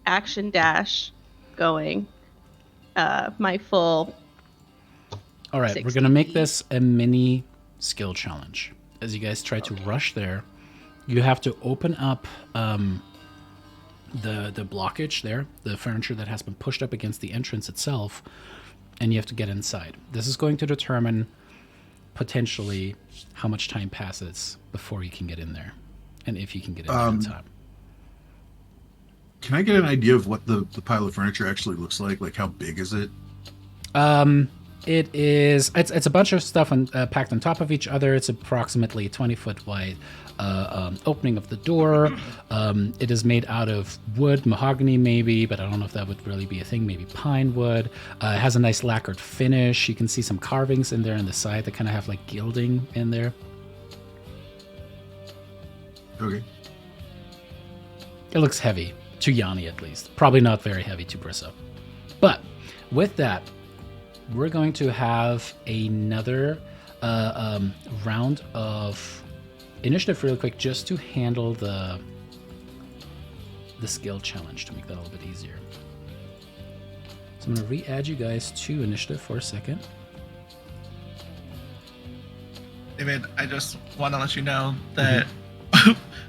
action dash going my full. All right, 60. we're going to make this a mini skill challenge. As you guys try to rush there, you have to open up the blockage there, the furniture that has been pushed up against the entrance itself, and you have to get inside. This is going to determine potentially how much time passes before you can get in there, and if you can get in there in time. Can I get an idea of what the pile of furniture actually looks like? Like, how big is it? It's a bunch of stuff packed on top of each other. It's approximately 20-foot wide opening of the door. It is made out of wood, mahogany maybe, but I don't know if that would really be a thing. Maybe pine wood. It has a nice lacquered finish. You can see some carvings in there on the side that kind of have like gilding in there. Okay. It looks heavy, to Yanni at least. Probably not very heavy to Brissa. But with that, we're going to have another round of initiative really quick just to handle the skill challenge to make that a little bit easier. So I'm going to re-add you guys to initiative for a second. David, I just want to let you know that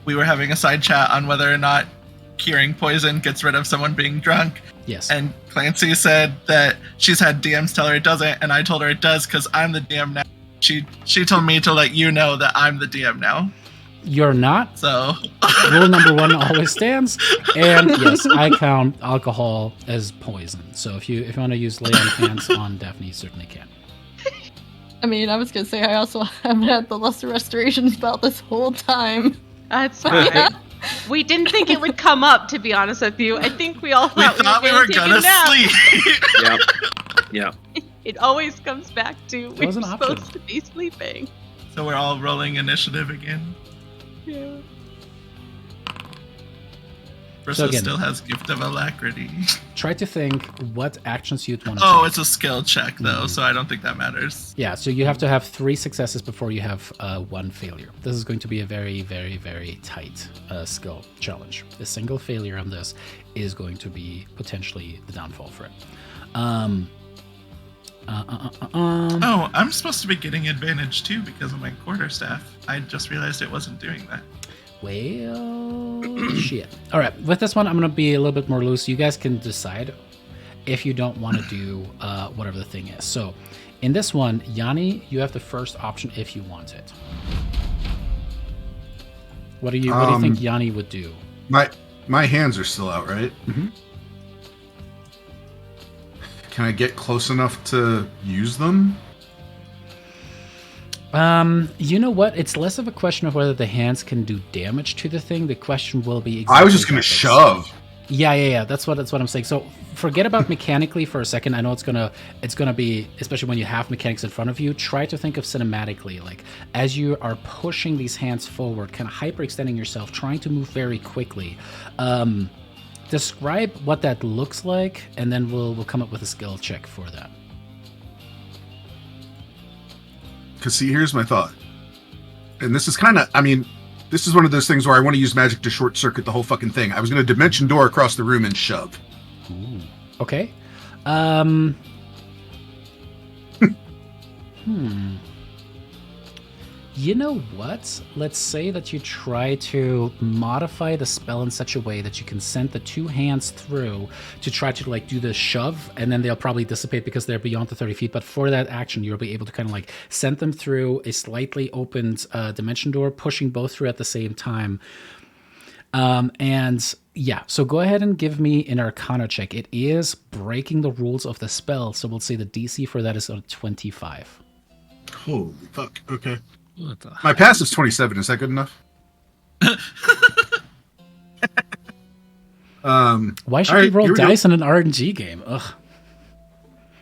we were having a side chat on whether or not curing poison gets rid of someone being drunk. Yes. And Clancy said that she's had DMs tell her it doesn't, and I told her it does because I'm the DM now. She told me to let you know that I'm the DM now. You're not. So Rule number 1 always stands. And yes, I count alcohol as poison. So if you want to use lay on hands on Daphne, you certainly can. I mean, I was gonna say I also haven't had the Lesser Restoration spell this whole time. That's fine. We didn't think it would come up, to be honest with you. I think we all thought we were take a gonna nap. sleep. Yep. It always comes back to we're was an option. supposed to be sleeping. So we're all rolling initiative again. Yeah. Bristol again- still has Gift of Alacrity. Try to think what actions you'd want to Oh, take. it's a skill check though, so I don't think that matters. Yeah, so you have to have 3 successes before you have 1 failure. This is going to be a very, very, very tight skill challenge. A single failure on this is going to be potentially the downfall for it. Oh, I'm supposed to be getting advantage too because of my quarterstaff. I just realized it wasn't doing that. Well, shit. All right, with this one, I'm going to be a little bit more loose. You guys can decide if you don't want to do whatever the thing is. So, in this one, Yanni, you have the first option if you want it. What do you think Yanni would do? My hands are still out, right? Mhm. Can I get close enough to use them? You know what? It's less of a question of whether the hands can do damage to the thing. The question will be. I was just exactly gonna that. shove. Yeah. That's what I'm saying. So forget about mechanically for a second. I know it's gonna be, especially when you have mechanics in front of you. Try to think of cinematically, like as you are pushing these hands forward, kind of hyperextending yourself, trying to move very quickly. Describe what that looks like, and then we'll come up with a skill check for that. Because see, here's my thought. And this is kind of, this is one of those things where I want to use magic to short circuit the whole fucking thing. I was going to dimension door across the room and shove. Ooh. Okay. You know what? Let's say that you try to modify the spell in such a way that you can send the 2 hands through to try to do the shove, and then they'll probably dissipate because they're beyond the 30 feet. But for that action, you'll be able to kind of send them through a slightly opened dimension door, pushing both through at the same time. And yeah, so go ahead and give me an Arcana check. It is breaking the rules of the spell, so we'll say the DC for that is a 25. Holy fuck. Okay. What the? My passive's 27. Is that good enough? Why should all we right, roll here we go. dice in an RNG game? Ugh.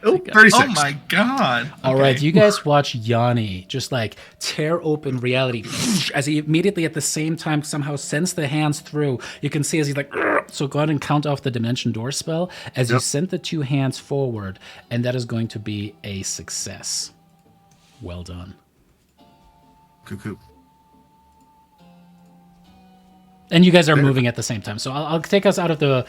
36. Oh my god. All Okay. right, you guys watch Yanni just tear open reality as he immediately at the same time somehow sends the hands through. You can see as he's "Urgh." So go ahead and count off the dimension door spell as you send the 2 hands forward, and that is going to be a success. Well done. Cuckoo. And you guys are moving at the same time. So I'll take us out of the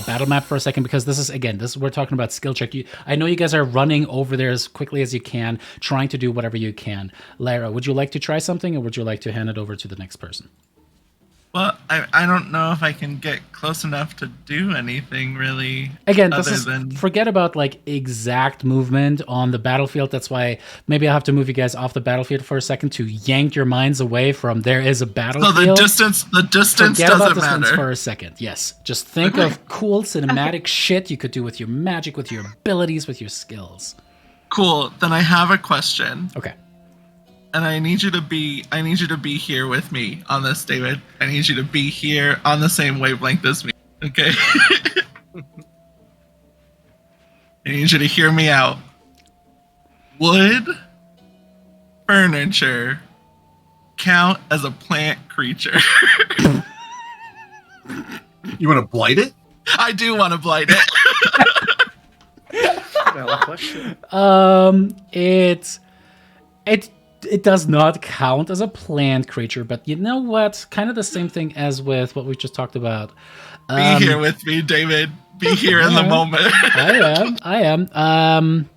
battle map for a second, because this is we're talking about skill check. I know you guys are running over there as quickly as you can, trying to do whatever you can. Lyra, would you like to try something, or would you like to hand it over to the next person? Well, I don't know if I can get close enough to do anything really. Again, than forget about exact movement on the battlefield. That's why maybe I'll have to move you guys off the battlefield for a second to yank your minds away from there is a battlefield. So the distance Forget about doesn't distance matter. for a second. Yes, just think of cool cinematic shit you could do with your magic, with your abilities, with your skills. Cool. Then I have a question. Okay. And I need you to be here with me on this, David. I need you to be here on the same wavelength as me. Okay? I need you to hear me out. Would furniture count as a plant creature? You want to blight it? I do want to blight it. Valid question. It does not count as a plant creature, but you know what? Kind of the same thing as with what we just talked about. Be here with me, David. Be here in the moment. I am.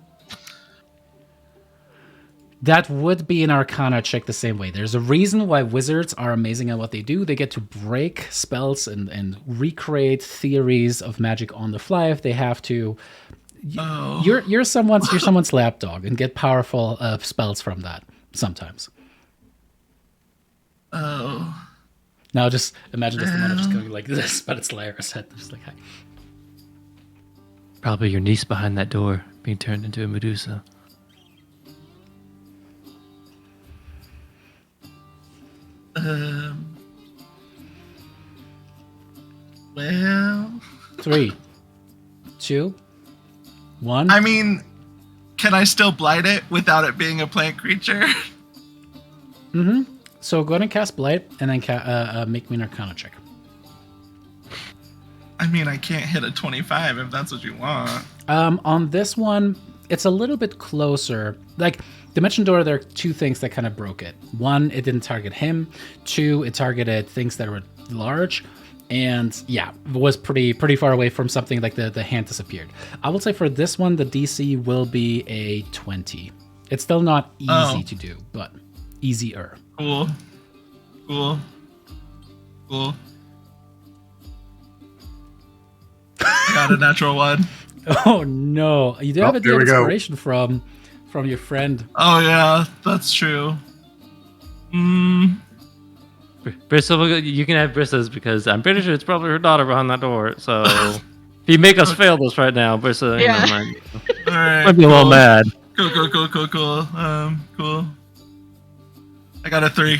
That would be an Arcana check the same way. There's a reason why wizards are amazing at what they do. They get to break spells and recreate theories of magic on the fly if they have to. Oh. You're someone's lapdog and get powerful spells from that sometimes. Oh. Now just imagine just the mana just going like this, but it's Lyra's head. Just like, hi. Probably your niece behind that door being turned into a Medusa. Well, 3, 2, 1. I mean, can I still blight it without it being a plant creature? Mm-hmm. So go ahead and cast Blight, and then make me an Arcana check. I mean, I can't hit a 25 if that's what you want. On this one, it's a little bit closer. Like, Dimension Door, there are two things that kind of broke it. One, it didn't target him. Two, it targeted things that were large. And yeah, it was pretty far away from something like the hand disappeared. I will say for this one, the DC will be a 20. It's still not easy to do, but easier. Cool. I got a natural 1. Oh no, you do have a there we go. inspiration from your friend. Oh yeah, that's true. Bristle, you can have Brisla's because I'm pretty sure it's probably her daughter behind that door. So if you make us fail this right now, Brissa, Yeah. All right. might be a little mad. Cool. Cool. I got a 3.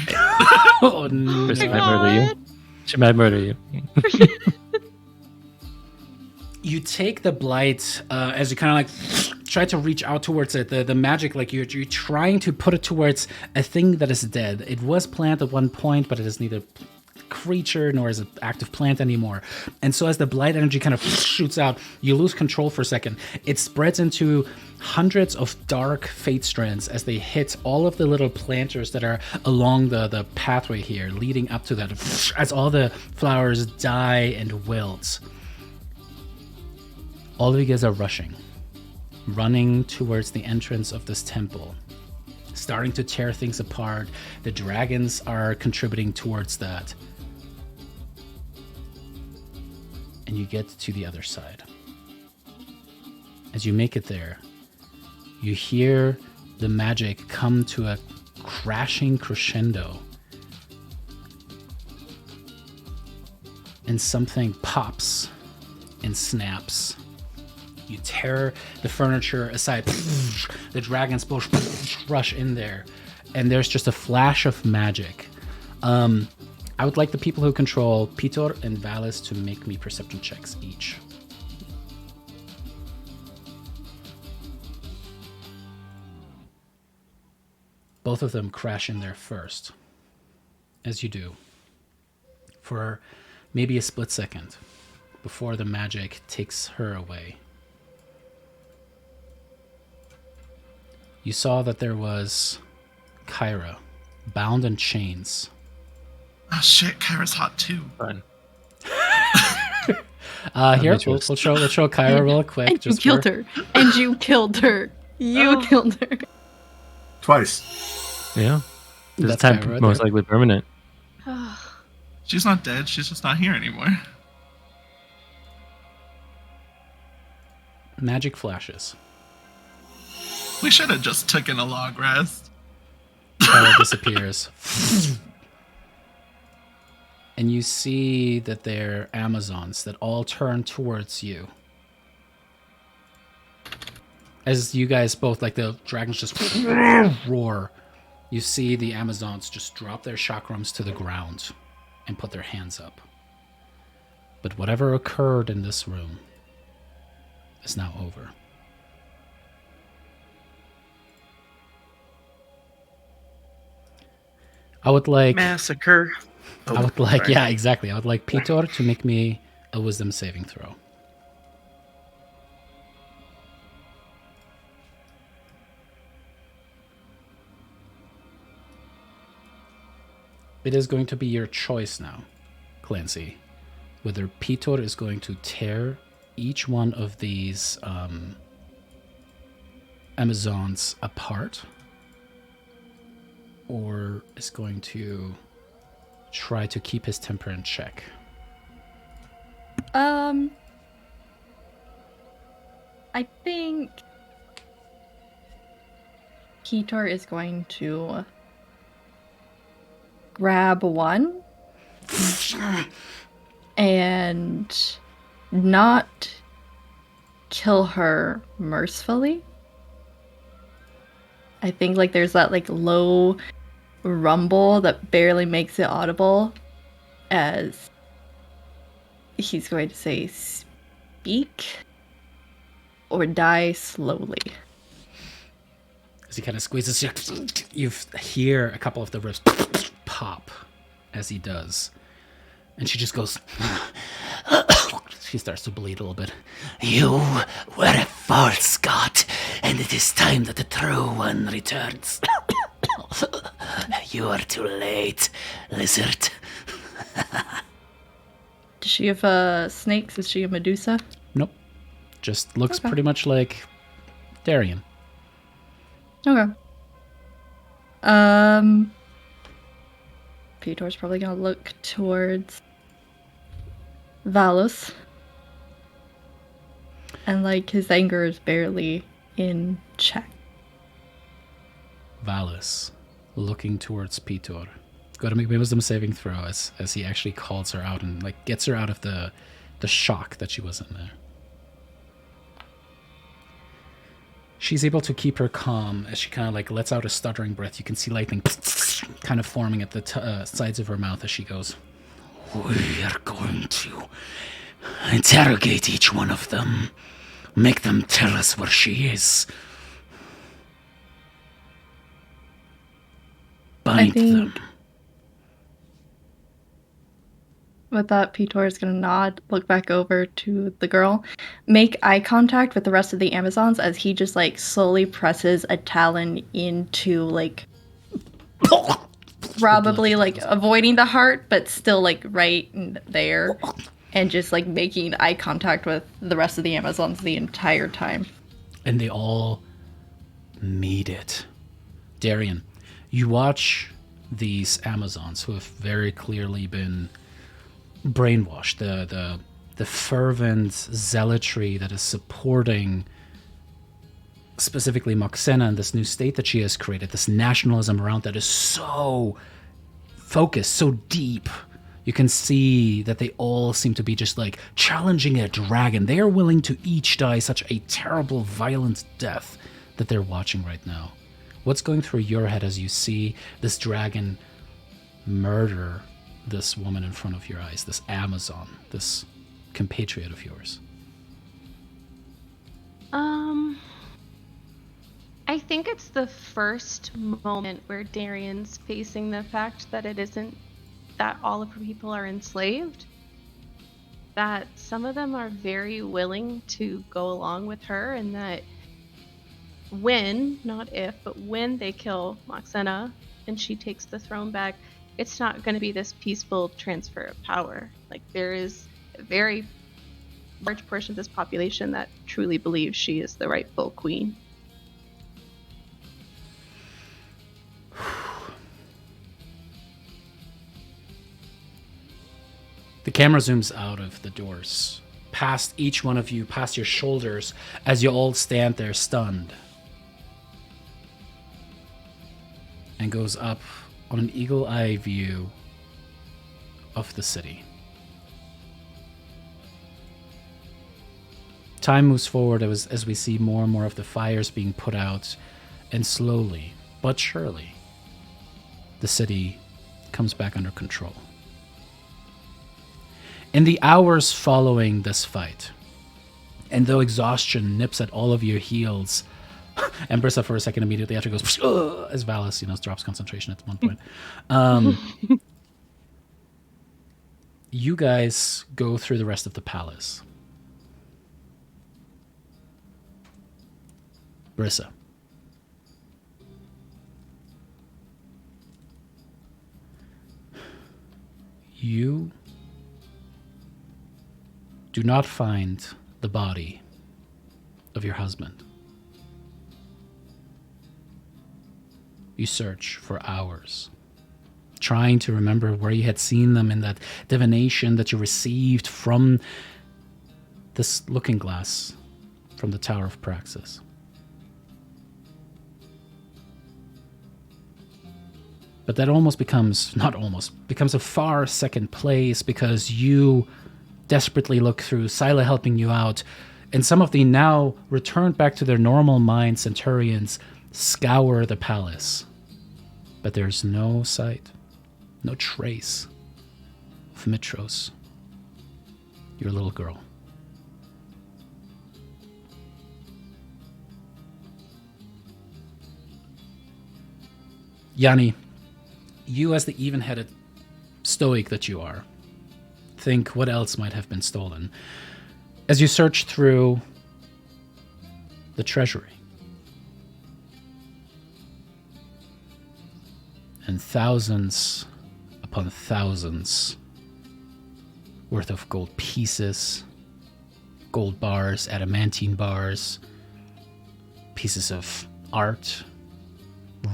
Oh no. Brissa might murder you. She might murder you. You take the blight as you kind of like try to reach out towards it. The magic, like you're trying to put it towards a thing that is dead. It was plant at one point, but it is neither creature nor is it active plant anymore. And so as the blight energy kind of shoots out, you lose control for a second. It spreads into hundreds of dark fate strands as they hit all of the little planters that are along the pathway here, leading up to that. As all the flowers die and wilt. All of you guys are running towards the entrance of this temple, starting to tear things apart. The dragons are contributing towards that. And you get to the other side. As you make it there, you hear the magic come to a crashing crescendo. And something pops and snaps. You tear the furniture aside. The dragons both rush in there. And there's just a flash of magic. I would like the people who control Pitor and Valis to make me perception checks each. Both of them crash in there first. As you do. For maybe a split second. Before the magic takes her away. You saw that there was Kyra, bound in chains. Oh shit, Kyra's hot too. Fun. Here, we'll show Kyra real quick. And you killed her. And you killed her. You killed her. Twice. Yeah. This That's time Kyra right most there. likely permanent. She's not dead. She's just not here anymore. Magic flashes. We should have just taken a long rest. Kyra disappears. And you see that they're Amazons that all turn towards you. As you guys both, like the dragons just roar, you see the Amazons just drop their chakrams to the ground and put their hands up. But whatever occurred in this room is now over. I would like... Massacre. I would like... sorry. Yeah, exactly. I would like Pitor to make me a wisdom saving throw. It is going to be your choice now, Clancy, whether Pitor is going to tear each one of these Amazons apart, or is going to try to keep his temper in check? I think Kitor is going to grab one and not kill her mercifully. I think like there's that like low rumble that barely makes it audible as he's going to say, "Speak or die slowly." As he kind of squeezes you hear a couple of the ribs pop as he does. And she just goes... She starts to bleed a little bit. You were a false god, and it is time that the true one returns. You are too late, lizard. Does she have snakes? Is she a Medusa? Nope. Just looks Okay. pretty much like Darian. Okay. Peter's probably gonna look towards Valus. And like his anger is barely in check. Valus, looking towards Pitor. Go to make a wisdom saving throw as he actually calls her out and like gets her out of the shock that she was in there. She's able to keep her calm as she kind of like lets out a stuttering breath. You can see lightning kind of forming at the sides of her mouth as she goes. We are going to interrogate each one of them. Make them tell us where she is. Bind them. With that, Pitor is going to nod, look back over to the girl, make eye contact with the rest of the Amazons as he just like slowly presses a talon into like probably like avoiding the heart, but still like right there, and just like making eye contact with the rest of the Amazons the entire time. And they all meet it. Darian, you watch these Amazons who have very clearly been brainwashed, the fervent zealotry that is supporting specifically Moxena and this new state that she has created, this nationalism around that is so focused, so deep. You can see that they all seem to be just like challenging a dragon. They are willing to each die such a terrible, violent death that they're watching right now. What's going through your head as you see this dragon murder this woman in front of your eyes, this Amazon, this compatriot of yours? I think it's the first moment where Darian's facing the fact that it isn't that all of her people are enslaved. That some of them are very willing to go along with her, and that when, not if, but when they kill Moxena and she takes the throne back, it's not going to be this peaceful transfer of power. Like, there is a very large portion of this population that truly believes she is the rightful queen. The camera zooms out of the doors, past each one of you, past your shoulders, as you all stand there stunned. And goes up on an eagle-eye view of the city. Time moves forward as we see more and more of the fires being put out, and slowly, but surely, the city comes back under control. In the hours following this fight, and though exhaustion nips at all of your heels, and Brissa for a second immediately after goes as Valus, drops concentration at one point. You guys go through the rest of the palace. Brissa. You do not find the body of your husband. You search for hours, trying to remember where you had seen them in that divination that you received from this looking glass from the Tower of Praxis. But that becomes a far second place because you desperately look through, Scylla helping you out, and some of the now returned back to their normal mind Centurions scour the palace. But there's no sight, no trace of Mitros, your little girl. Yanni, you as the even-headed stoic that you are, think what else might have been stolen. As you search through the treasury, and thousands upon thousands worth of gold pieces, gold bars, adamantine bars, pieces of art,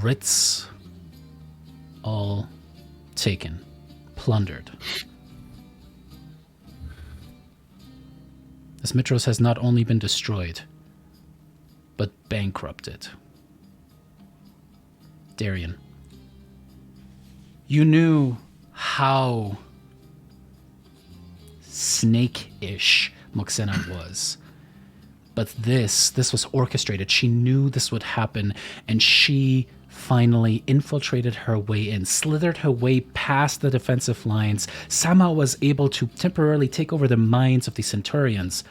writs, all taken, plundered. As Mitros has not only been destroyed, but bankrupted. Darian, you knew how snake-ish Moxena was. But this was orchestrated. She knew this would happen, and she finally infiltrated her way in, slithered her way past the defensive lines, somehow was able to temporarily take over the minds of the Centurions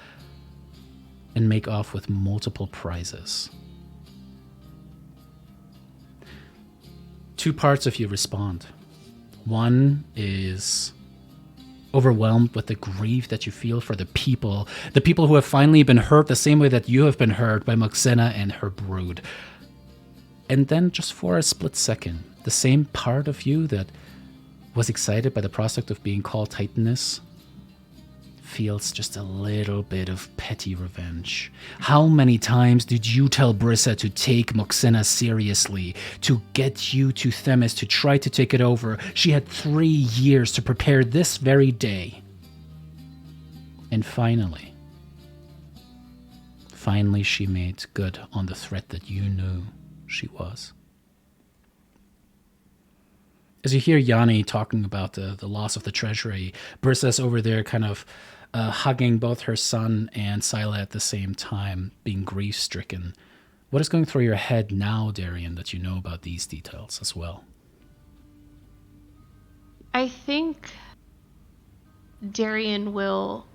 and make off with multiple prizes. Two parts of you respond. One is overwhelmed with the grief that you feel for the people who have finally been hurt the same way that you have been hurt by Moxena and her brood. And then just for a split second, the same part of you that was excited by the prospect of being called Titaness feels just a little bit of petty revenge. How many times did you tell Brissa to take Moxena seriously, to get you to Themis, to try to take it over? She had 3 years to prepare this very day. And finally she made good on the threat that you knew she was. As you hear Yanni talking about the loss of the treasury, Brissa's over there kind of hugging both her son and Scylla at the same time, being grief-stricken. What is going through your head now, Darian, that you know about these details as well? I think Darian will,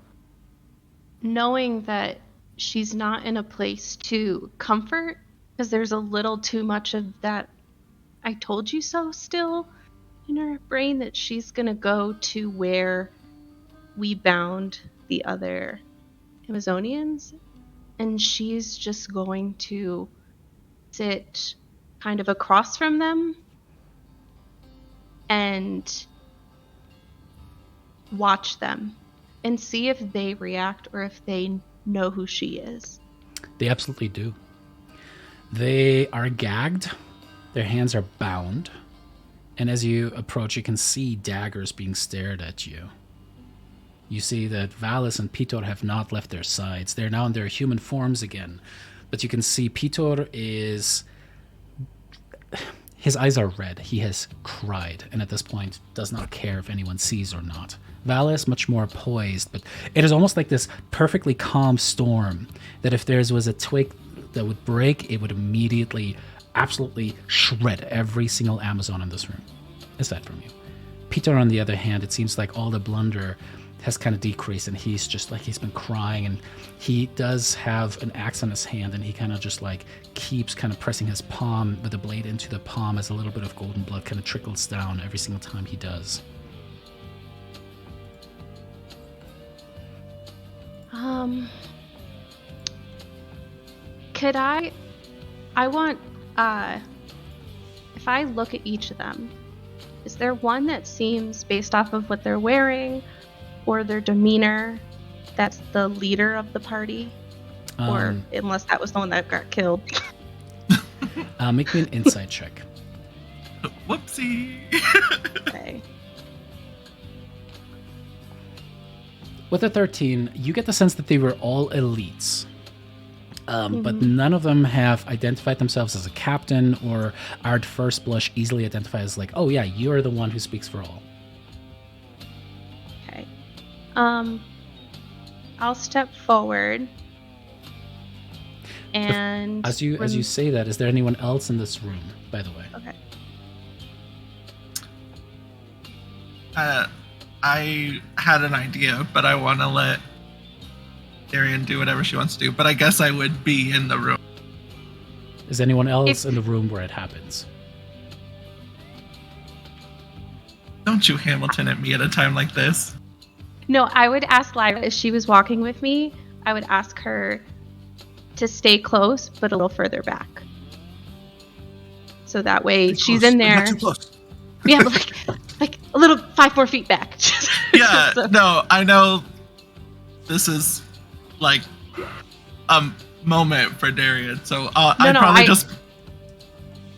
knowing that she's not in a place to comfort, because there's a little too much of that I told you so still in her brain, that she's going to go to where we bound the other Amazonians, and she's just going to sit kind of across from them and watch them and see if they react or if they know who she is. They absolutely do. They are gagged, their hands are bound, and as you approach, you can see daggers being stared at you. You see that Valis and Pitor have not left their sides. They're now in their human forms again. But you can see Pitor is... his eyes are red. He has cried, and at this point does not care if anyone sees or not. Valis, much more poised, but it is almost like this perfectly calm storm that if there was a twig that would break, it would immediately, absolutely shred every single Amazon in this room. Aside from you. Pitor, on the other hand, it seems like all the blunder has kind of decreased, and he's just like, he's been crying, and he does have an axe in his hand, and he kind of just like keeps kind of pressing his palm with the blade into the palm as a little bit of golden blood kind of trickles down every single time he does. Could I want, if I look at each of them, is there one that seems, based off of what they're wearing or their demeanor, that's the leader of the party? Or unless that was the one that got killed. Make me an insight check. Whoopsie. Okay. With a 13, you get the sense that they were all elites. But none of them have identified themselves as a captain or are at first blush easily identified as like, oh yeah, you're the one who speaks for all. Okay. I'll step forward. And As you say that, is there anyone else in this room, by the way? Okay. I had an idea, but I want to let Darian do whatever she wants to do. But I guess I would be in the room. Is anyone else in the room where it happens? Don't you Hamilton at me at a time like this. No, I would ask Lyra if she was walking with me. I would ask her to stay close, but a little further back. So that way she's in there. Not too close. Yeah, but like a little 5 more feet back. Yeah, So- no, I know this is like a moment for Darian, so I'd probably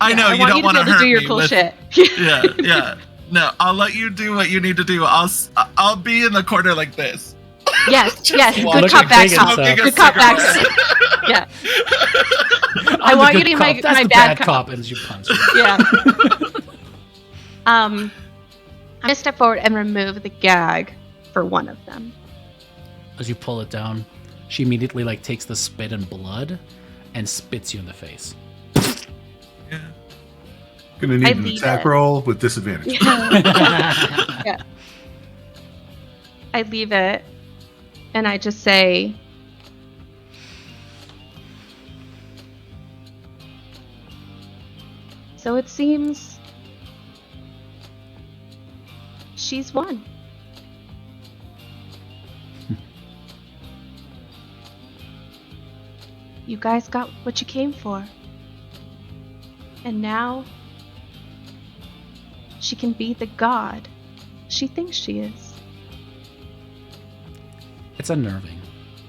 I know you don't want to hurt do your me cool with, shit. yeah. No, I'll let you do what you need to do. I'll be in the corner like this. Yes, yes. walking, Good cop, bad cop. smoking a Good cop, bad cigarette. cop. Yeah. I'm I the want you good to be my cop. That's the bad bad cop. cop, and you punch him. Yeah. I'm gonna step forward and remove the gag for one of them. As you pull it down, she immediately like takes the spit and blood and spits you in the face. Yeah. Gonna I need an leave attack it. roll with disadvantage. Yeah. I leave it and I just say, so it seems she's won. You guys got what you came for. And now she can be the god she thinks she is. It's unnerving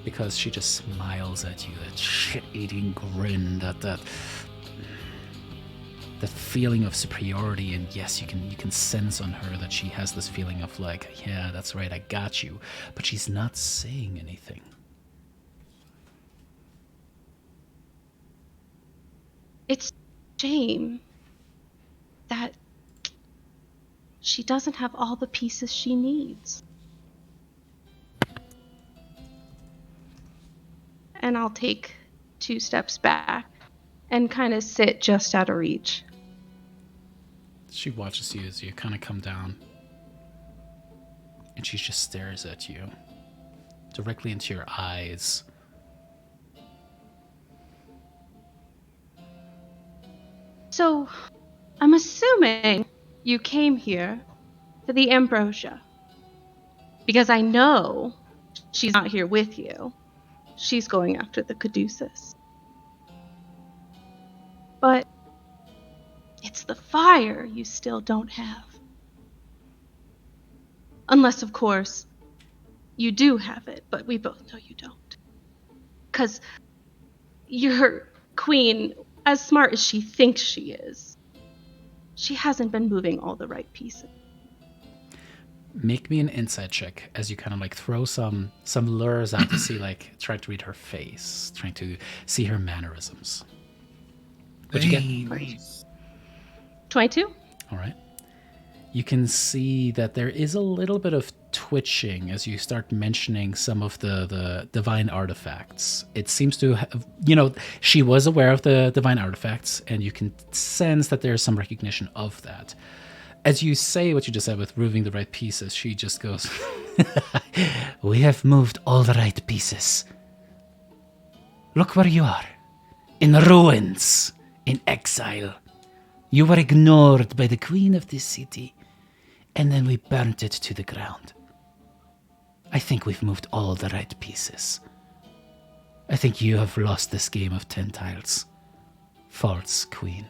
because she just smiles at you, that shit-eating grin, that feeling of superiority, and yes, you can sense on her that she has this feeling of like, yeah, that's right, I got you, but she's not saying anything. It's a shame that she doesn't have all the pieces she needs. And I'll take 2 steps back and kind of sit just out of reach. She watches you as you kind of come down, and she just stares at you directly into your eyes. So, I'm assuming you came here for the ambrosia. Because I know she's not here with you. She's going after the caduceus. But it's the fire you still don't have. Unless, of course, you do have it, but we both know you don't. Because your queen, as smart as she thinks she is, she hasn't been moving all the right pieces. Make me an insight check as you kind of like throw some lures out to see, like, trying to read her face, trying to see her mannerisms. What'd you get? Nice. 22? All right. You can see that there is a little bit of twitching as you start mentioning some of the divine artifacts. It seems to have, she was aware of the divine artifacts, and you can sense that there's some recognition of that. As you say what you just said with moving the right pieces, she just goes, "We have moved all the right pieces. Look where you are. In ruins. In exile. You were ignored by the queen of this city, and then we burnt it to the ground. I think we've moved all the right pieces. I think you have lost this game of 10 tiles. False queen."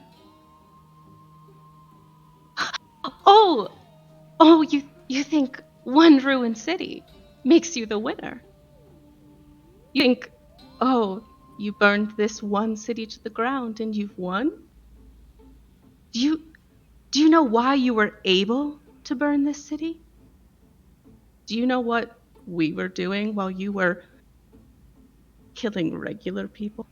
Oh, you think one ruined city makes you the winner? You think, you burned this one city to the ground and you've won? Do Do you know why you were able to burn this city? Do you know what we were doing while you were killing regular people?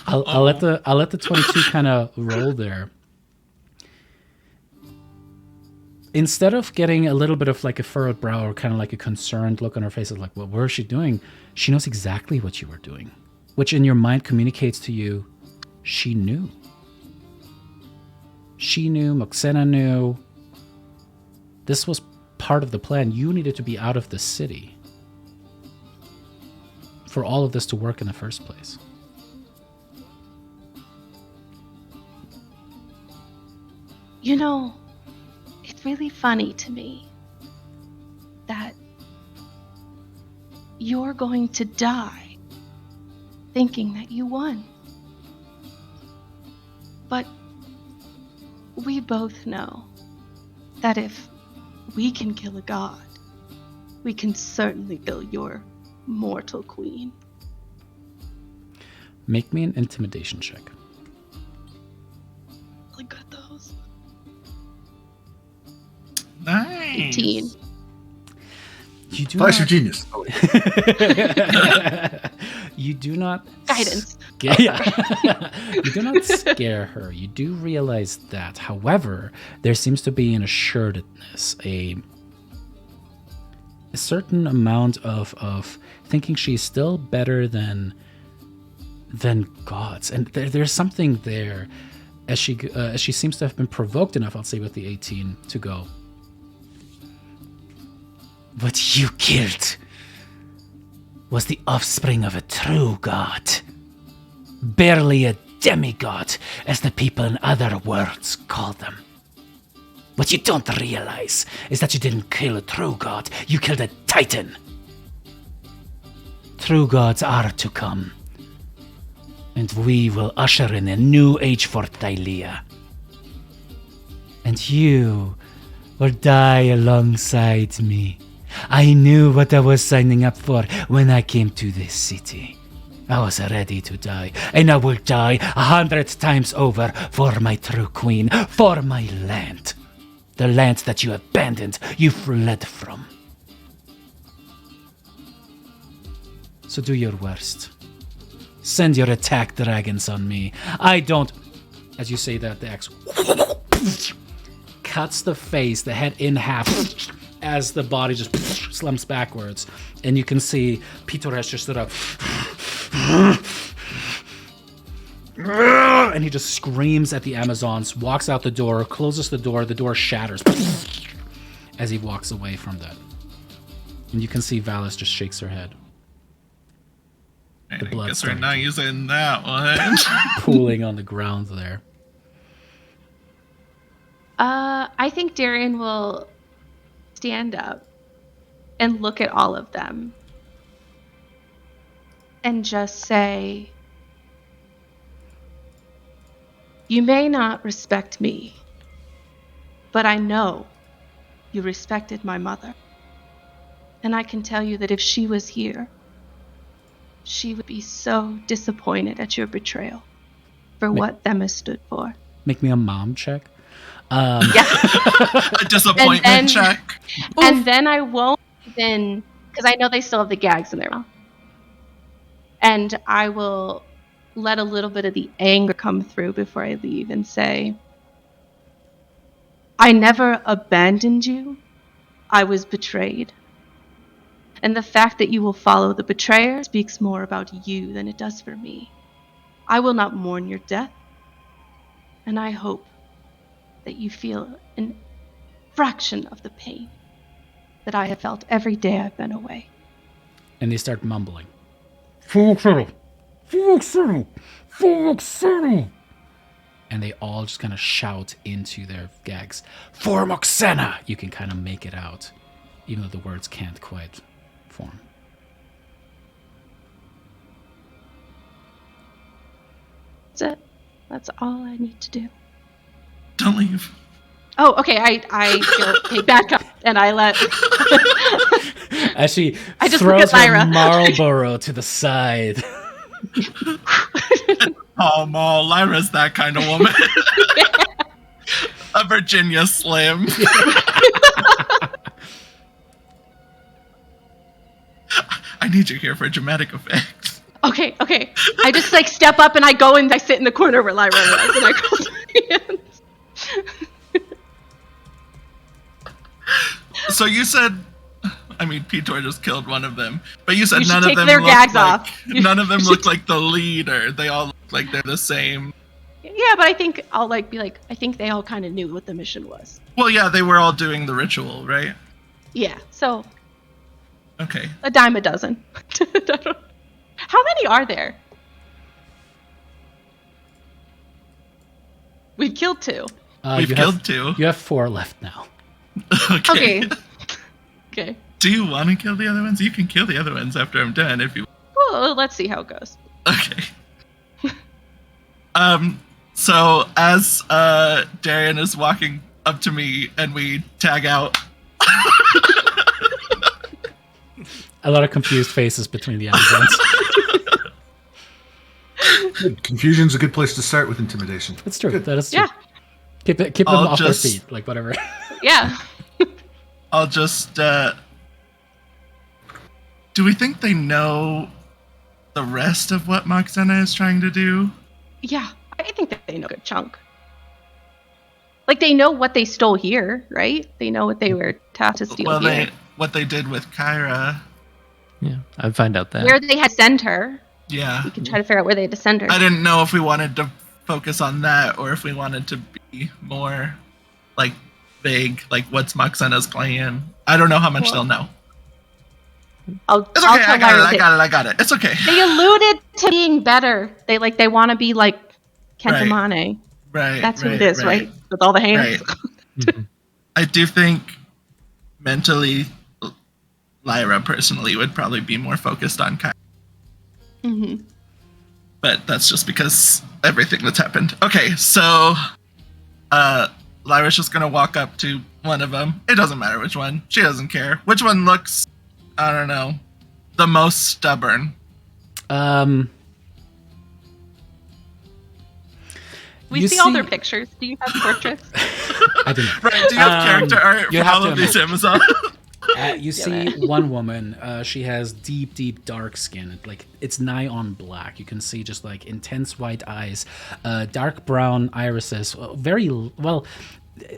I'll let the 22 kind of roll there. Instead of getting a little bit of like a furrowed brow or kind of like a concerned look on her face of like, what is she doing? She knows exactly what you were doing, which in your mind communicates to you, she knew. She knew, Moxena knew. This was part of the plan. You needed to be out of the city for all of this to work in the first place. You know, it's really funny to me that you're going to die thinking that you won. But we both know that if we can kill a god, we can certainly kill your mortal queen. Make me an intimidation check. Really good at those. Nice. 18. You do Flash not, of genius. Oh, you do not Guidance. You do not scare her. You do realize that. However, there seems to be an assuredness, a certain amount of thinking she's still better than gods, and there's something there. As she seems to have been provoked enough, I'll say with the 18 to go. What you killed was the offspring of a true god. Barely a demigod, as the people in other worlds call them. What you don't realize is that you didn't kill a true god, you killed a titan. True gods are to come, and we will usher in a new age for Thylea. And you will die alongside me. I knew what I was signing up for when I came to this city. I was ready to die, and I will die 100 times over for my true queen, for my land. The land that you abandoned, you fled from. So do your worst. Send your attack dragons on me. I don't... As you say that, the axe cuts the face, the head in half, as the body just slumps backwards. And you can see Peter has just stood up. And he just screams at the Amazons, walks out the door, closes the door shatters as he walks away from that. And you can see Valis just shakes her head. I blood guess we're starting not to- using that one. Pooling on the ground there. I think Darian will stand up and look at all of them and just say, "You may not respect me, but I know you respected my mother. And I can tell you that if she was here, she would be so disappointed at your betrayal for what Themis stood for." Make me a mom check. A disappointment And then- check. And then I won't even, because I know they still have the gags in their mouth. And I will let a little bit of the anger come through before I leave and say, "I never abandoned you. I was betrayed. And the fact that you will follow the betrayer speaks more about you than it does for me. I will not mourn your death. And I hope that you feel a fraction of the pain that I have felt every day I've been away." And they start mumbling. And they all just kind of shout into their gags, "For Moxena!" You can kind of make it out, even though the words can't quite form. That's it. That's all I need to do. Don't leave. Oh, okay. I go, "Okay, back up," and I let. As she I just look throws at her Lyra. Marlboro to the side. Oh, Maul, Lyra's that kind of woman. A Virginia Slim. I need you here for dramatic effect. Okay. I just like step up and I go and I sit in the corner where Lyra was and I cross my hands. So you said, I mean, Petor just killed one of them, but you said You should none of take them their look gags like, off. none of them look like the leader. They all look like they're the same. Yeah, but I think I'll like be like, I think they all kind of knew what the mission was. Well, yeah, they were all doing the ritual, right? Yeah, so Okay. a dime a dozen. How many are there? We've killed 2. We've you killed have, 2. You have 4 left now. Okay. Okay. Do you want to kill the other ones? You can kill the other ones after I'm done if you. Well, let's see how it goes. Okay. So as Darian is walking up to me and we tag out. A lot of confused faces between the Amazons. Good. Confusion's a good place to start with intimidation. It's true. That is true. Yeah. Keep them I'll off just- their feet, like whatever. Yeah. I'll just. Do we think they know the rest of what Moxena is trying to do? Yeah, I think that they know a good chunk. Like, they know what they stole here, right? They know what they were tasked to steal here. What they did with Kyra. Yeah, I'd find out that. Where they had sent her. Yeah. We can try to figure out where they had to send her. I didn't know if we wanted to focus on that or if we wanted to be more, like, vague. Like, what's Moxena's plan? I don't know how much they'll know. I'll It's okay. tell I Lyra got it. It's okay. They alluded to being better. They want to be like Kentamane. Right. That's who it is, right? With all the hands. Right. I do think mentally, Lyra personally would probably be more focused on Kyra. Mm-hmm. But that's just because everything that's happened. Okay, so Lyra's just gonna walk up to one of them. It doesn't matter which one. She doesn't care. Which one looks, I don't know, the most stubborn? We You see all their see- pictures. Do you have portraits? I do not. Right, do you have character art you for have all to of these imagine. Amazons? You see one woman. She has deep dark skin. Like it's nigh on black. You can see just like intense white eyes, dark brown irises. Very well.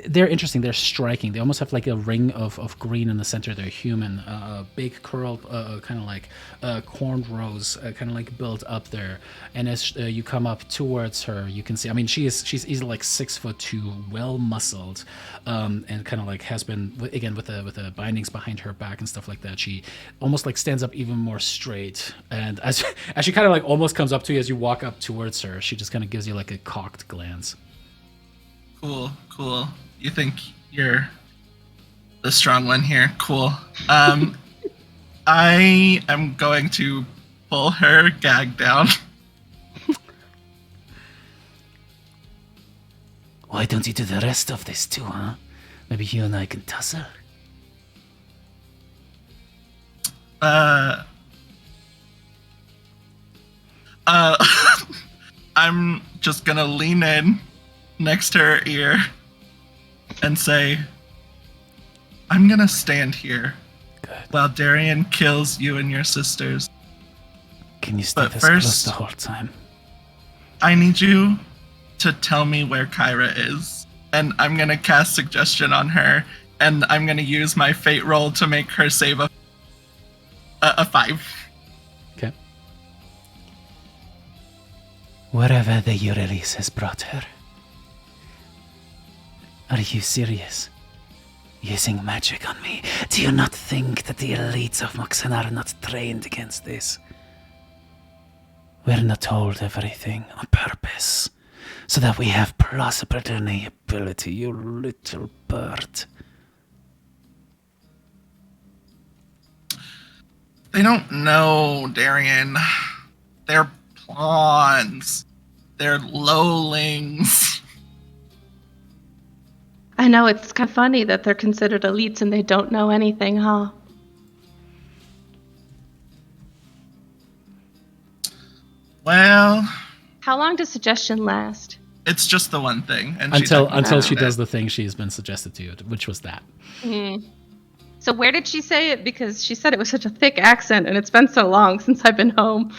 They're interesting. They're striking. They almost have like a ring of green in the center. They're human. Big curled, kind of like cornrows, kind of like built up there. And as you come up towards her, you can see. I mean, she's easily like 6'2", well muscled, and kind of like has been again with the bindings behind her back and stuff like that. She almost like stands up even more straight. And as she kind of like almost comes up to you as you walk up towards her, she just kind of gives you like a cocked glance. Cool. You think you're the strong one here? Cool. I am going to pull her gag down. Why don't you do the rest of this too, huh? Maybe you and I can tussle. I'm just gonna lean in next to her ear and say, I'm gonna stand here while Darian kills you and your sisters. Can you stay But this close first- the whole time? I need you to tell me where Kyra is. And I'm gonna cast suggestion on her, and I'm gonna use my fate roll to make her save a 5. Okay. Wherever the Euryalus has brought her. Are you serious? Using magic on me? Do you not think that the elites of Moxena are not trained against this? We're not told everything on purpose, so that we have plausible deniability, you little bird. They don't know, Darian. They're pawns. They're lowlings. I know, it's kind of funny that they're considered elites and they don't know anything, huh? Well, How long does suggestion last? It's just the one thing, and Until she it. does the thing she's been suggested to, which was that. Mhm. So where did she say it? Because she said it was such a thick accent, and it's been so long since I've been home.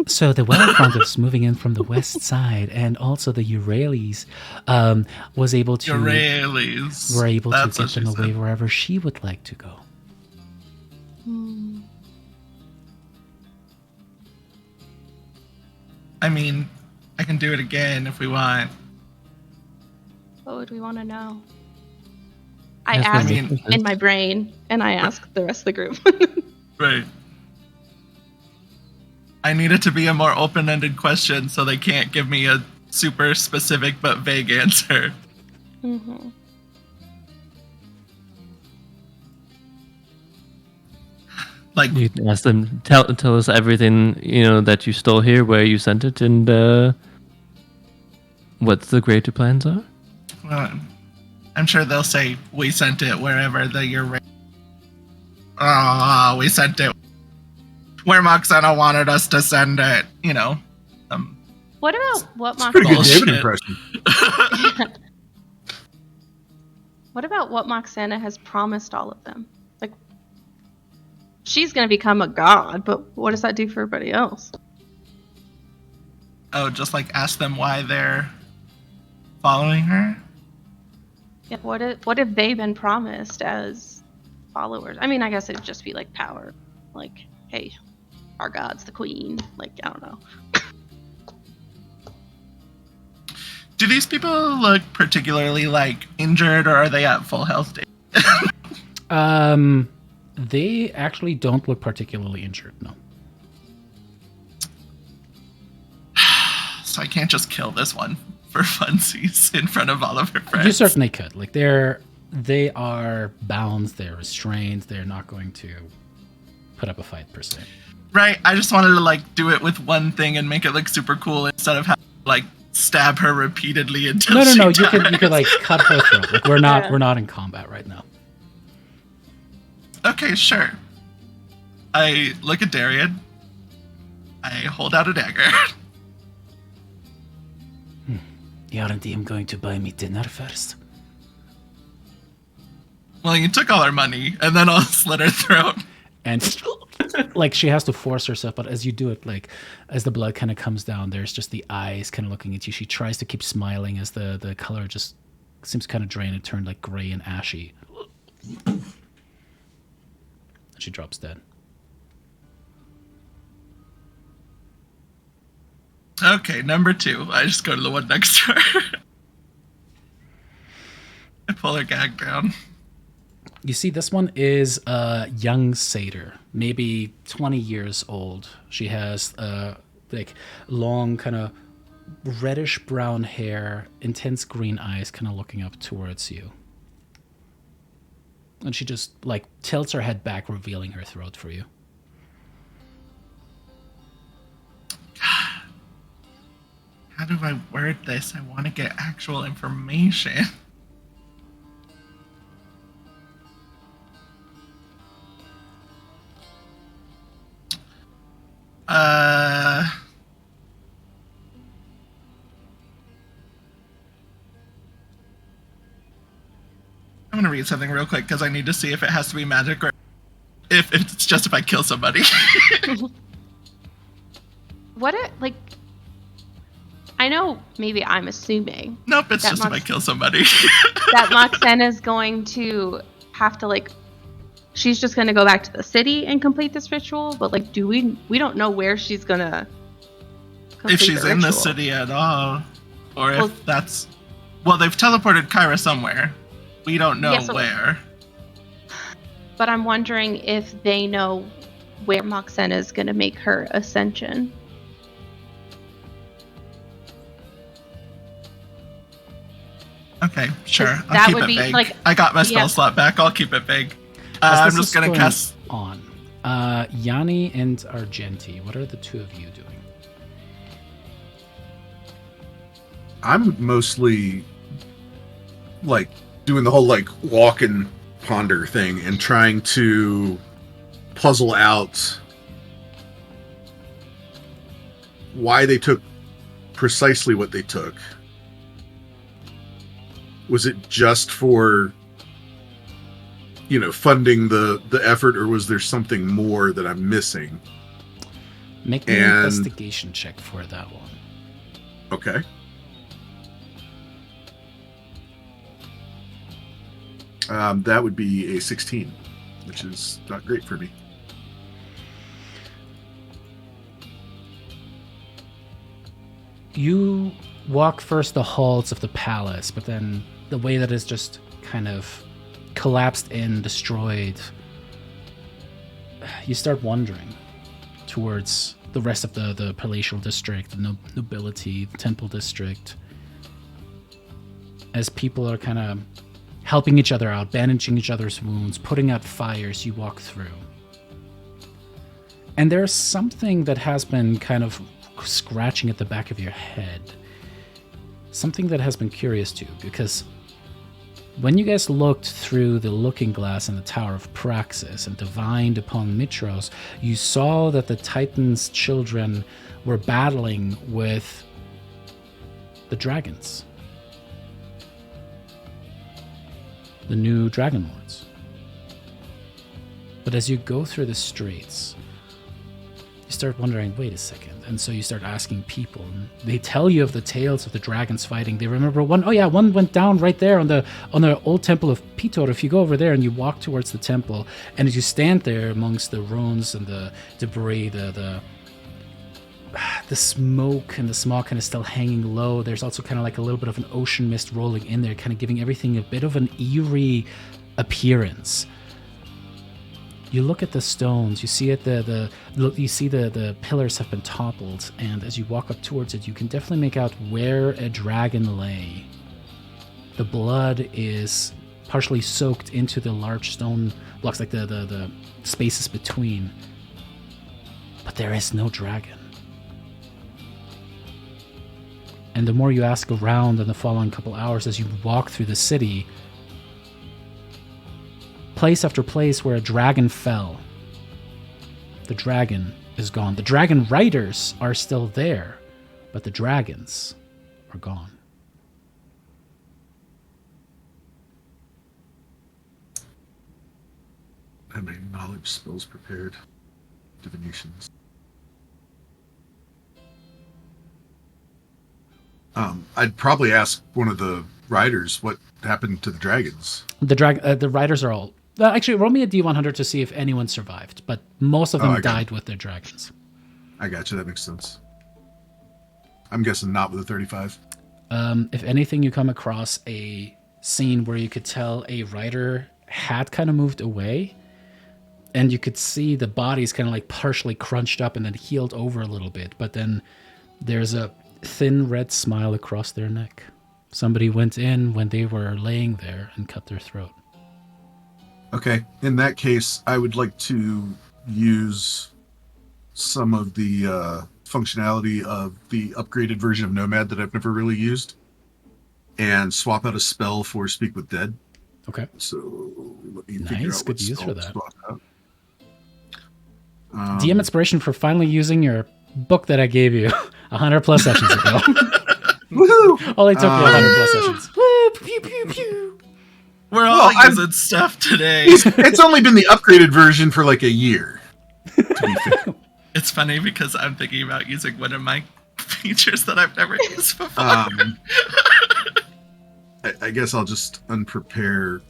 So the Weatherfront is moving in from the west side, and also the Urales was able to Urales. were able That's to what get she them away said. wherever she would like to go. I mean, I can do it again if we want. What would we want to know? I That's asked what I mean. in my brain, and I asked the rest of the group. Right. I need it to be a more open-ended question so they can't give me a super specific but vague answer. Mm-hmm. Like, You can ask them, tell us everything, that you stole here, where you sent it, and what the greater plans are. I'm sure they'll say, we sent it wherever we sent it where Moxana wanted us to send it, What about what Pretty good Bullshit. David impression. What about what Moxana has promised all of them? Like, she's gonna become a god, but what does that do for everybody else? Oh, just like ask them why they're following her? Yeah, what have they been promised as followers? I mean, I guess it'd just be like power. Like, hey, our god's the queen. Like, I don't know. Do these people look particularly like injured, or are they at full health state? They actually don't look particularly injured, no. So I can't just kill this one for funsies in front of all of her friends. You certainly could. Like, they are bound, they're restrained, they're not going to put up a fight per se. Right, I just wanted to like do it with one thing and make it look super cool instead of having to, like, stab her repeatedly until No. she You dies. could like cut her throat. Like, we're Yeah. not in combat right now. Okay, sure. I look at Darian. I hold out a dagger. Aren't you going to buy me dinner first? Well, you took all our money, and then I'll slit her throat. And like, she has to force herself, but as you do it, like, as the blood kind of comes down, there's just the eyes kind of looking at you. She tries to keep smiling as the color just seems kind of drained and turned like gray and ashy. She drops dead. Okay, number 2. I just go to the one next to her. I pull her gag down. You see, this one is a young satyr, maybe 20 years old. She has like long, kind of reddish brown hair, intense green eyes, kind of looking up towards you. And she just like tilts her head back, revealing her throat for you. How do I word this? I want to get actual information. I'm gonna read something real quick because I need to see if it has to be magic or if it's just if I kill somebody. What it like? I know maybe I'm assuming Nope, it's That just if I must- kill somebody. that Moxena is going to have to like. She's just going to go back to the city and complete this ritual, but like, we don't know where she's gonna. If she's in the ritual. city at all, or if Well- that's they've teleported Kyra somewhere. We don't know Yeah, so- where. But I'm wondering if they know where Moxena is going to make her ascension. Okay, sure. I'll that keep would it be, vague. like- I got my spell yeah. slot back. I'll keep it vague. As I'm this just is gonna going cast. on. Yanni and Argenti, what are the two of you doing? I'm mostly like doing the whole like walk and ponder thing and trying to puzzle out why they took precisely what they took. Was it just for, funding the effort, or was there something more that I'm missing? Make me an investigation check for that one. Okay. That would be a 16, which is not great for me. You walk first the halls of the palace, but then the way that it's just kind of collapsed in, destroyed, you start wandering towards the rest of the palatial district, the nobility, the temple district, as people are kind of helping each other out, bandaging each other's wounds, putting out fires. You walk through. And there's something that has been kind of scratching at the back of your head. Something that has been curious to you, because when you guys looked through the looking glass in the Tower of Praxis and divined upon Mitros, you saw that the Titan's children were battling with the dragons. The new Dragonlords. But as you go through the streets, you start wondering, wait a second. And so you start asking people, and they tell you of the tales of the dragons fighting. They remember one went down right there on the old temple of Pitor. If you go over there and you walk towards the temple, and as you stand there amongst the ruins and the debris, the smoke and the smog kind of still hanging low. There's also kind of like a little bit of an ocean mist rolling in there, kind of giving everything a bit of an eerie appearance. You look at the stones, you see the pillars have been toppled, and as you walk up towards it, you can definitely make out where a dragon lay. The blood is partially soaked into the large stone blocks, like the spaces between. But there is no dragon. And the more you ask around in the following couple hours as you walk through the city, place after place where a dragon fell, the dragon is gone. The dragon riders are still there, but the dragons are gone. How many knowledge spells prepared? Divinations. I'd probably ask one of the riders what happened to the dragons. The riders are all... actually, roll me a D100 to see if anyone survived, but most of them died with their dragons. I got you. That makes sense. I'm guessing not with a 35. If anything, you come across a scene where you could tell a rider had kind of moved away, and you could see the bodies kind of like partially crunched up and then healed over a little bit, but then there's a thin red smile across their neck. Somebody went in when they were laying there and cut their throat. Okay, in that case, I would like to use some of the functionality of the upgraded version of Nomad that I've never really used, and swap out a spell for Speak with Dead. Okay. So let me nice, good use for that. DM inspiration for finally using your book that I gave you 100 plus sessions ago. Woohoo! Only took me 100 plus sessions. Woo, pew, pew, pew. We're all using stuff today. It's only been the upgraded version for like a year. To be fair. It's funny because I'm thinking about using one of my features that I've never used before. I guess I'll just unprepare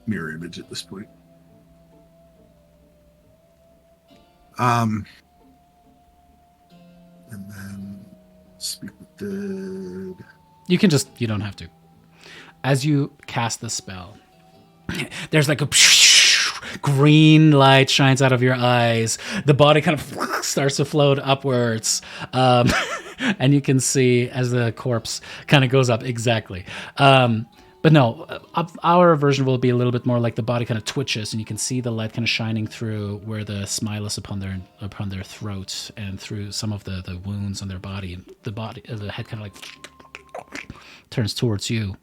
mirror image at this point. And then Speak with Dead. You don't have to. As you cast the spell, there's like a green light shines out of your eyes. The body kind of starts to float upwards. And you can see as the corpse kind of goes up. Exactly. But no, our version will be a little bit more like the body kind of twitches, and you can see the light kind of shining through where the smile is upon their throat and through some of the wounds on their body. The head kind of like turns towards you,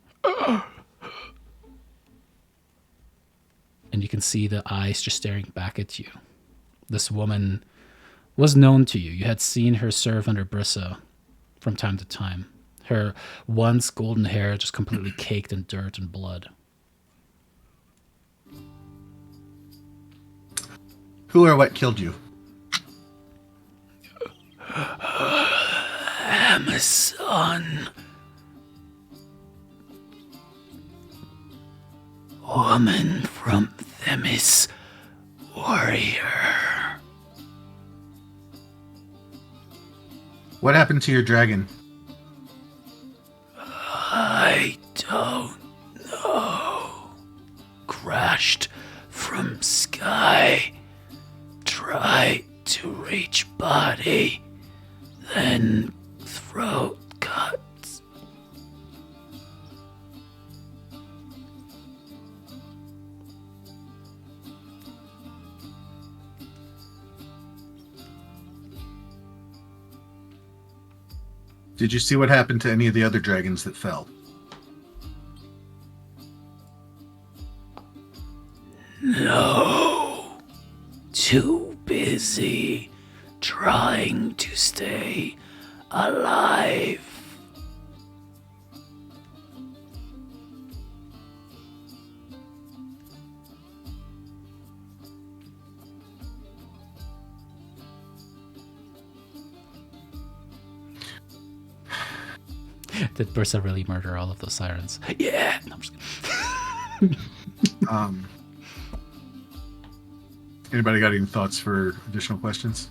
and you can see the eyes just staring back at you. This woman was known to you. You had seen her serve under Brissa from time to time. Her once golden hair just completely caked in dirt and blood. Who or what killed you? Amazon. Woman from Themis. Warrior. What happened to your dragon? I don't know. Crashed from sky. Tried to reach body. Then throat cuts. Did you see what happened to any of the other dragons that fell? No. Too busy trying to stay alive. Did Brissa really murder all of those sirens? Yeah. No, I'm just kidding. Anybody got any thoughts for additional questions?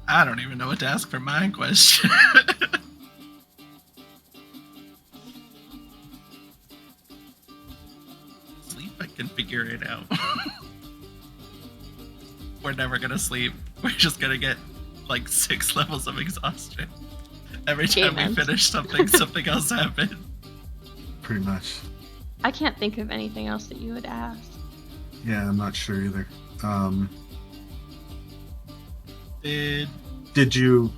I don't even know what to ask for my question. Sleep, I can figure it out. We're never gonna sleep. We're just gonna get like 6 levels of exhaustion. Every time we Amen. finish something, something else happens. Pretty much. I can't think of anything else that you would ask. Yeah, I'm not sure either. Did you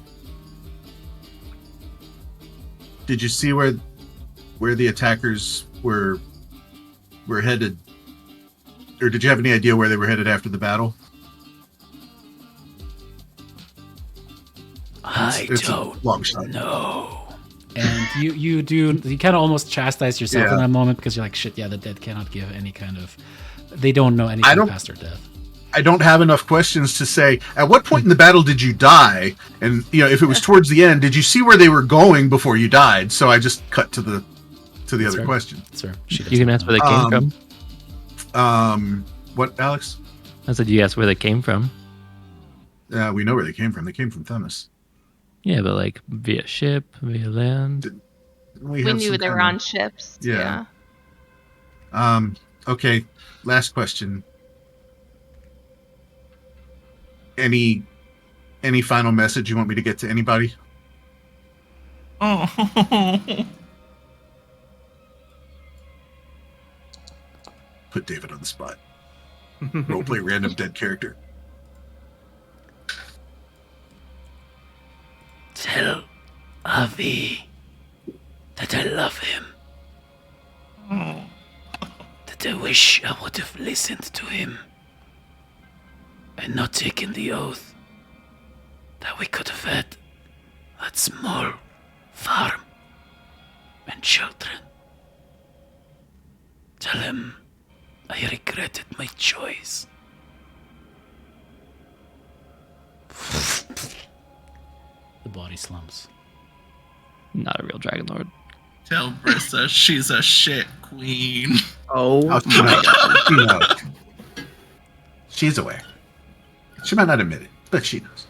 see where the attackers were headed? Or did you have any idea where they were headed after the battle? It's a don't long shot. know. And you kind of almost chastise yourself Yeah. in that moment because you're like, shit, yeah, the dead cannot give any kind of... They don't know anything don't- past their death. I don't have enough questions to say, at what point in the battle did you die? And, if it was towards the end, did you see where they were going before you died? So I just cut to the other Sure. question. Sir, she You can ask where they came Um, from. What, Alex? I said you asked where they came from. We know where they came from. They came from Themis. Yeah, but like via ship, via land. We have knew some they were kinda- on ships. Yeah. Yeah. Okay, last question. Any final message you want me to get to anybody? Oh. Put David on the spot. Roleplay random dead character. Tell Avi that I love him. That I wish I would have listened to him and not taken the oath. That we could have had that small farm and children. Tell him I regretted my choice. The body slumps. Not a real Dragonlord. Tell Brissa she's a shit queen. Oh She my knows. god. She knows. She's aware. She might not admit it, but she knows.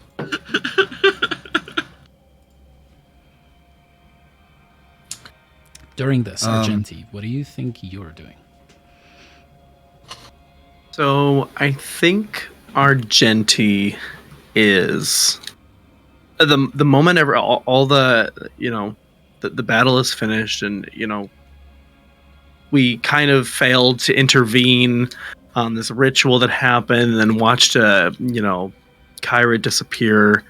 During this, Um, Argenti, what do you think you're doing? So I think Argenti is the moment all the the battle is finished, and we kind of failed to intervene on this ritual that happened, and then watched Kyra disappear.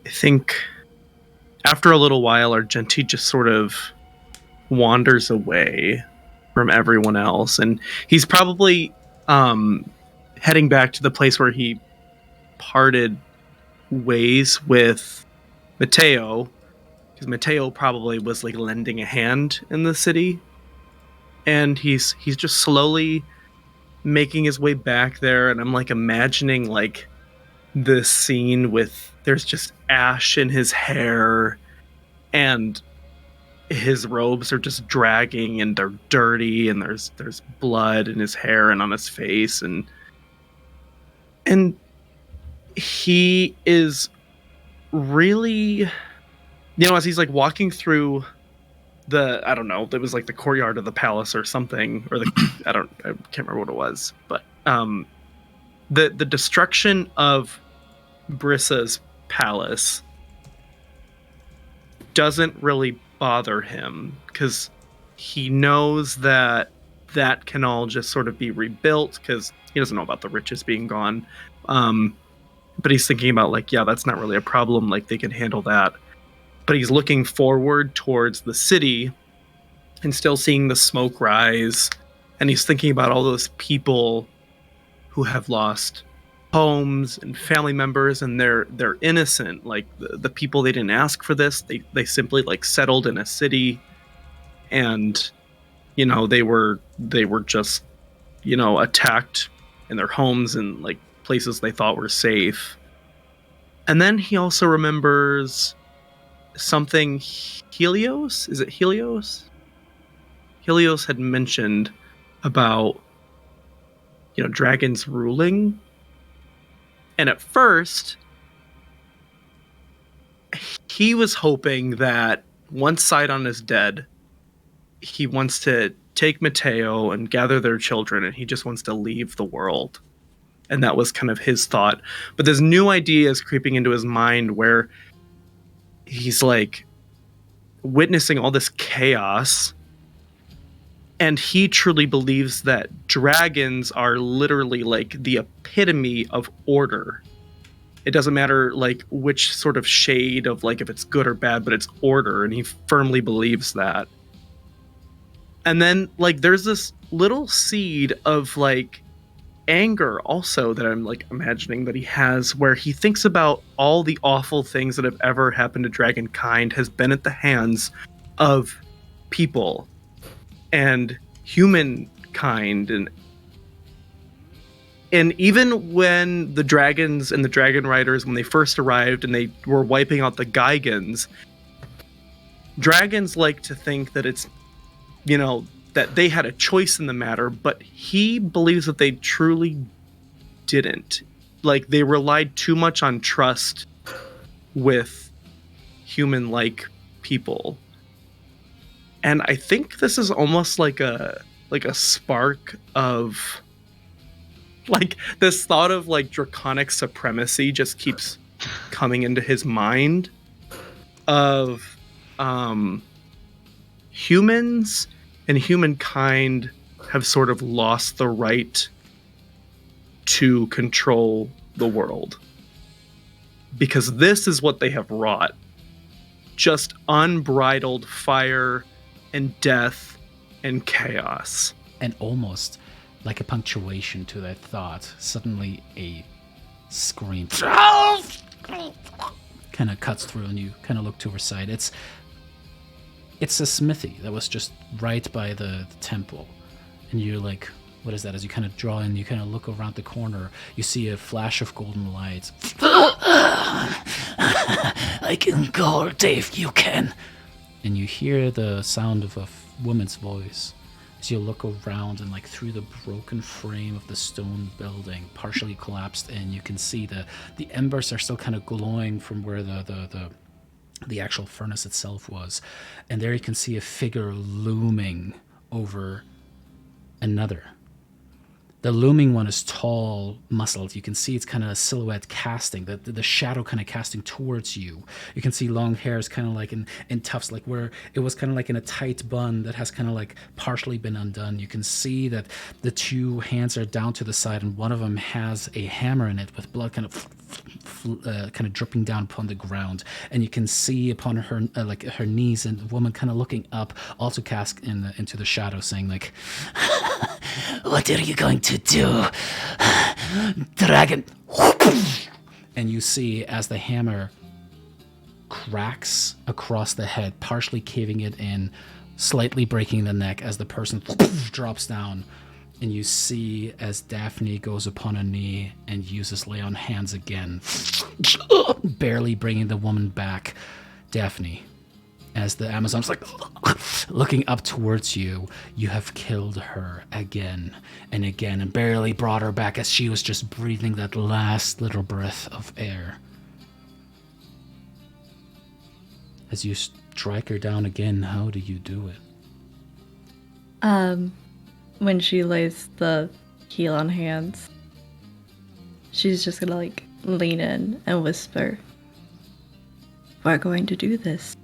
I think after a little while, Argenti just sort of wanders away from everyone else, and he's probably heading back to the place where he parted ways with Mateo, because Mateo probably was like lending a hand in the city, and he's just slowly making his way back there, and I'm like imagining like this scene with there's just ash in his hair, and his robes are just dragging and they're dirty, and there's blood in his hair and on his face, and he is really, as he's like walking through I don't know, it was like the courtyard of the palace or something, or I can't remember what it was, but the destruction of Brissa's palace doesn't really bother him, because he knows that can all just sort of be rebuilt, because he doesn't know about the riches being gone. But he's thinking about like, yeah, that's not really a problem. Like they can handle that. But he's looking forward towards the city and still seeing the smoke rise. And he's thinking about all those people who have lost homes and family members, and they're innocent. Like the people, they didn't ask for this. They simply like settled in a city, and they were just attacked in their homes and like places they thought were safe. And then he also remembers something Helios? Is it Helios? Helios had mentioned about dragons ruling. And at first he was hoping that once Sidon is dead, he wants to take Mateo and gather their children, and he just wants to leave the world. And that was kind of his thought. But this new idea is creeping into his mind where he's like witnessing all this chaos. And he truly believes that dragons are literally like the epitome of order. It doesn't matter like which sort of shade of like if it's good or bad, but it's order. And he firmly believes that. And then like there's this little seed of like anger also that I'm like imagining that he has, where he thinks about all the awful things that have ever happened to dragonkind has been at the hands of people and humankind, and even when the dragons and the dragon riders, when they first arrived and they were wiping out the Gigans, dragons like to think that it's that they had a choice in the matter, but he believes that they truly didn't. Like they relied too much on trust with human-like people. And I think this is almost like a spark of like this thought of like draconic supremacy just keeps coming into his mind of humans and humankind have sort of lost the right to control the world. Because this is what they have wrought. Just unbridled fire and death and chaos. And almost like a punctuation to that thought, suddenly a scream kind of cuts through, and you kind of look to her side. It's a smithy that was just right by the temple. And you're like, what is that? As you kind of draw in, you kind of look around the corner, you see a flash of golden lights. I can go, Dave, you can. And you hear the sound of a woman's voice as you look around, and like through the broken frame of the stone building, partially collapsed, and you can see the embers are still kind of glowing from where the actual furnace itself was. And there you can see a figure looming over another. The looming one is tall, muscled. You can see it's kind of a silhouette casting, the shadow kind of casting towards you. You can see long hairs kind of like in tufts, like where it was kind of like in a tight bun that has kind of like partially been undone. You can see that the two hands are down to the side, and one of them has a hammer in it with blood kind of dripping down upon the ground. And you can see upon her like her knees, and the woman kind of looking up, also cast into the shadow, saying like, What are you going to do? Dragon. And you see as the hammer cracks across the head, partially caving it in, slightly breaking the neck as the person drops down. And you see as Daphne goes upon a knee and uses lay on hands again, barely bringing the woman back. Daphne, as the Amazon's like looking up towards you, you have killed her again and again and barely brought her back as she was just breathing that last little breath of air. As you strike her down again, how do you do it? When she lays the heel on hands, she's just gonna like lean in and whisper, "We're going to do this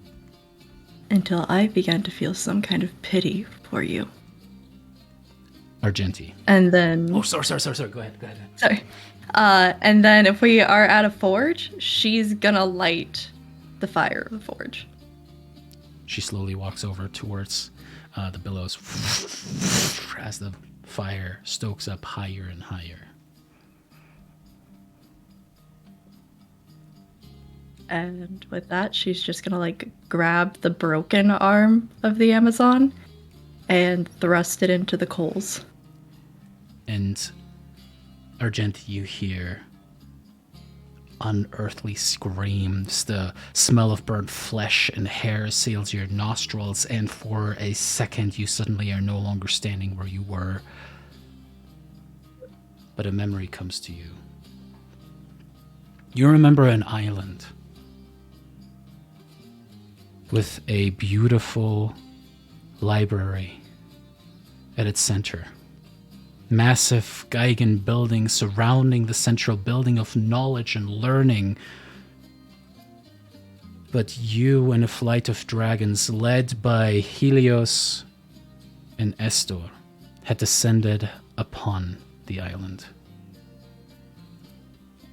until I begin to feel some kind of pity for you." Argenti. And then... Oh, sorry. Go ahead. Sorry. And then if we are at a forge, she's gonna light the fire of the forge. She slowly walks over towards the billows as the fire stokes up higher and higher. And with that, she's just gonna like grab the broken arm of the Amazon and thrust it into the coals. And Argenti, you hear unearthly screams. The smell of burnt flesh and hair assails your nostrils, and for a second you suddenly are no longer standing where you were. But a memory comes to you. You remember an island with a beautiful library at its center. Massive Geigen buildings surrounding the central building of knowledge and learning. But you and a flight of dragons led by Helios and Estor had descended upon the island.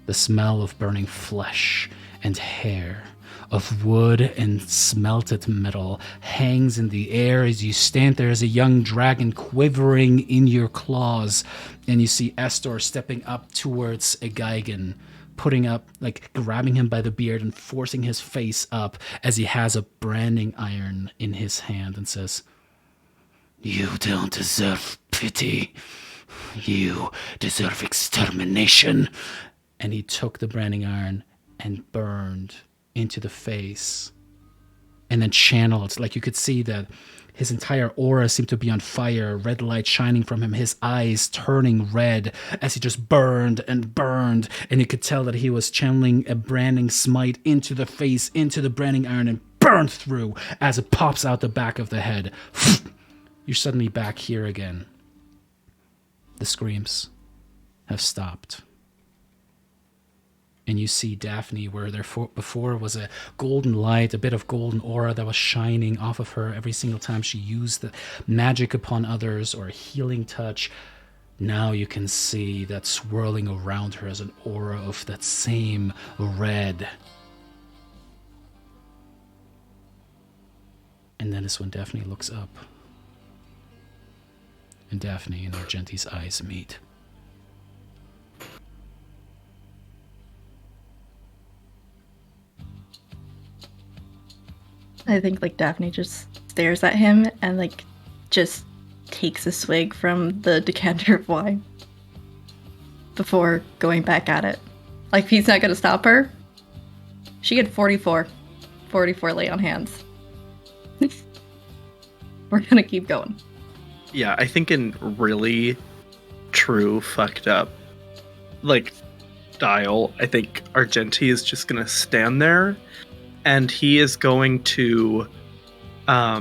The smell of burning flesh and hair, of wood and smelted metal, hangs in the air as you stand there as a young dragon quivering in your claws. And you see Estor stepping up towards a Geigen, putting up, like grabbing him by the beard and forcing his face up as he has a branding iron in his hand and says, "You don't deserve pity. You deserve extermination." And he took the branding iron and burned into the face, and then channeled, like you could see that his entire aura seemed to be on fire, red light shining from him, his eyes turning red as he just burned, and you could tell that he was channeling a branding smite into the face, into the branding iron, and burned through as it pops out the back of the head. You're suddenly back here again. The screams have stopped. And you see Daphne, where there before was a golden light, a bit of golden aura that was shining off of her every single time she used the magic upon others or a healing touch. Now you can see that swirling around her as an aura of that same red. And then is when Daphne looks up. And Daphne and Argenti's eyes meet. I think like Daphne just stares at him and like just takes a swig from the decanter of wine before going back at it. Like, if he's not gonna stop her, she had 44 lay on hands. We're gonna keep going. Yeah, I think in really true fucked up like style, I think Argenti is just gonna stand there and he is going to I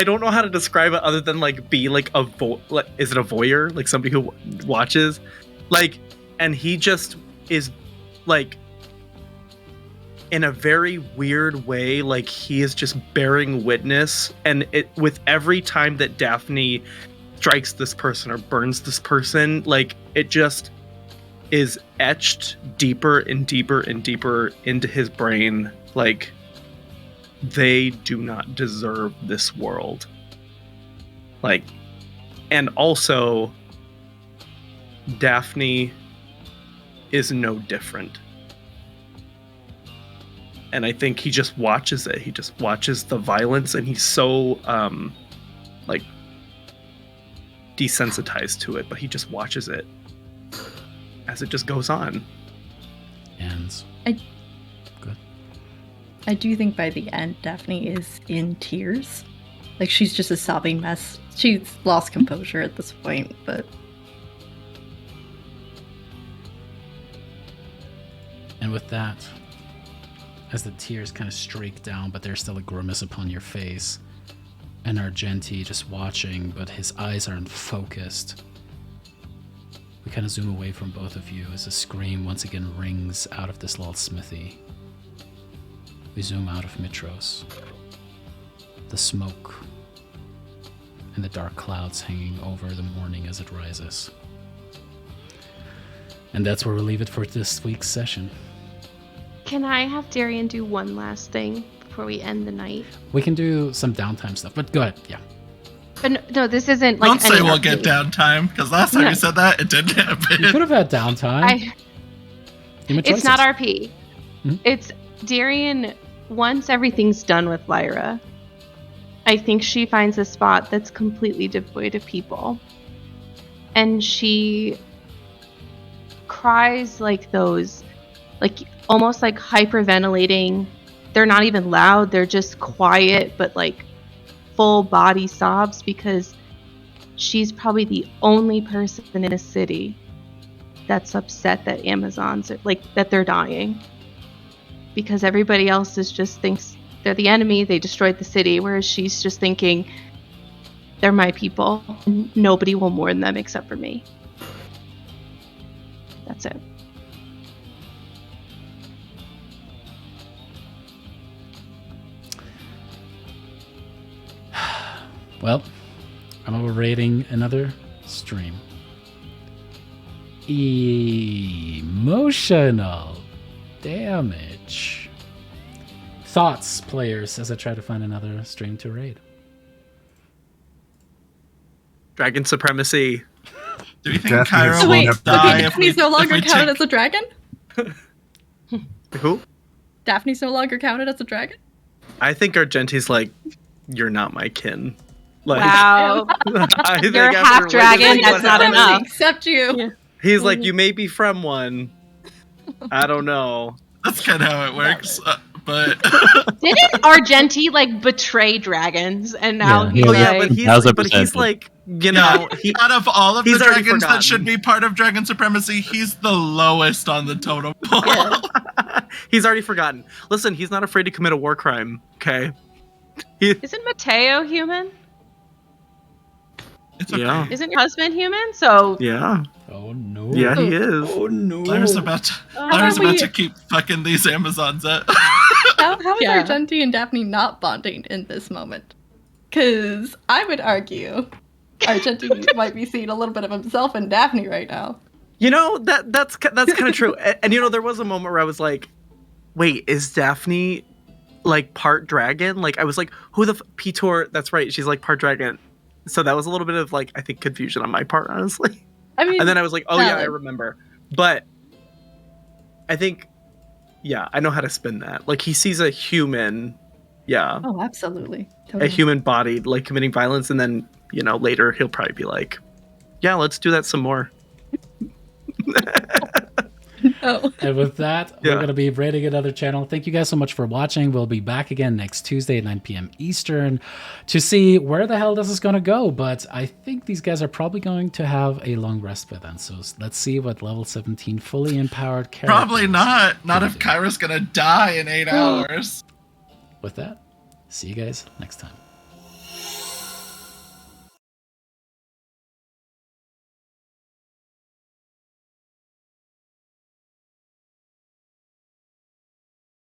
don't know how to describe it other than like be like is it a voyeur, like somebody who watches, like, and he just is like in a very weird way, like he is just bearing witness, and it with every time that Daphne strikes this person or burns this person, like it just is etched deeper and deeper and deeper into his brain, like they do not deserve this world. Like, and also Daphne is no different. And I think he just watches it. He just watches the violence, and he's so like desensitized to it, but he just watches it as it just goes on. And I do think by the end, Daphne is in tears. Like, she's just a sobbing mess. She's lost composure at this point, but... And with that, as the tears kind of streak down, but there's still a grimace upon your face, and Argenti just watching, but his eyes aren't focused. We kind of zoom away from both of you as a scream once again rings out of this little smithy. We zoom out of Mitros. The smoke and the dark clouds hanging over the morning as it rises. And that's where we'll leave it for this week's session. Can I have Darian do one last thing before we end the night? We can do some downtime stuff, but go ahead, yeah. But no, this isn't like Don't say any we'll RP. get downtime, because last time No. you said that, it didn't You happen. could have had downtime. You made It's not choices. RP. Mhm. It's Darian. Once everything's done with Lyra, I think she finds a spot that's completely devoid of people. And she cries like those, like almost like hyperventilating. They're not even loud, they're just quiet, but like full body sobs, because she's probably the only person in a city that's upset that Amazons are, like, that they're dying. Because everybody else just thinks they're the enemy, they destroyed the city, whereas she's just thinking, they're my people, and nobody will mourn them except for me. That's it. Well, I'm overrating another stream. Emotional damage. Thoughts, players, as I try to find another stream to raid. Dragon supremacy. Do you think Daphne Kyra is will Wait, Won't die okay, if we, Daphne's no longer if we counted take- as a dragon? Who? Daphne's no longer counted as a dragon? I think Argenti's like, you're not my kin. Like, Wow. I think You're after half dragon, witnessing what that's not happened- enough. Except you. He's like, you may be from one. I don't know. That's kind of how it works. But Didn't Argenti like betray dragons, and now Yeah, he's Oh yeah, yeah, like, but he's 1000%. like, you yeah, know, he, out of all of he's the already dragons that forgotten. should be part of dragon supremacy, he's the lowest on the totem pole. Yeah. he's already forgotten. Listen, he's not afraid to commit a war crime. Okay. Isn't Mateo human? It's okay. Yeah. Isn't your husband human? So Yeah. Oh no. Yeah, he is. Oh no. Lyra's about to, How Lyra's about we- about to keep fucking these Amazons up. How is Yeah. Argenti and Daphne not bonding in this moment? Because I would argue Argenti might be seeing a little bit of himself in Daphne right now. You know, that's kind of true. And you know, there was a moment where I was like, wait, is Daphne like part dragon? Like, I was like, who the Pitor? That's right, she's like part dragon. So that was a little bit of like, I think, confusion on my part, honestly. I mean, And then I was like, oh yeah, I valid. remember. But I think, yeah, I know how to spin that. Like, he sees a human, yeah, Oh, absolutely. a Totally. human body like committing violence, and then, you know, later he'll probably be like, yeah, let's do that some more. Oh. And with that, Yeah. we're going to be rating another channel. Thank you guys so much for watching. We'll be back again next Tuesday at 9 p.m. Eastern to see where the hell this is going to go. But I think these guys are probably going to have a long rest by then. So let's see what level 17 fully empowered characters. Probably not. Not if do. Kyra's gonna die in 8 hours. With that, see you guys next time.